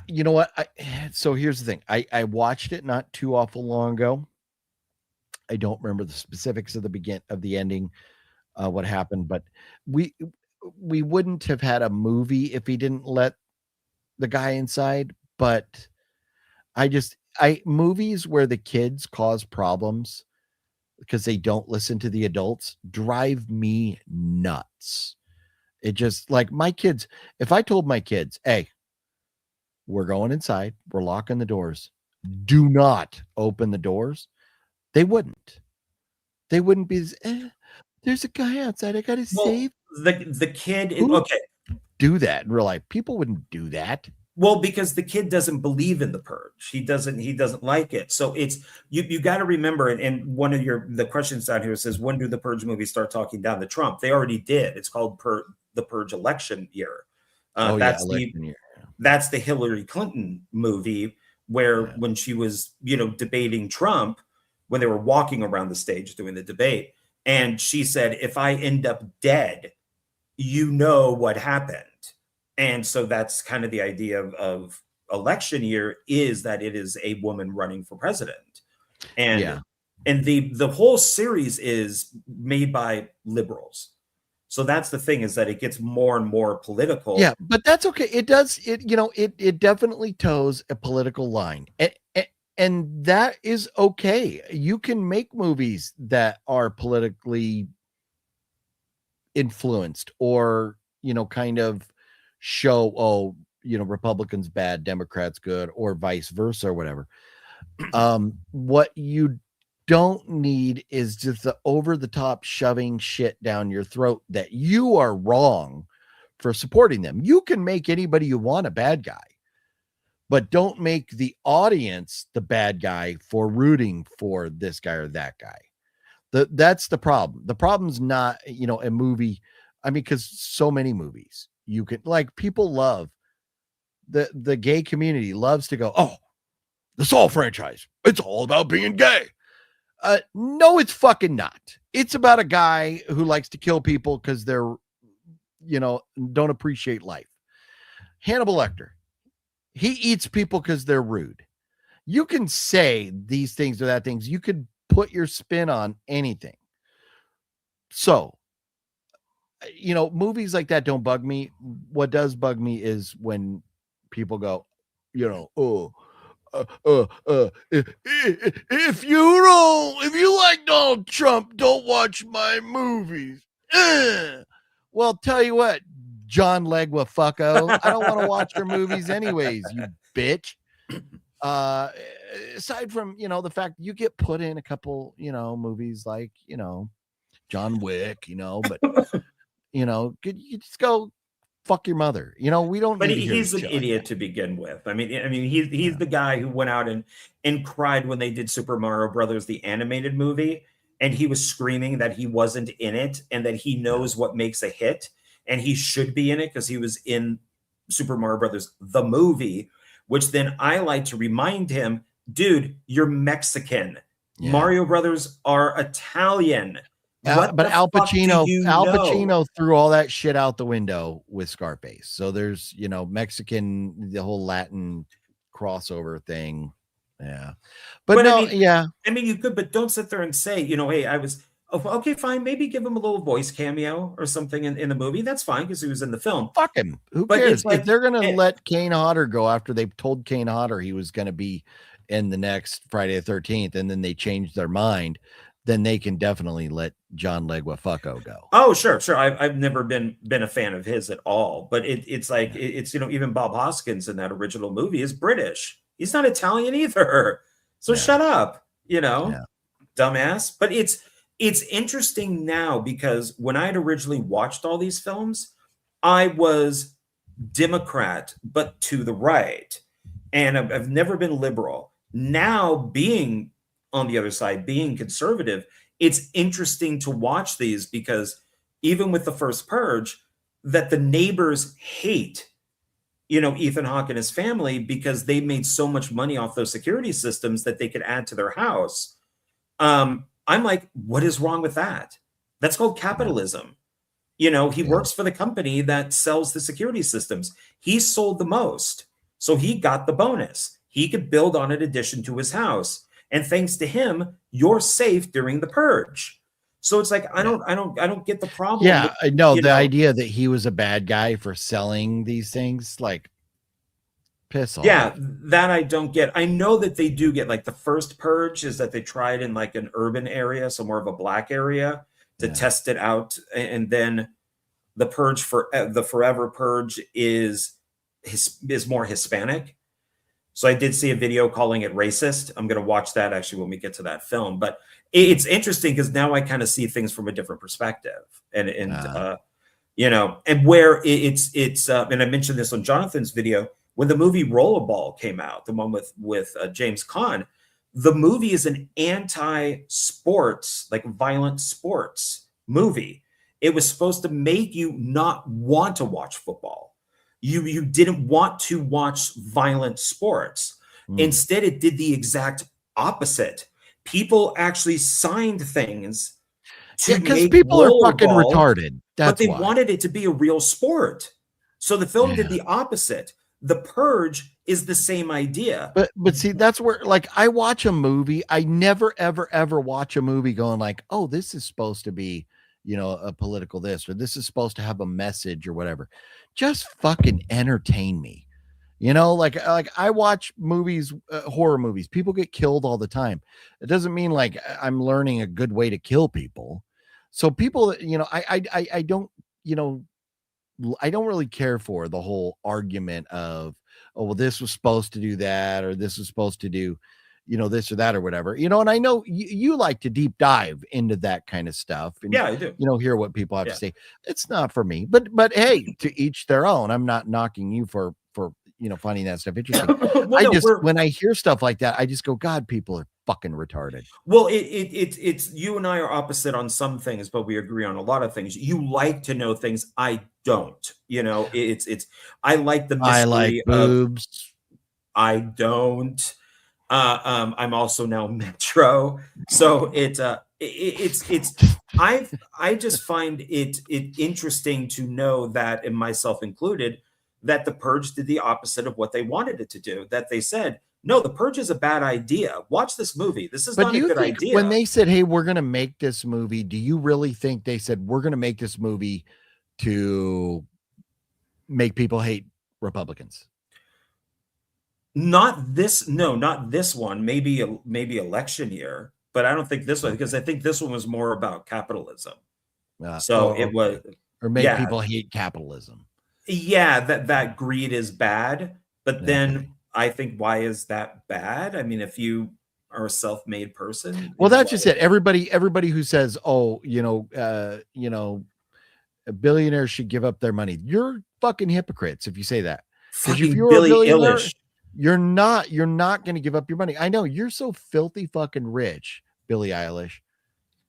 You know what? So here's the thing. I watched it not too awful long ago. I don't remember the specifics of the ending, what happened, but we wouldn't have had a movie if he didn't let the guy inside. But movies where the kids cause problems because they don't listen to the adults drive me nuts. It just, like, my kids, if I told my kids, hey, we're going inside, we're locking the doors, do not open the doors, they wouldn't be, there's a guy outside, I gotta save the kid. Who Okay, do that in real life. People wouldn't do that. Well, because the kid doesn't believe in the purge. He doesn't like it. So it's you got to remember, and one of the questions down here says, when do the purge movies start talking down to Trump? They already did. It's called the Purge election year. Election year. That's the Hillary Clinton movie where when she was, debating Trump, when they were walking around the stage doing the debate, and she said, if I end up dead, you know what happened. And so that's kind of the idea of election year, is that it is a woman running for president. And the whole series is made by liberals. So that's the thing, is that it gets more and more political. Yeah, but that's okay. It does it definitely toes a political line. And that is okay. You can make movies that are politically influenced, or kind of show, Republicans bad, Democrats good, or vice versa, or whatever. What you don't need is just the over the top shoving shit down your throat that you are wrong for supporting them. You can make anybody you want a bad guy, but don't make the audience the bad guy for rooting for this guy or that guy. That's the problem. The problem's not, a movie. I mean, because so many movies you can, like, people love the gay community loves to go, oh, the Saw franchise, it's all about being gay. No, it's fucking not. It's about a guy who likes to kill people because they're, don't appreciate life. Hannibal Lecter, he eats people because they're rude. You can say these things or that things. You could put your spin on anything. So, movies like that don't bug me. What does bug me is when people go, if you like Donald Trump, don't watch my movies. Well, tell you what, John Legua fucko, I don't want to watch your movies anyways, you bitch. Aside from the fact you get put in a couple movies like John Wick, but you just go fuck your mother. We don't. But he's an idiot to begin with. I mean, he's the guy who went out and cried when they did Super Mario Brothers, the animated movie, and he was screaming that he wasn't in it and that he knows what makes a hit and he should be in it because he was in Super Mario Brothers, the movie, which then I like to remind him, dude, you're Mexican. Yeah. Mario Brothers are Italian. But Al Pacino threw all that shit out the window with Scarface. So there's, Mexican, the whole Latin crossover thing. Yeah. But no, I mean, you could, but don't sit there and say, hey, I was, okay, fine. Maybe give him a little voice cameo or something in the movie. That's fine because he was in the film. Fuck him. Who cares? Like, if they're going to let Kane Hodder go after they told Kane Hodder he was going to be in the next Friday the 13th, and then they changed their mind, then they can definitely let John Legua fucko go. Oh, sure. I've never been a fan of his at all, but it's like, it's, even Bob Hoskins in that original movie is British. He's not Italian either. So shut up, dumbass. But it's interesting now because when I had originally watched all these films, I was Democrat, but to the right. And I've never been liberal. Now being on the other side, being conservative, it's interesting to watch these because even with the first Purge, that the neighbors hate, Ethan Hawke and his family because they made so much money off those security systems that they could add to their house. I'm like, what is wrong with that? That's called capitalism. He works for the company that sells the security systems. He sold the most, so he got the bonus. He could build on an addition to his house. And thanks to him, you're safe during the Purge. So it's like, I don't get the problem. Yeah, the idea that he was a bad guy for selling these things, like, piss off. Yeah, that I don't get. I know that they do get, like, the first Purge is that they tried in like an urban area, so more of a black area to test it out. And then the Purge the Forever Purge is more Hispanic. So I did see a video calling it racist. I'm going to watch that actually when we get to that film. But it's interesting because now I kind of see things from a different perspective. And where it's and I mentioned this on Jonathan's video, when the movie Rollerball came out, the one with James Caan, the movie is an anti-sports, like violent sports movie. It was supposed to make you not want to watch football. You didn't want to watch violent sports. Instead, it did the exact opposite. People actually signed things because people are fucking retarded. But they wanted it to be a real sport. So the film did the opposite. The Purge is the same idea. But see, that's where, like, I watch a movie. I never, ever watch a movie going like, oh, this is supposed to be, you know, a political this, or this is supposed to have a message or whatever. Just fucking entertain me. You know, like I watch movies, horror movies. People get killed all the time. It doesn't mean like I'm learning a good way to kill people. So people, you know, I don't, you know, I don't really care for the whole argument of, oh, well, this was supposed to do that, or this was supposed to do, you know, this or that or whatever, you know. And I know you like to deep dive into that kind of stuff. And, yeah, I do. You know, hear what people have to say. It's not for me, but hey, to each their own. I'm not knocking you for you know, finding that stuff interesting. When I hear stuff like that, I just go, God, people are fucking retarded. Well, it's you and I are opposite on some things, but we agree on a lot of things. You like to know things. I don't. You know, I like the mystery. I like boobs. I don't. I'm also now Metro, so I just find it interesting to know that, and myself included, that the Purge did the opposite of what they wanted it to do. That they said, no, the Purge is a bad idea. Watch this movie. This is not a good idea. When they said, hey, we're going to make this movie, do you really think they said, we're going to make this movie to make people hate Republicans? Not this one. Maybe election year, but I don't think this one, because I think this one was more about capitalism. It was, or make people hate capitalism. Yeah, that greed is bad, but then I think, why is that bad? I mean, if you are a self-made person, well, that's just it. Everybody who says, oh, billionaires should give up their money, you're fucking hypocrites if you say that. Because if you're Billie a billionaire, Eilish. you're not going to give up your money. I know you're so filthy fucking rich, Billie Eilish.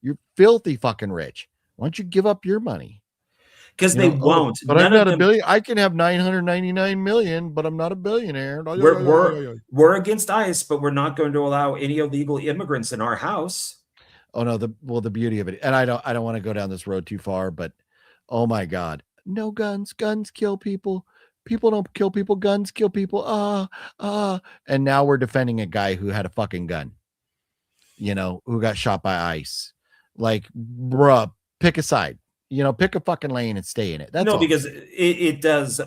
You're filthy fucking rich. Why don't you give up your money? Because they won't. But I'm not a billion. I can have 999 million, but I'm not a billionaire. We're against ICE, but we're not going to allow any illegal immigrants in our house. Oh no, the beauty of it, and I don't want to go down this road too far, but oh my God, no guns. Guns kill people. People don't kill people. Guns kill people. And now we're defending a guy who had a fucking gun, you know, who got shot by ICE. Like, bruh, pick a side. You know, pick a fucking lane and stay in it. That's because it does.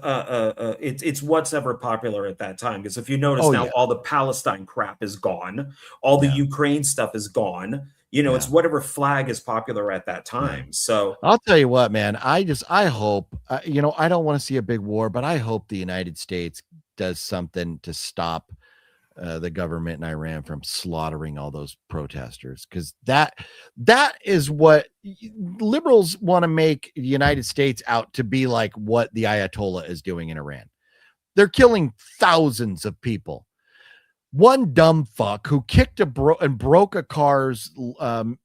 It's what's ever popular at that time. Because if you notice all the Palestine crap is gone, all the Ukraine stuff is gone. You know, it's whatever flag is popular at that time. So I'll tell you what, man. I hope. You know, I don't want to see a big war, but I hope the United States does something to stop the government in Iran from slaughtering all those protesters, because that is what liberals want to make the United States out to be, like what the Ayatollah is doing in Iran. They're killing thousands of people. One dumb fuck who kicked and broke a car's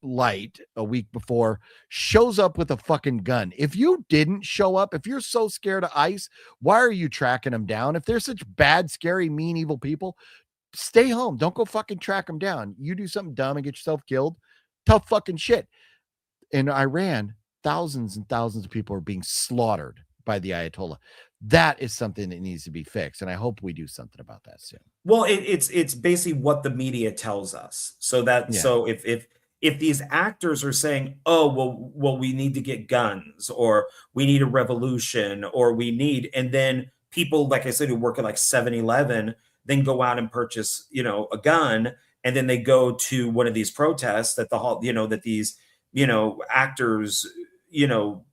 light a week before shows up with a fucking gun. If you didn't show up, if you're so scared of ICE, why are you tracking them down? If they're such bad, scary, mean, evil people, stay home. Don't go fucking track them down. You do something dumb and get yourself killed. Tough fucking shit. In Iran, thousands and thousands of people are being slaughtered by the Ayatollah. That is something that needs to be fixed, and I hope we do something about that soon. Well, it's basically what the media tells us. So if these actors are saying, oh, well, we need to get guns, or we need a revolution, or and then people, like I said, who work at like 7-Eleven, then go out and purchase, you know, a gun, and then they go to one of these protests that that these, you know, actors, you know,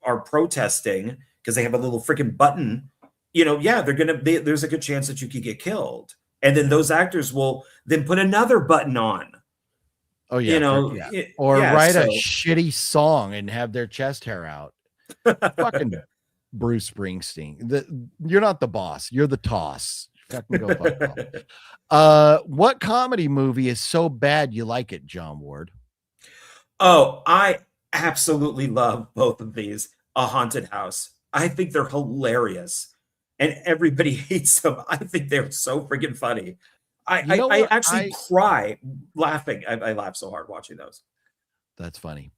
are protesting because they have a little freaking button, you know, there's a good chance that you could get killed. And then those actors will then put another button on. Oh yeah. You know, write a shitty song and have their chest hair out. Fucking Bruce Springsteen. You're not the boss. You're the toss. Fucking go fuck off. What comedy movie is so bad you like it, John Ward? Oh, I absolutely love both of these. A Haunted House. I think they're hilarious, and everybody hates them. I think they're so freaking funny. I actually cry laughing. I laugh so hard watching those. That's funny.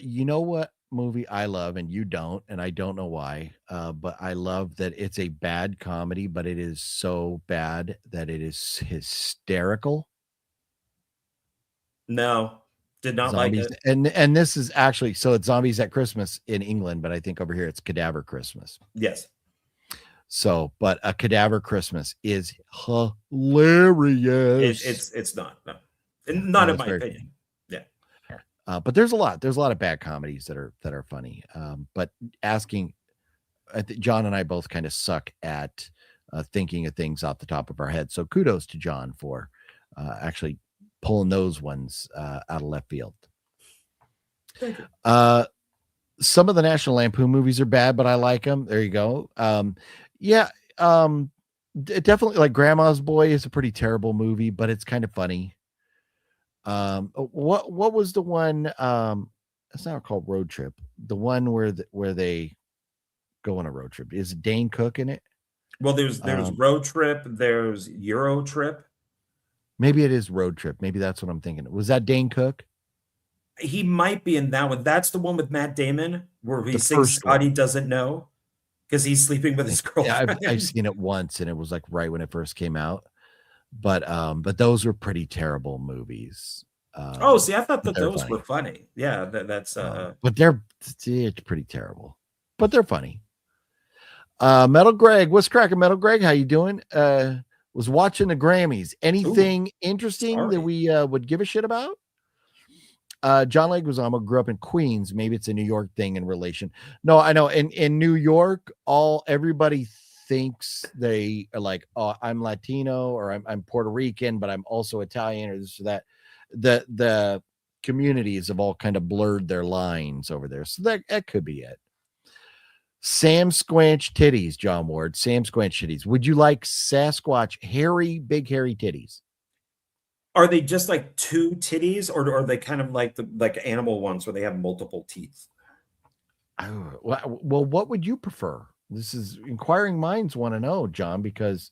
You know what movie I love, and you don't, and I don't know why, but I love that it's a bad comedy, but it is so bad that it is hysterical. No, did not Zombies, like it. And this is actually, so it's Zombies at Christmas in England, but I think over here it's Cadaver Christmas. Yes. So, but A Cadaver Christmas is hilarious. It's not, no, not in my opinion. Yeah. But there's a lot of bad comedies that are funny. But asking, John and I both kind of suck at thinking of things off the top of our head. So kudos to John for actually pulling those ones out of left field. Thank you. Some of the National Lampoon movies are bad, but I like them. There you go. Definitely, like Grandma's Boy is a pretty terrible movie, but it's kind of funny. What was the one? It's not called Road Trip. The one where they go on a road trip. Is Dane Cook in it? Well, there's Road Trip. There's Euro Trip. Maybe it is Road Trip. Maybe that's what I'm thinking. Was that Dane Cook? He might be in that one. That's the one with Matt Damon where he sings Scotty Doesn't Know because he's sleeping with his girlfriend. Yeah, I've seen it once, and it was like right when it first came out. But those were pretty terrible movies. See, I thought that those were funny. Yeah, that's but it's pretty terrible. But they're funny. Metal Greg, what's cracking, Metal Greg? How you doing? Was watching the Grammys. Anything interesting that we would give a shit about? John Leguizamo grew up in Queens. Maybe it's a New York thing in relation. No, I know. In New York, everybody thinks they are like, oh, I'm Latino or I'm Puerto Rican, but I'm also Italian or this or that. The communities have all kind of blurred their lines over there. So that could be it. Sam Squanch titties, John Ward. Sam Squanch titties. Would you like Sasquatch big hairy titties? Are they just like two titties, or are they kind of like the animal ones where they have multiple teeth? Well, what would you prefer? This is inquiring minds want to know, John, because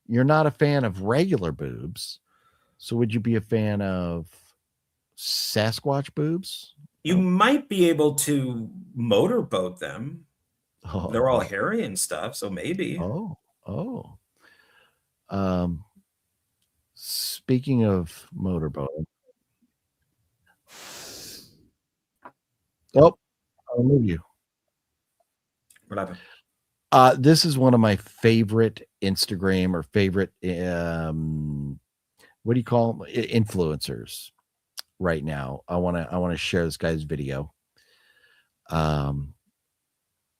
you're not a fan of regular boobs. So would you be a fan of Sasquatch boobs? You might be able to motorboat them. Oh. They're all hairy and stuff, so maybe. Speaking of motorboating. I'll move you. What happened? This is one of my favorite Instagram or favorite what do you call them? Influencers right now. I want to share this guy's video.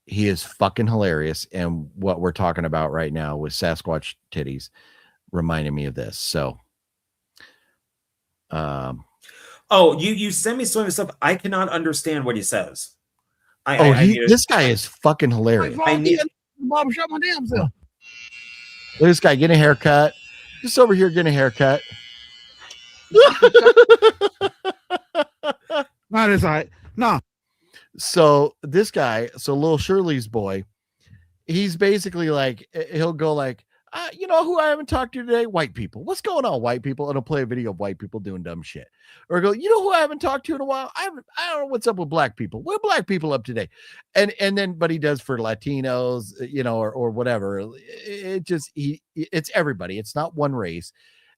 He is fucking hilarious, and what we're talking about right now with Sasquatch titties reminded me of this. So you sent me some of the stuff. I cannot understand what he says. This guy is fucking hilarious. Bob shut my damn self. Look at this guy getting a haircut. Just over here getting a haircut. Not as I no. So this guy, little Shirley's boy, he's basically like, he'll go like, you know who I haven't talked to today? White people. What's going on, white people? And he'll play a video of white people doing dumb shit. Or go, you know who I haven't talked to in a while? I don't know what's up with black people. What are black people up today? And then, but he does for Latinos, or whatever. It's everybody. It's not one race.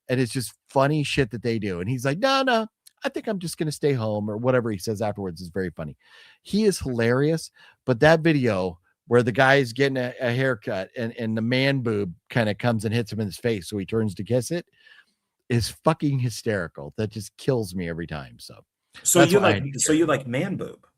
And it's just funny shit that they do. And he's like, no, I think I'm just going to stay home, or whatever he says afterwards is very funny. He is hilarious. But that video where the guy is getting a haircut and the man boob kind of comes and hits him in his face, so he turns to kiss it, is fucking hysterical. That just kills me every time. So you like man boob?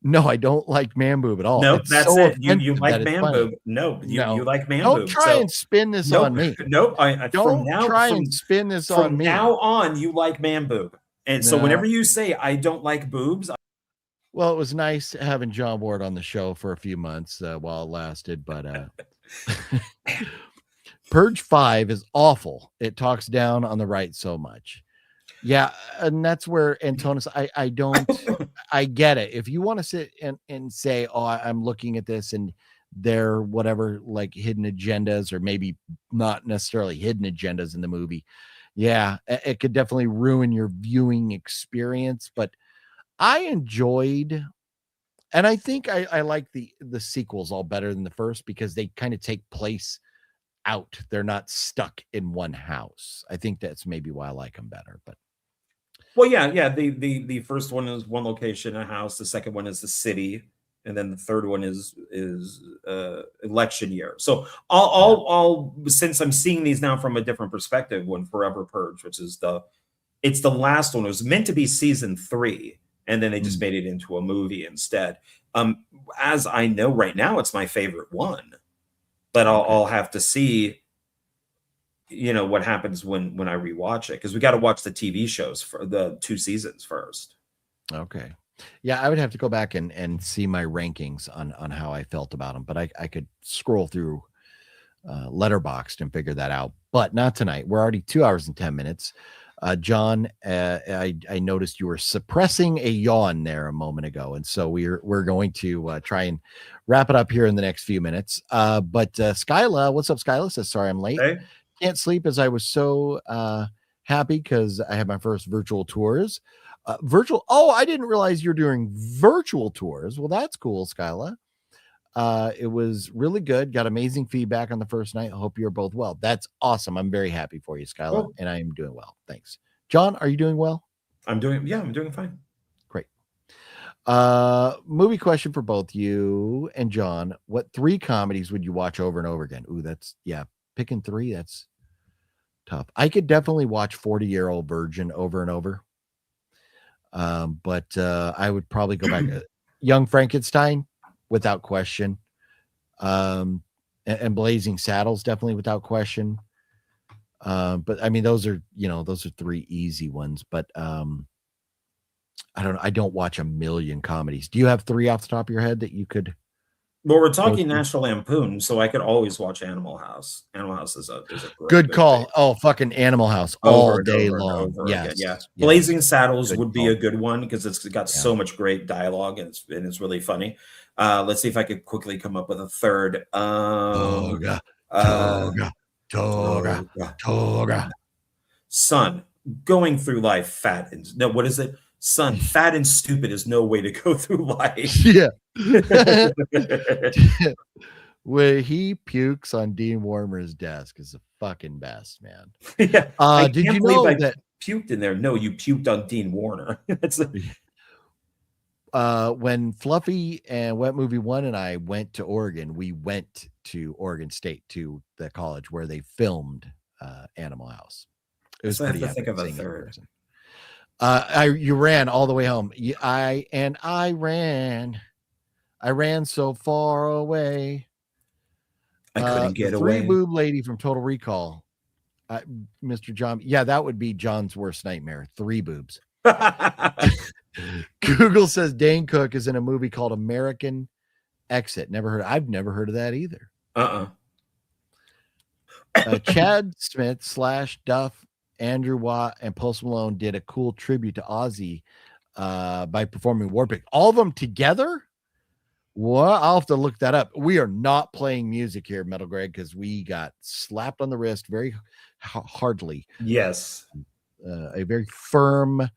No, I don't like man boob at all. No, it's that's so it. You like man boob. No, you like man boob. Don't try and spin this on me. Nope. Don't try and spin this on me. From now on, you like man boob. And so whenever you say I don't like boobs. Well, it was nice having John Ward on the show for a few months while it lasted, but Purge 5 is awful. It talks down on the right so much. Yeah, and that's where Antonis, I get it. If you want to sit and say, oh, I'm looking at this and there whatever like hidden agendas or maybe not necessarily hidden agendas in the movie, yeah, it could definitely ruin your viewing experience. But I enjoyed, and I think I like the sequels all better than the first because they kind of take place out. They're not stuck in one house. I think that's maybe why I like them better. But Well, yeah. The first one is one location, a house. The second one is the city, and then the third one is election year. So all since I'm seeing these now from a different perspective, when Forever Purge, which is it's the last one. It was meant to be season 3, and then they just made it into a movie instead. As I know right now, it's my favorite one, but I'll have to see, what happens when I rewatch it, because we got to watch the TV shows for the 2 seasons first. Okay. Yeah, I would have to go back and see my rankings on how I felt about them, but I could scroll through Letterboxd and figure that out, but not tonight. We're already 2 hours and 10 minutes. John, I noticed you were suppressing a yawn there a moment ago, and so we're going to try and wrap it up here in the next few minutes. But Skyla, what's up, Skyla? Says, sorry I'm late. Hey. Can't sleep as I was so happy because I had my first virtual tours. Oh, I didn't realize you're doing virtual tours. Well, that's cool, Skyla. It was really good. Got amazing feedback on the first night. I hope you're both well. That's awesome. I'm very happy for you, Skyla, and I am doing well. Thanks. John, are you doing well? I'm doing fine. Great. Movie question for both you and John. What 3 comedies would you watch over and over again? Ooh, picking 3, that's tough. I could definitely watch 40-Year-Old Virgin over and over. But I would probably go back to Young Frankenstein without question. And Blazing Saddles definitely without question. But I mean, those are 3 easy ones, but I don't know. I don't watch a million comedies. Do you have 3 off the top of your head that you could? Well, we're talking National Lampoon, so I could always watch Animal House. Animal House is a good call. Thing. Oh, fucking Animal House all day long. Yes. Yeah. Blazing Saddles would be a good one because it's got so much great dialogue and it's really funny. Let's see if I could quickly come up with a third. Toga. Son, going through life fat and no, what is it? Son, fat and stupid is no way to go through life. Yeah. Where he pukes on Dean Warmer's desk is the fucking best, man. Yeah. Did you know that puked in there? No, you puked on Dean Warner. When Fluffy and Wet Movie 1 and I went to Oregon, we went to Oregon State to the college where they filmed Animal House. It was pretty epic. Think of a third. You ran all the way home. I ran so far away. I couldn't get away. 3 boob lady from Total Recall. Mr. John. Yeah, that would be John's worst nightmare. 3 boobs. Google says Dane Cook is in a movie called American Exit. I've never heard of that either. Chad Smith / Duff, Andrew Watt, and Post Malone did a cool tribute to Ozzy by performing Warpig. All of them together? What? I'll have to look that up. We are not playing music here, Metal Greg, because we got slapped on the wrist very hardly. Yes. A very firm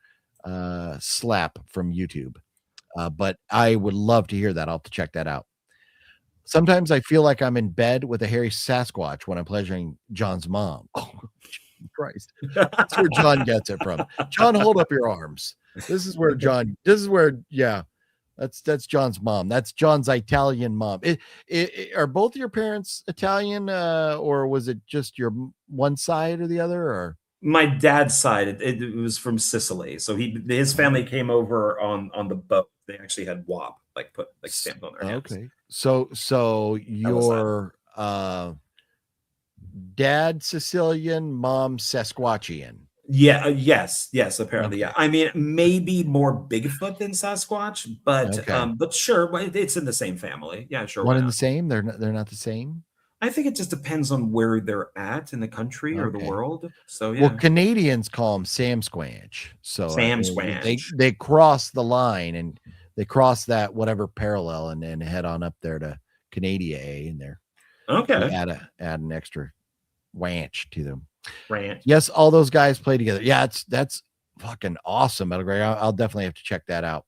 slap from YouTube. But I would love to hear that. I'll have to check that out. Sometimes I feel like I'm in bed with a hairy Sasquatch when I'm pleasuring John's mom. Oh, Christ. That's where John gets it from. John, hold up your arms. This is where that's John's mom. That's John's Italian mom. Are both your parents Italian, or was it just your one side or the other? Or my dad's side, it was from Sicily. So his family came over on the boat. They actually had WAP stamped on their hands. Okay. So your dad Sicilian, mom Sasquatchian. Yeah, yes, apparently, Okay. yeah. I mean, maybe more Bigfoot than Sasquatch, but Okay. but sure, it's in the same family. Yeah, sure, One why and the not? same? They're not the same? I think it just depends on where they're at in the country or the Okay. world. So Well, yeah, Canadians call them Sam Squanch. So Sam they cross the line and they cross that whatever parallel and then head on up there to Canada and there you Okay, add an extra wanch to them. Ranch. Yes, all those guys play together. Yeah, that's fucking awesome. Metal Grey. I'll definitely have to check that out.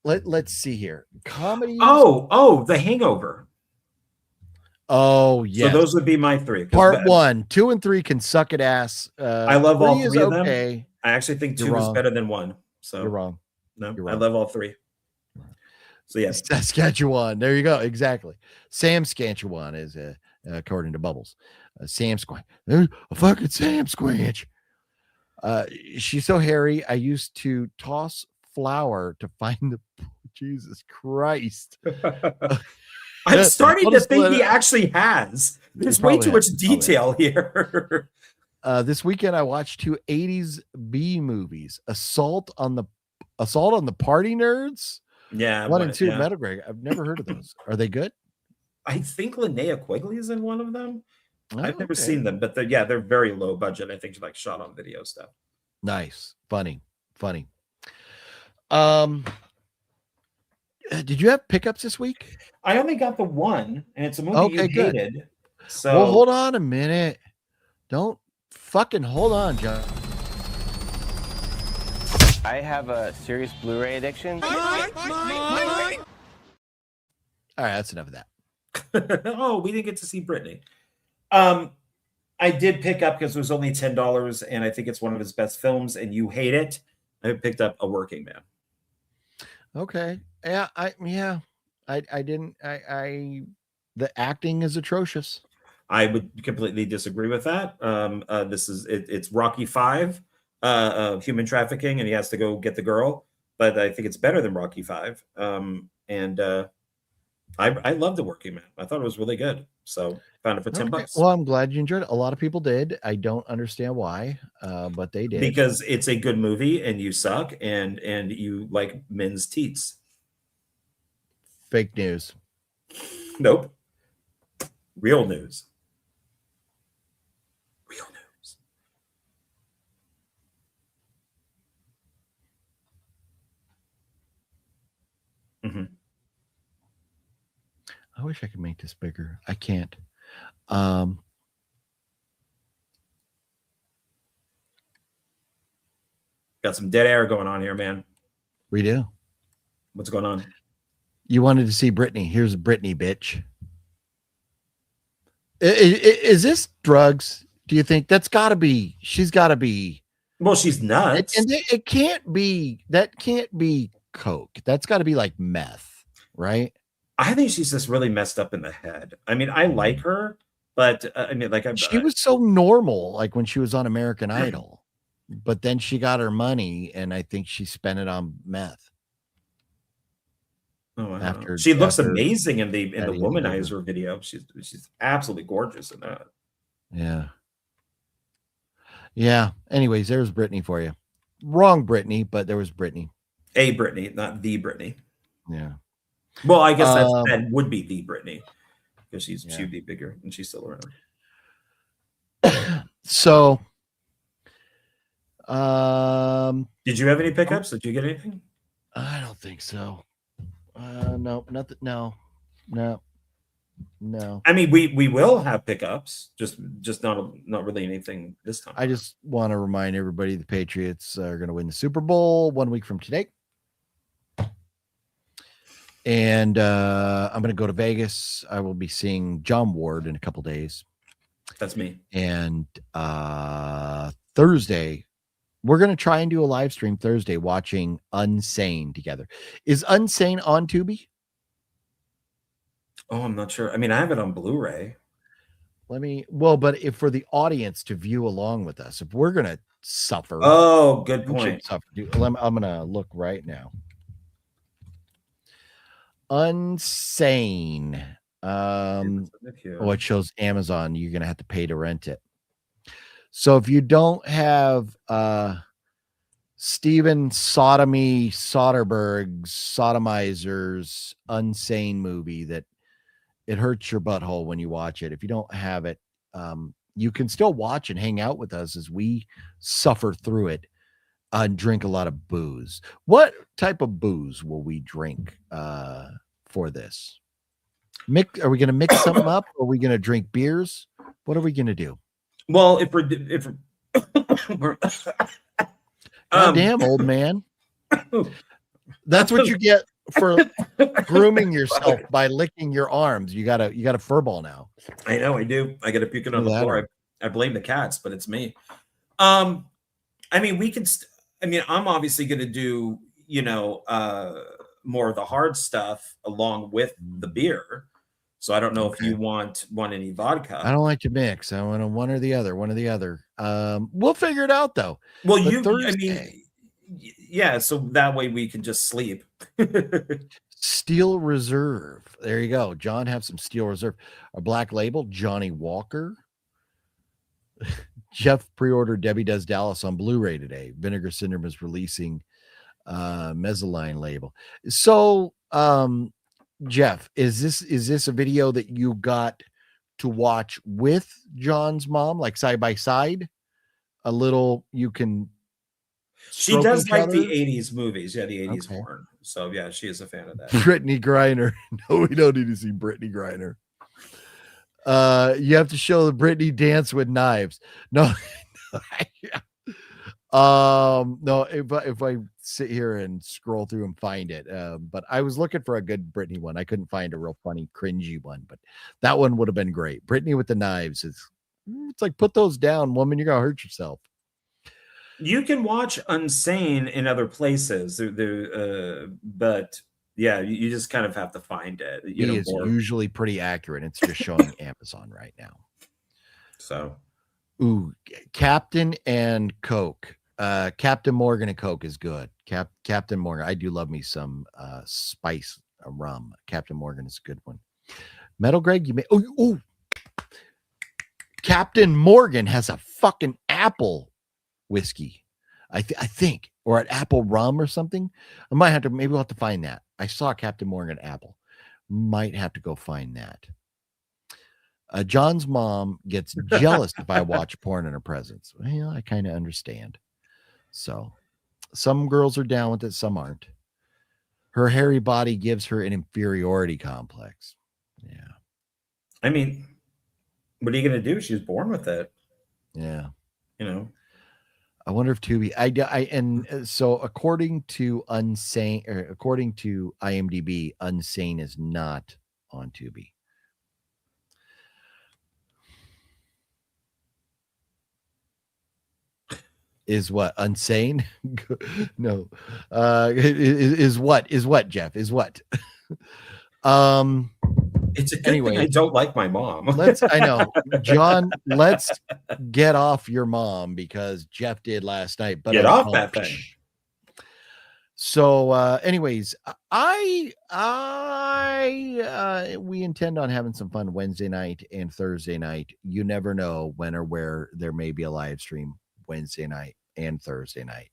Let's see here. Comedies. Oh, The Hangover. Oh, So yes. those would be my three. Part 1, 2, and 3 can suck it ass. I love all 3 is three of them. okay. I actually think You're 2 is wrong. better than 1. So You're wrong. No, You're I wrong. love all 3. So yeah, Saskatchewan. There you go. Exactly. Sam Saskatchewan is according to Bubbles. Sam Squanch. There's a fucking Sam Squanch. She's so hairy. I used to toss flour to find the Jesus Christ. I'm starting I'll to just think let he it- actually has. There's He way probably too much has. He probably detail here. This weekend I watched 2 80s B movies. Assault on the Party Nerds. Yeah, 1 and 2 yeah. Metal Greg. I've never heard of those. Are they good? I think Linnea Quigley is in one of them. Oh, I've never okay. seen them, but they're very low budget. I think like shot on video stuff. Nice. Funny. Did you have pickups this week? I only got the one, and it's a movie Okay, you good. hated. So Well, hold on a minute. Don't fucking hold on, John. I have a serious Blu-ray addiction. All right, that's enough of that. oh, we didn't get to see Brittany. I did pick up because it was only $10, and I think it's one of his best films, and you hate it. I picked up A Working Man. Okay. Yeah, I didn't. The acting is atrocious. I would completely disagree with that. It's Rocky V, human trafficking, and he has to go get the girl. But I think it's better than Rocky V. I love The Working Man. I thought it was really good. So found it for $10. Well, I'm glad you enjoyed it. A lot of people did. I don't understand why, but they did. Because it's a good movie and you suck and you like men's teats. Fake news. Nope. Real news. Real news. Mm-hmm. I wish I could make this bigger. I can't. Got some dead air going on here, man. We do. What's going on? You wanted to see Brittany. Here's Brittany, bitch. Is this drugs? Do you think that's got to be? She's got to be. Well, she's nuts. And it can't be. That can't be coke. That's got to be like meth, right? I think she's just really messed up in the head. I mean, I like her, but I mean, like she was so normal, like when she was on American Idol, but then she got her money, and I think she spent it on meth. Oh, wow. She looks amazing in the Eddie Womanizer video. She's absolutely gorgeous in that. Yeah. Anyways, there's Brittany for you. Wrong Brittany, but there was Brittany. A Brittany, not the Brittany. Yeah. Well, I guess that would be the Brittany because she'd be bigger and she's still around. So, did you have any pickups? Did you get anything? I don't think so. No, nothing. No. I mean, we will have pickups, just not really anything this time. I just want to remind everybody the Patriots are going to win the Super Bowl 1 week from today. And I'm going to go to Vegas. I will be seeing John Ward in a couple days. That's me. And Thursday, we're going to try and do a live stream Thursday watching Unsane together. Is Unsane on Tubi? Oh, I'm not sure. I mean, I have it on Blu-ray. But if for the audience to view along with us, if we're going to suffer. Oh, good point. I'm going to look right now. Unsane. It shows Amazon. You're going to have to pay to rent it. So if you don't have Steven Sodomy Soderbergh's Sodomizer's Unsane movie that it hurts your butthole when you watch it. If you don't have it, you can still watch and hang out with us as we suffer through it and drink a lot of booze. What type of booze will we drink for this? Are we going to mix something up? Or are we going to drink beers? What are we going to do? Well, if we're Goddamn, old man. That's what you get for grooming yourself by licking your arms. You got a furball now. I know I do. I got to puke it on the floor. I blame the cats, but it's me. I mean, we can. I'm obviously going to do, more of the hard stuff along with the beer. So I don't know if you want any vodka. I don't like to mix. I want one or the other. We'll figure it out though. Well, yeah. So that way we can just sleep. Steel Reserve. There you go. John, have some Steel Reserve. A Black Label, Johnny Walker. Jeff pre-ordered Debbie Does Dallas on Blu-ray today. Vinegar Syndrome is releasing Mesaline label. So, Jeff, is this a video that you got to watch with John's mom, like side by side? A little, you can. She does like the 80s movies. Yeah, the 80s porn. So yeah, she is a fan of that. Brittany Griner. No, we don't need to see Brittany Griner. You have to show the Brittany dance with knives. No, no. If I sit here and scroll through and find it, but I was looking for a good Brittany one. I couldn't find a real funny, cringy one, but that one would have been great. Brittany with the knives it's like, put those down, woman. You're gonna hurt yourself. You can watch Unsane in other places, but yeah, you just kind of have to find it. It's usually pretty accurate. It's just showing Amazon right now. So, Captain and Coke. Captain Morgan and Coke is good. Captain Morgan. I do love me some spice rum. Captain Morgan is a good one. Metal Greg, you may. Captain Morgan has a fucking apple whiskey, I think, or an apple rum or something. Maybe we'll have to find that. I saw Captain Morgan apple. Might have to go find that. John's mom gets jealous if I watch porn in her presence. Well, I kind of understand. So some girls are down with it, some aren't. Her hairy body gives her an inferiority complex. Yeah. I mean, what are you going to do? She was born with it. Yeah. I wonder if Tubi. So according to according to IMDb, Unsane is not on Tubi. Is what Unsane? No. Is what Jeff? Is what? It's a good thing I don't like my mom. I know, John. Let's get off your mom because Jeff did last night. But get off that thing. So, anyways, we intend on having some fun Wednesday night and Thursday night. You never know when or where there may be a live stream Wednesday night and Thursday night.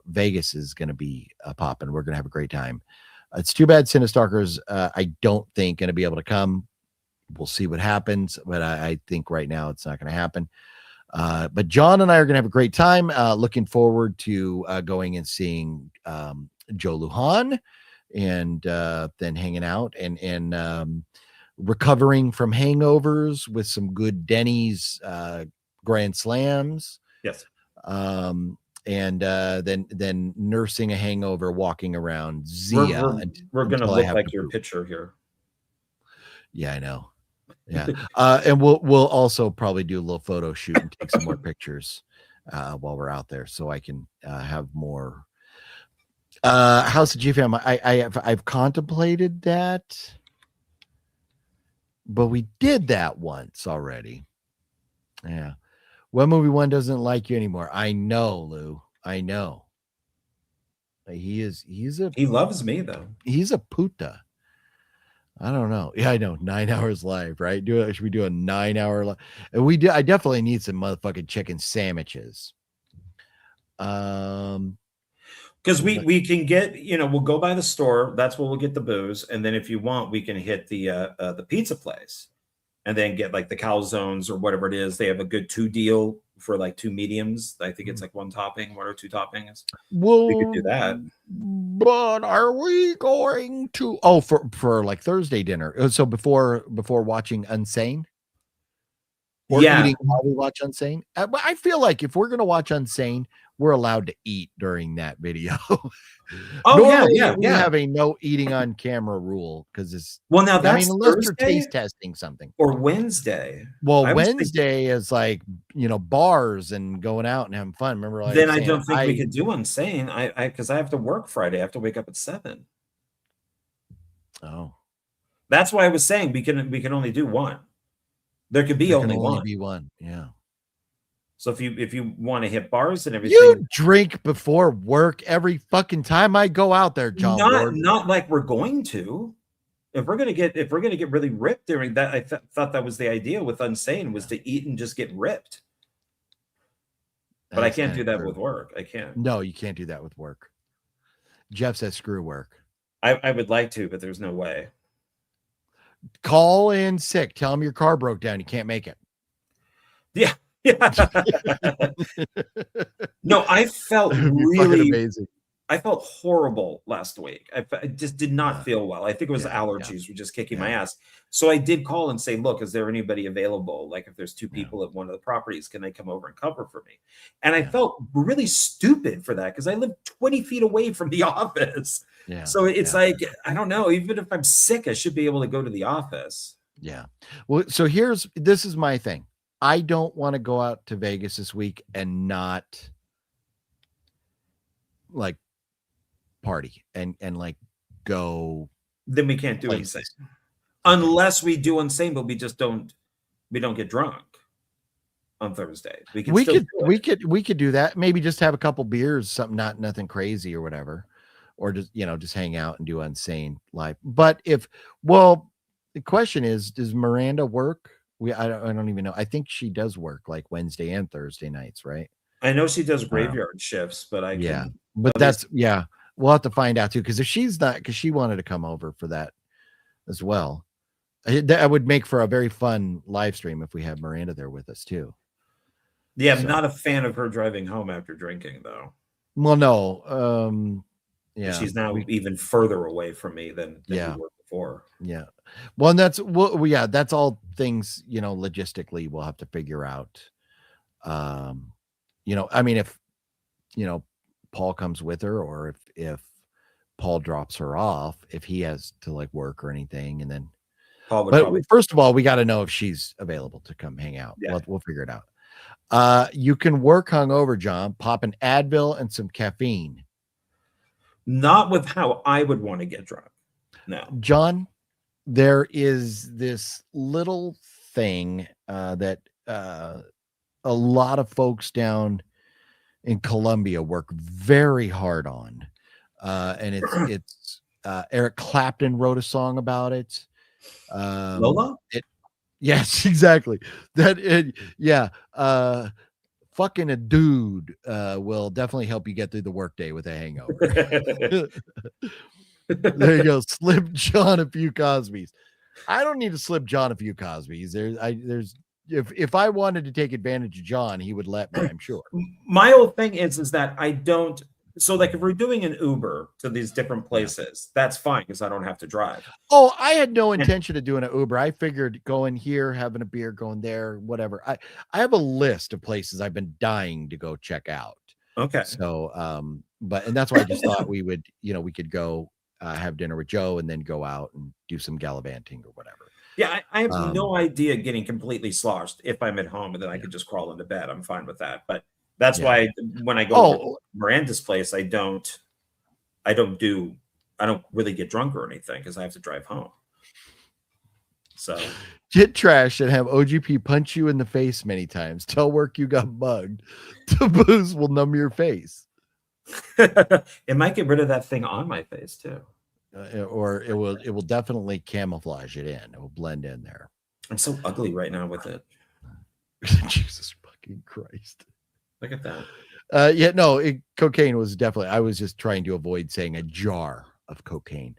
Vegas is going to be popping. We're going to have a great time. It's too bad Cinestalkers, I don't think, going to be able to come. We'll see what happens, but I think right now it's not going to happen. But John and I are going to have a great time. Looking forward to going and seeing Joe Lujan and then hanging out and recovering from hangovers with some good Denny's Grand Slams. Yes. And then nursing a hangover, walking around Zia. We're going to look like your picture here. Yeah, I know. Yeah. And we'll also probably do a little photo shoot and take some more pictures while we're out there, so I can have more. House of GFM. I've contemplated that, but we did that once already. Yeah. What movie one doesn't like you anymore? I know, Lou. I know. He loves me though. He's a puta. I don't know. Yeah, I know. 9 hours live, right? Should we do a 9 hour live? And I definitely need some motherfucking chicken sandwiches. Because we can get, we'll go by the store. That's where we'll get the booze, and then if you want, we can hit the pizza place, and then get like the calzones or whatever it is. They have a good 2 deal for like 2 mediums. I think it's like 1 topping, 1 or 2 toppings. Well, We could do that. But are we going to for like Thursday dinner? So before watching Unsane? Or eating while we watch Unsane? I feel like if we're gonna watch Unsane, we're allowed to eat during that video. We have a no eating on camera rule because it's that's unless Thursday you're taste testing something or Wednesday. Well, Wednesday is like bars and going out and having fun. Remember, like then I don't think we could do Unsane. Because I have to work Friday. I have to wake up at 7. Oh, that's why I was saying we can only do 1. There could be only one. Be one, yeah. So if you want to hit bars and everything, you drink before work every fucking time I go out there, John. Not like we're going to. If we're gonna get really ripped during that, I thought that was the idea with Unsane was to eat and just get ripped. But I can't do that with work. I can't. No, you can't do that with work. Jeff says screw work. I would like to, but there's no way. Call in sick. Tell them your car broke down. You can't make it. Yeah. No, I felt really amazing. I felt horrible last week. I just did not feel well. I think it was allergies were just kicking my ass. So I did call and say, look, is there anybody available? Like if there's 2 people at one of the properties, can they come over and cover for me? And I felt really stupid for that because I live 20 feet away from the office. Yeah. So it's like, I don't know, even if I'm sick, I should be able to go to the office. Yeah. Well, so this is my thing. I don't want to go out to Vegas this week and not like party and like go. Then we can't do Unsane unless we do Unsane, but we don't get drunk on Thursday. We could do that. Maybe just have a couple beers, something nothing crazy or whatever, or just hang out and do Unsane live. But the question is, does Miranda work? I don't even know. I think she does work like Wednesday and Thursday nights, right? I know she does graveyard shifts, but we'll have to find out too. Because if she's not, because she wanted to come over for that as well. That would make for a very fun live stream if we have Miranda there with us too. Yeah, I'm not a fan of her driving home after drinking, though. Well, no. She's now even further away from me than we were before. Yeah. Well, and that's all things, logistically we'll have to figure out. I mean, if, Paul comes with her, or if Paul drops her off, if he has to like work or anything, and then first of all, we got to know if she's available to come hang out. Yeah. We'll figure it out. You can work hungover, John. Pop an Advil and some caffeine. Not with how I would want to get drunk. No, John, there is this little thing that a lot of folks down in Colombia work very hard on, and it's Eric Clapton wrote a song about it. Lola? Yes, exactly. Fucking a dude will definitely help you get through the workday with a hangover. There you go. Slip John a few Cosbys. I don't need to slip John a few Cosbys. If I wanted to take advantage of John, he would let me, I'm sure. My whole thing is that I don't. So, like, if we're doing an Uber to these different places, that's fine because I don't have to drive. Oh, I had no intention of doing an Uber. I figured going here, having a beer, going there, whatever. I have a list of places I've been dying to go check out. Okay. So, and that's why I just thought we would, we could go have dinner with Joe and then go out and do some gallivanting or whatever. Yeah, I have no idea getting completely sloshed if I'm at home and then I could just crawl into bed. I'm fine with that. But that's why when I go to Miranda's place, I don't really get drunk or anything because I have to drive home. So get trash and have OGP punch you in the face many times. Tell work you got bugged. The booze will numb your face. It might get rid of that thing on my face too. or it will definitely camouflage it in. It will blend in there. I'm so ugly right now with it. Jesus fucking Christ! Look at that. Yeah, no, cocaine was definitely. I was just trying to avoid saying a jar of cocaine.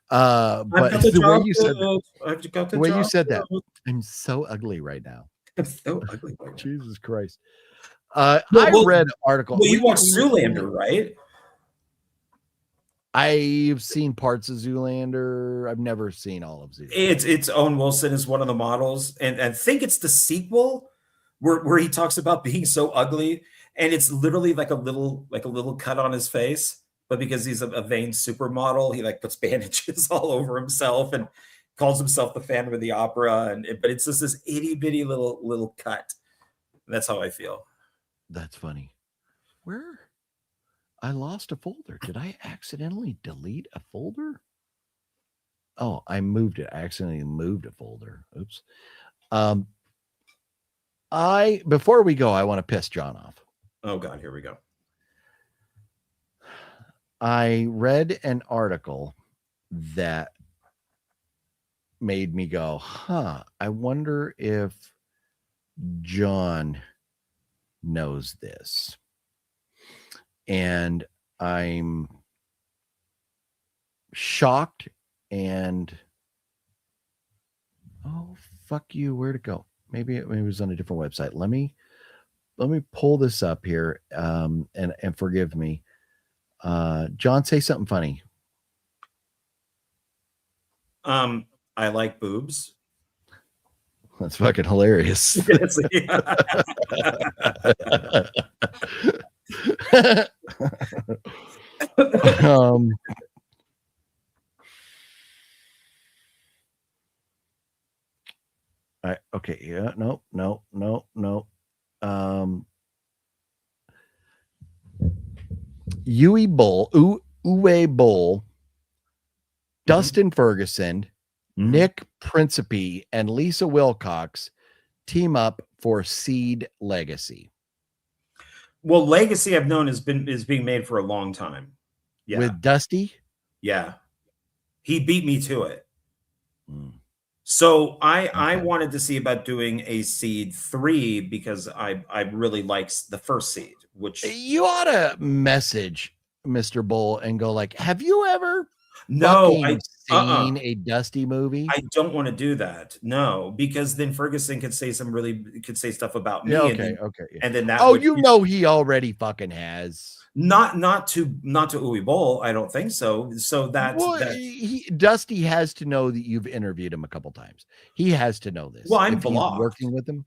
But the way you said that, the way you said that, I'm so ugly right now. I'm so ugly. Right now. Jesus Christ! I read an article. Well, you watched Zoolander, right? I've seen parts of Zoolander. I've never seen all of Zoolander. It's Owen Wilson is one of the models, and I think it's the sequel where he talks about being so ugly, and it's literally like a little cut on his face, but because he's a vain supermodel, he like puts bandages all over himself and calls himself the Phantom of the Opera, but it's just this itty bitty little cut. That's how I feel. That's funny. Where? I lost a folder. Did I accidentally delete a folder? Oh, I moved it. I accidentally moved a folder. Oops. Before we go, I want to piss John off. Oh God, here we go. I read an article that made me go, I wonder if John knows this. And I'm shocked and fuck you. Where'd it go? Maybe it was on a different website. Let me pull this up here. And forgive me. John, say something funny. I like boobs. That's fucking hilarious. Okay. Yeah. No. Uwe Boll, Dustin Ferguson, Nick Principe, and Lisa Wilcox team up for Seed Legacy. Well, Legacy I've known is being made for a long time. Yeah. With Dusty? Yeah. He beat me to it. So I wanted to see about doing a Seed 3 because I really liked the first Seed, which you ought to message Mr. Bull and go like, have you ever seen a Dusty movie? I don't want to do that. No, because then Ferguson could say stuff about me. Yeah, okay. And then that he already fucking has. Not to Uwe Boll, I don't think so. So Dusty has to know that you've interviewed him a couple times. He has to know this. Well, I'm blocked. Working with him.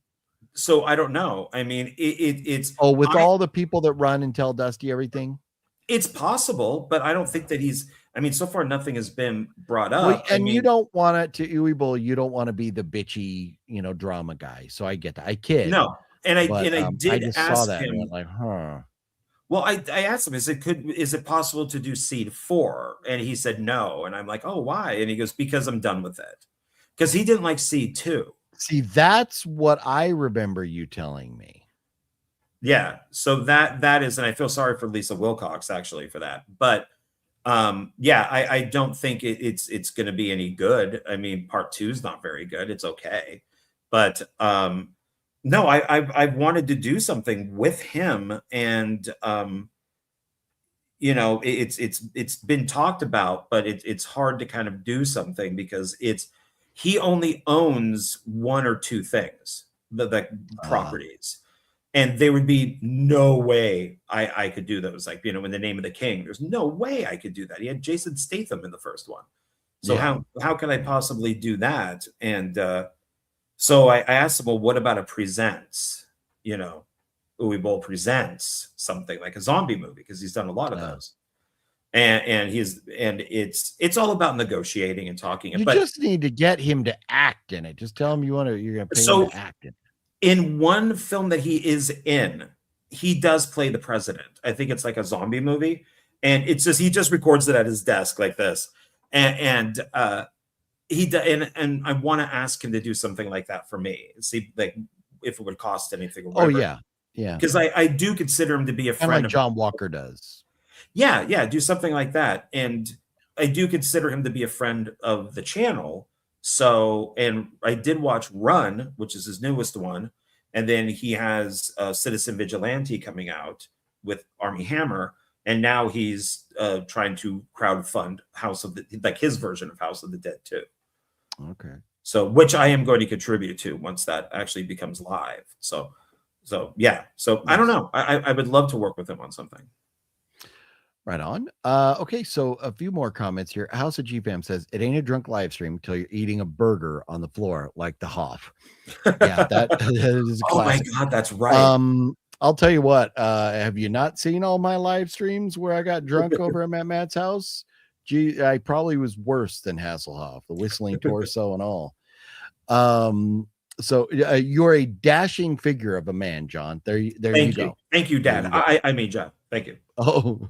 So I don't know. I mean, it's all the people that run and tell Dusty everything. It's possible, but I don't think that he's. I mean, so far nothing has been brought up. You don't want it to Uwe Boll. You don't want to be the bitchy, drama guy. So I get that. I kid. No, and I did just ask saw that him. And went like, Well, I asked him, is it possible to do Seed 4? And he said no. And I'm like, oh, why? And he goes, because I'm done with it. Because he didn't like Seed 2. See, that's what I remember you telling me. Yeah. So that is, and I feel sorry for Lisa Wilcox actually for that. But I don't think it's going to be any good. I mean, part 2 is not very good. It's okay. But no, I wanted to do something with him, and it's been talked about, but it's hard to kind of do something because he only owns 1 or 2 things, the properties, and there would be no way I could do those. Like, in The Name of the King, there's no way I could do that. He had Jason Statham in the first one, so how can I possibly do that? And so I asked him, well, what about a presents? Uwe Boll presents something like a zombie movie because he's done a lot of those. And it's all about negotiating and talking. You just need to get him to act in it. Just tell him you're going to pay him to act in it. In one film that he is in, he does play the president. I think it's like a zombie movie, and it's just he just records it at his desk like this, and I want to ask him to do something like that for me. See, like if it would cost anything. Or whatever. Oh yeah. Because I do consider him to be a friend, like John Walker does. Yeah, do something like that. And do consider him to be a friend of the channel. So, and I did watch Run, which is his newest one, and then he has Citizen Vigilante coming out with Army Hammer, and now he's trying to crowdfund House of the, like his version of House of the Dead too. Okay. So, which I am going to contribute to once that actually becomes live. So yeah. So nice. I don't know. I would love to work with him on something. Right on. Okay, so a few more comments here. House of GFam says it ain't a drunk live stream until you're eating a burger on the floor like the Hoff. Yeah, that is a classic. Oh my God, that's right. I'll tell you what. Have you not seen all my live streams where I got drunk over at Matt's house? Gee, I probably was worse than Hasselhoff, the whistling torso and all. So you're a dashing figure of a man, John. There you go. Thank you, Dad. I mean, John. Thank you. Oh,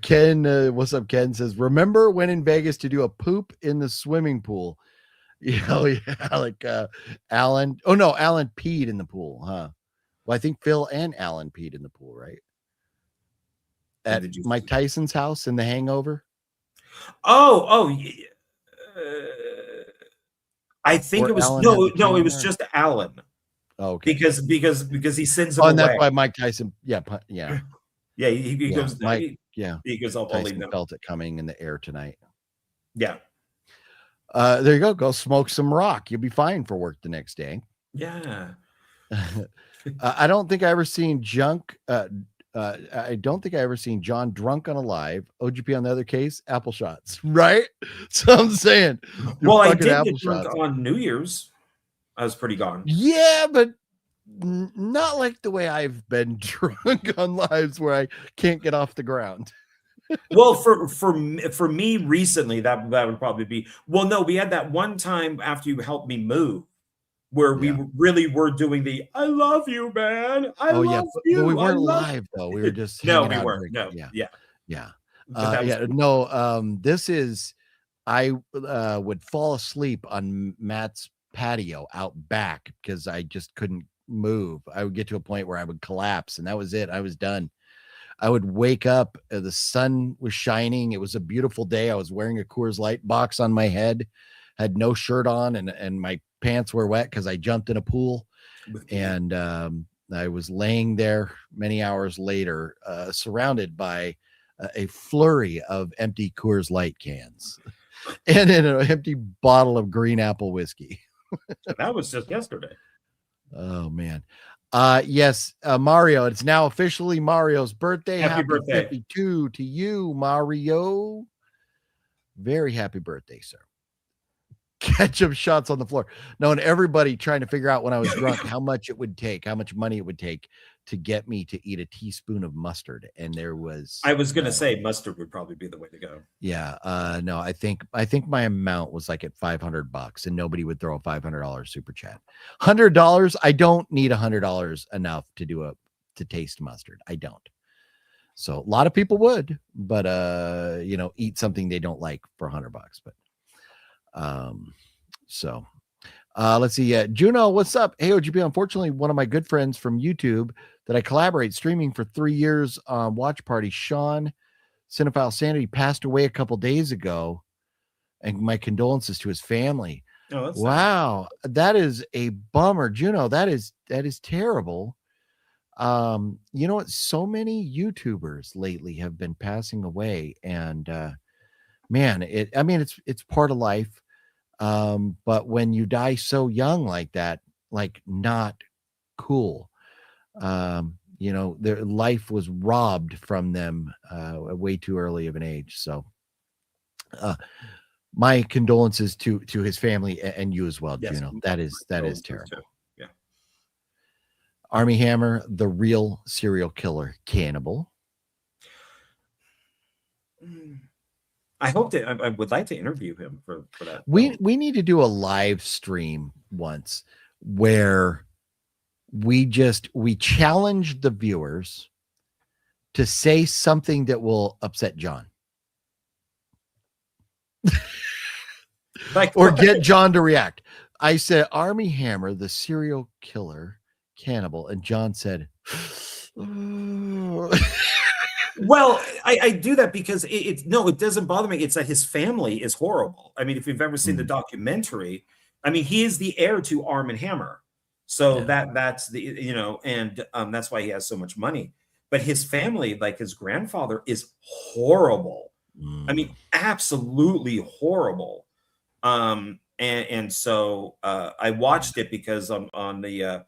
Ken, what's up? Ken says, remember when in Vegas to do a poop in the swimming pool? Yeah, like Alan. Oh no, Alan peed in the pool, huh? Well, I think Phil and Alan peed in the pool, right? At Mike Tyson's house in The Hangover. I think it was no, it was just Alan. Oh, okay. Because he sends him and away. That's why Mike Tyson. Yeah. Yeah, he goes. Mike, he goes. I'll leave them. Felt it coming in the air tonight. Yeah. There you go. Go smoke some rock. You'll be fine for work the next day. Yeah. I don't think I ever seen junk. I don't think I ever seen John drunk on a live. OGP on the other case, apple shots, right? So I'm saying. Well, I did get drunk on New Year's. I was pretty gone. Yeah, but not like the way I've been drunk on lives where I can't get off the ground. Well, for me recently, that would probably be. Well, no, we had that one time after you helped me move, where we really were doing the "I love you, man. I love you." But we weren't live though. We were just no, we weren't. No, yeah. This is. I would fall asleep on Matt's patio out back because I just couldn't move. I would get to a point where I would collapse, and that was it. I was done. I would wake up. The sun was shining. It was a beautiful day. I was wearing a Coors Light box on my head, had no shirt on, and my pants were wet because I jumped in a pool. And I was laying there many hours later, surrounded by a flurry of empty Coors Light cans and an empty bottle of green apple whiskey. That was just yesterday. Oh man. Yes, Mario, it's now officially Mario's birthday. Happy birthday. 52 to you, Mario. Very happy birthday, sir. Ketchup shots on the floor. No, and everybody trying to figure out when I was drunk how much it would take, how much money it would take to get me to eat a teaspoon of mustard. And there was I was gonna say mustard would probably be the way to go. Yeah. No, I think my amount was like at $500 and nobody would throw a $500 super chat. $100. I don't need $100 enough to taste mustard. I don't. So a lot of people would, but eat something they don't like for $100. But let's see. Juno, what's up? Hey, OGP. Unfortunately, one of my good friends from YouTube that I collaborate streaming for 3 years on Watch Party, Sean Cinephile Sanity, passed away a couple days ago, and my condolences to his family. Oh, that's wow, that is a bummer, Juno. That is terrible. You know what? So many YouTubers lately have been passing away, and man, it's part of life. But when you die so young like that, like not cool. Their life was robbed from them way too early of an age. So my condolences to his family and you as well. Yes, that is terrible. Too. Yeah. Army Hammer, the real serial killer cannibal. I hope that I would like to interview him for that. We need to do a live stream once where we challenge the viewers to say something that will upset John. Or get John to react. I said Army Hammer, the serial killer cannibal, and John said, oh. Well, I do that because it doesn't bother me. It's that his family is horrible. I mean, if you've ever seen the documentary, I mean, he is the heir to Arm and Hammer. So that's the, and that's why he has so much money. But his family, like his grandfather, is horrible. I mean, absolutely horrible. And so I watched it because on the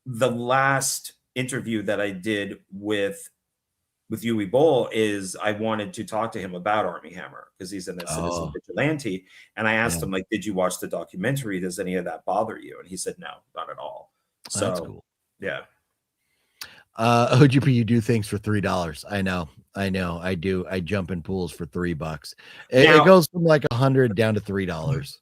last interview that I did with Uwe Boll is I wanted to talk to him about Armie Hammer because he's in a citizen vigilante. And I asked him, like, did you watch the documentary? Does any of that bother you? And he said, no, not at all. So that's cool. Yeah. OGP, you do things for $3. I know. I do. I jump in pools for $3. It goes from like 100 down to $3.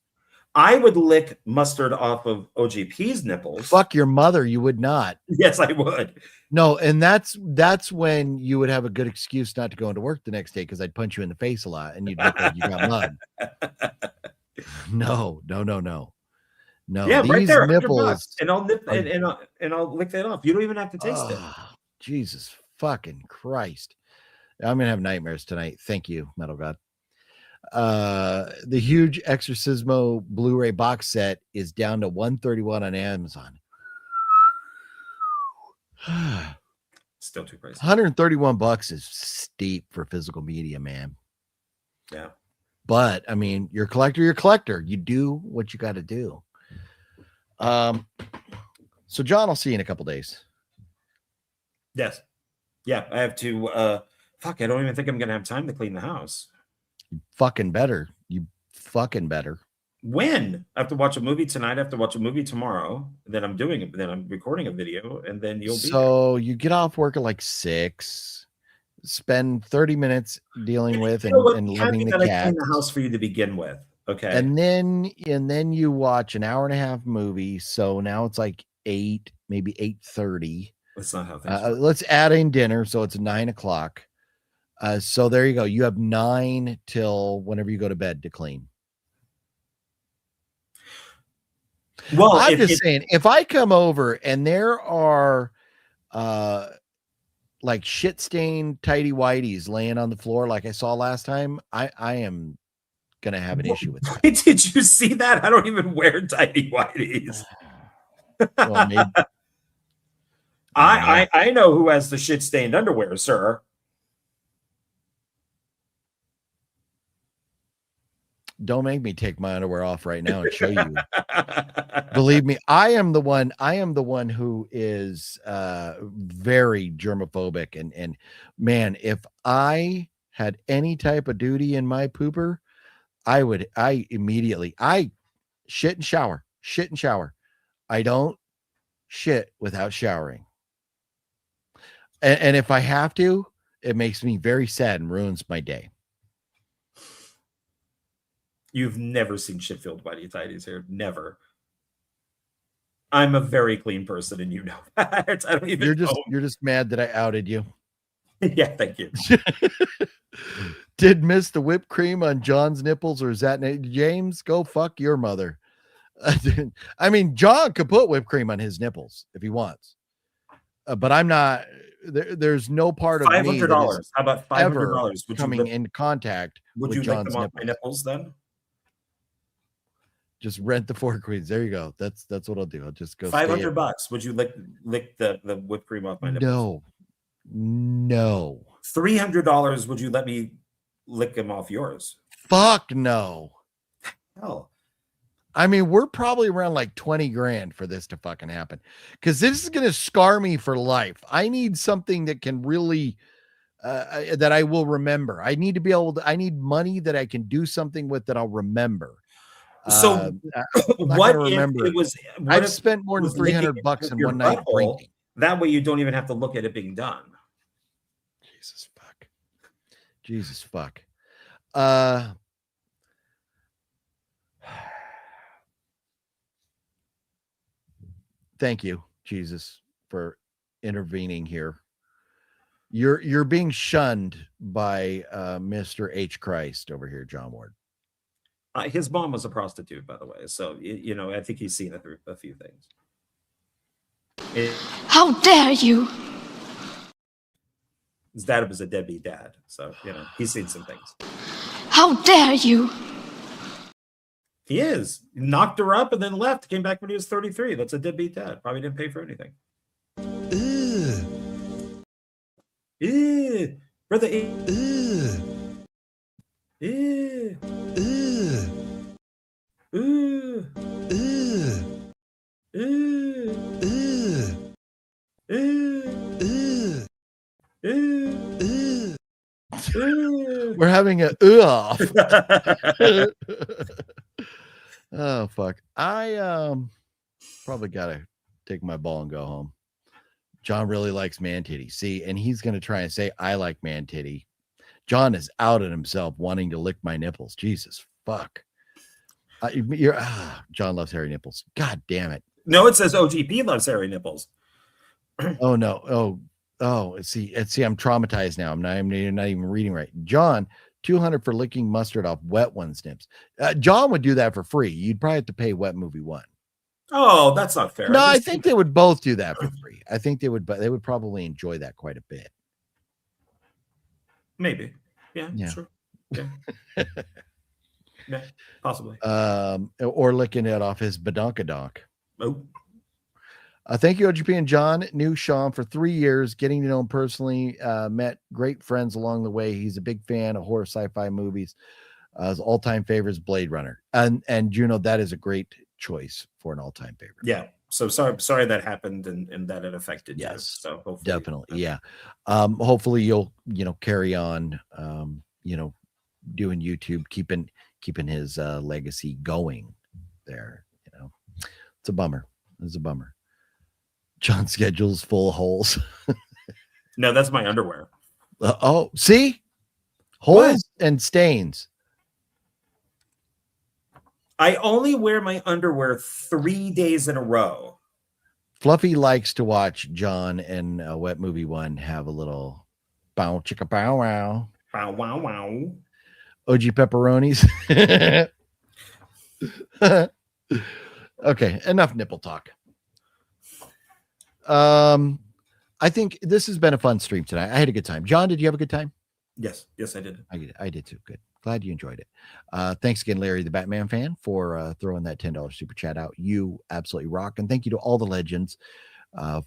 I would lick mustard off of OGP's nipples. Fuck your mother. You would not. Yes, I would. No, and that's when you would have a good excuse not to go into work the next day because I'd punch you in the face a lot and you'd look like you got mud. No. Yeah, these right there, nipples, and I'll nip and I'll lick that off. You don't even have to taste it. Jesus fucking Christ. I'm gonna have nightmares tonight. Thank you, Metal God. The huge Exorcismo Blu-ray box set is down to $131 on Amazon. Still too crazy. $131 is steep for physical media, man. Yeah. But I mean, you're a collector. You do what you got to do. So John, I'll see you in a couple days. Yes. Yeah, I have to I don't even think I'm gonna have time to clean the house. You fucking better. When? I have to watch a movie tonight. I have to watch a movie tomorrow. Then I'm recording a video, and then you'll be so you get off work at like 6, spend 30 minutes dealing with and loving the cat. Clean the house for you to begin with. Okay. And then you watch an hour and a half movie. So now it's like 8, maybe 8:30. That's not how things work. Let's add in dinner. So it's 9 o'clock. So there you go. You have 9 till whenever you go to bed to clean. Well, I'm just saying, if I come over and there are like shit stained tighty whities laying on the floor like I saw last time, I am gonna have an issue with that. Did you see that? I don't even wear tighty whities. Well, maybe. I know who has the shit stained underwear, sir. Don't make me take my underwear off right now and show you. Believe me, I am the one who is very germophobic and man, if I had any type of duty in my pooper, I immediately shit and shower. I don't shit without showering. And if I have to, it makes me very sad and ruins my day. You've never seen shit-filled whitey tighties here. Never. I'm a very clean person, and you know that. I don't even You're just mad that I outed you. Yeah, thank you. Did miss the whipped cream on John's nipples, or is that James? Go fuck your mother. I mean, John could put whipped cream on his nipples if he wants, but I'm not. There's no part of me that is How about $500? Coming in contact with John's nipples. My nipples then? Just rent the 4 queens. There you go. That's what I'll do. I'll just go. $500. Would you lick the whipped cream off my nipples? No. $300. Would you let me lick them off yours? Fuck no. Hell. I mean, we're probably around like 20 grand for this to fucking happen, because this is going to scar me for life. I need something that can really, that I will remember. I need to be able to, I need money that I can do something with that I'll remember. So what if it was, I've spent more than $300 in one night drinking. That way you don't even have to look at it being done. Jesus fuck. Thank you, Jesus, for intervening here. You're being shunned by Mr. H. Christ over here, John Ward. His mom was a prostitute, by the way. So, I think he's seen a few things. How dare you? His dad was a deadbeat dad, so he's seen some things. How dare you? He is. He knocked her up and then left. Came back when he was 33. That's a deadbeat dad. Probably didn't pay for anything. Ew. Brother. Ew. Ew. Ooh. Ooh. Ooh. Ooh. Ooh. Ooh. We're having a off. Oh fuck. I probably gotta take my ball and go home. John really likes man titty. See, and he's gonna try and say I like man titty. John is out at himself wanting to lick my nipples. Jesus fuck. John loves hairy nipples. God damn it. No, it says OGP loves hairy nipples. Oh no. Oh, see, I'm traumatized now. I'm not even reading right. John, 200 for licking mustard off wet one's nips. John would do that for free. You'd probably have to pay Wet Movie 1. Oh, that's not fair. No, I think they would both do that for free. I think they would probably enjoy that quite a bit. Maybe. Yeah. Sure. Yeah. Yeah, possibly. Or licking it off his badonkadonk. Oh. Thank you, OGP and John. Knew Sean for 3 years, getting to know him personally. Met great friends along the way. He's a big fan of horror sci-fi movies. His all-time favorite is Blade Runner. And Juno, that is a great choice for an all-time favorite. Yeah. So sorry that happened and that it affected you. Yes. So hopefully, definitely. Yeah. Hopefully you'll carry on doing YouTube, keeping his legacy going there. It's a bummer. It's a bummer. John's schedule's full of holes. No, that's my underwear. See? Holes and stains. I only wear my underwear 3 days in a row. Fluffy likes to watch John and Wet Movie 1 have a little bow chicka bow wow. Bow wow wow. OG pepperonis. Okay, enough nipple talk. I think this has been a fun stream tonight. I had a good time. John, did you have a good time? Yes, I did. I did too. Good. Glad you enjoyed it. Thanks again, Larry, the Batman fan, for throwing that $10 super chat out. You absolutely rock. And thank you to all the legends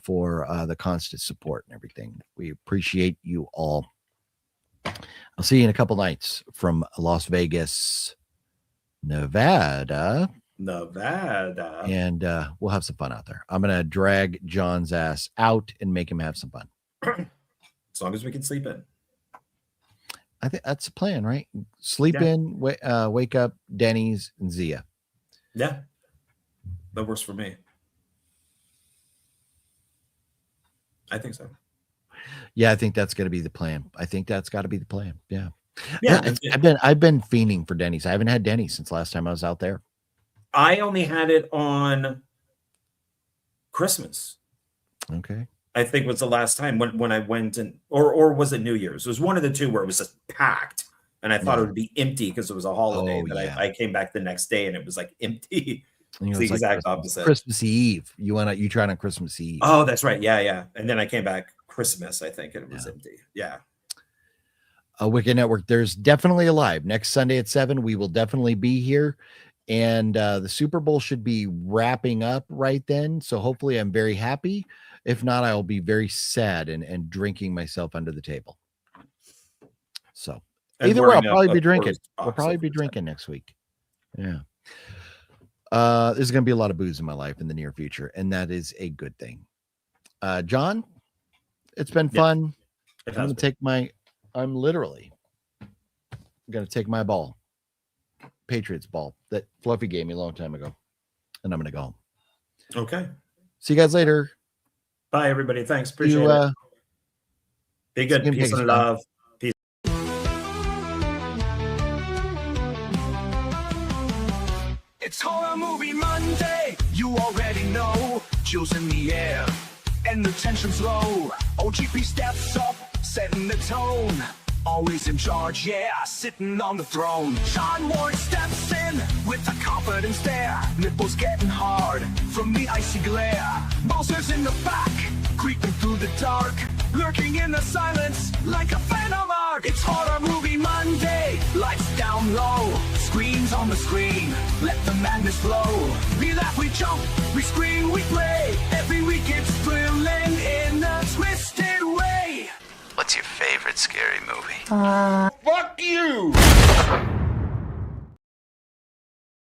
for the constant support and everything. We appreciate you all. I'll see you in a couple nights from Las Vegas, Nevada. And we'll have some fun out there. I'm going to drag John's ass out and make him have some fun. As long as we can sleep in. I think that's the plan, right? Sleep in, wake up, Denny's, and Zia. Yeah. That works for me. I think so. Yeah, I think that's going to be the plan. I think that's got to be the plan. Yeah. Yeah. I've been fiending for Denny's. I haven't had Denny's since last time I was out there. I only had it on Christmas. Okay. I think was the last time when I went and or was it New Year's? It was one of the two where it was just packed and I thought it would be empty because it was a holiday. I came back the next day and it was like empty. It's the exact opposite. Christmas Eve. You tried on Christmas Eve. Oh, that's right. Yeah. And then I came back Christmas, I think, and it was empty. Yeah. Wicked Network, there's definitely a live next Sunday at 7. We will definitely be here. And the Super Bowl should be wrapping up right then. So hopefully I'm very happy. If not, I'll be very sad and drinking myself under the table. So either way, I'll probably be drinking. We'll probably be drinking next week. Yeah. There's going to be a lot of booze in my life in the near future, and that is a good thing. John, it's been fun. I'm literally going to take my ball. Patriots ball that Fluffy gave me a long time ago, and I'm gonna go home. Okay. See you guys later. Bye, everybody. Thanks. Appreciate it. Be good. Peace and love. Peace. It's Horror Movie Monday. You already know. Chills in the air and the tension's low. OGP steps up, setting the tone. Always in charge, yeah, sitting on the throne. Sean Ward steps in with a confident stare. Nipples getting hard from the icy glare. Bowser's in the back, creeping through the dark. lurking in the silence like a phantom arc. It's Horror Movie Monday, lights down low, screams on the screen, let the madness flow. We laugh, we jump, we scream, we play. Every week it's thrilling in a twisted way. What's your favorite scary movie? Fuck you!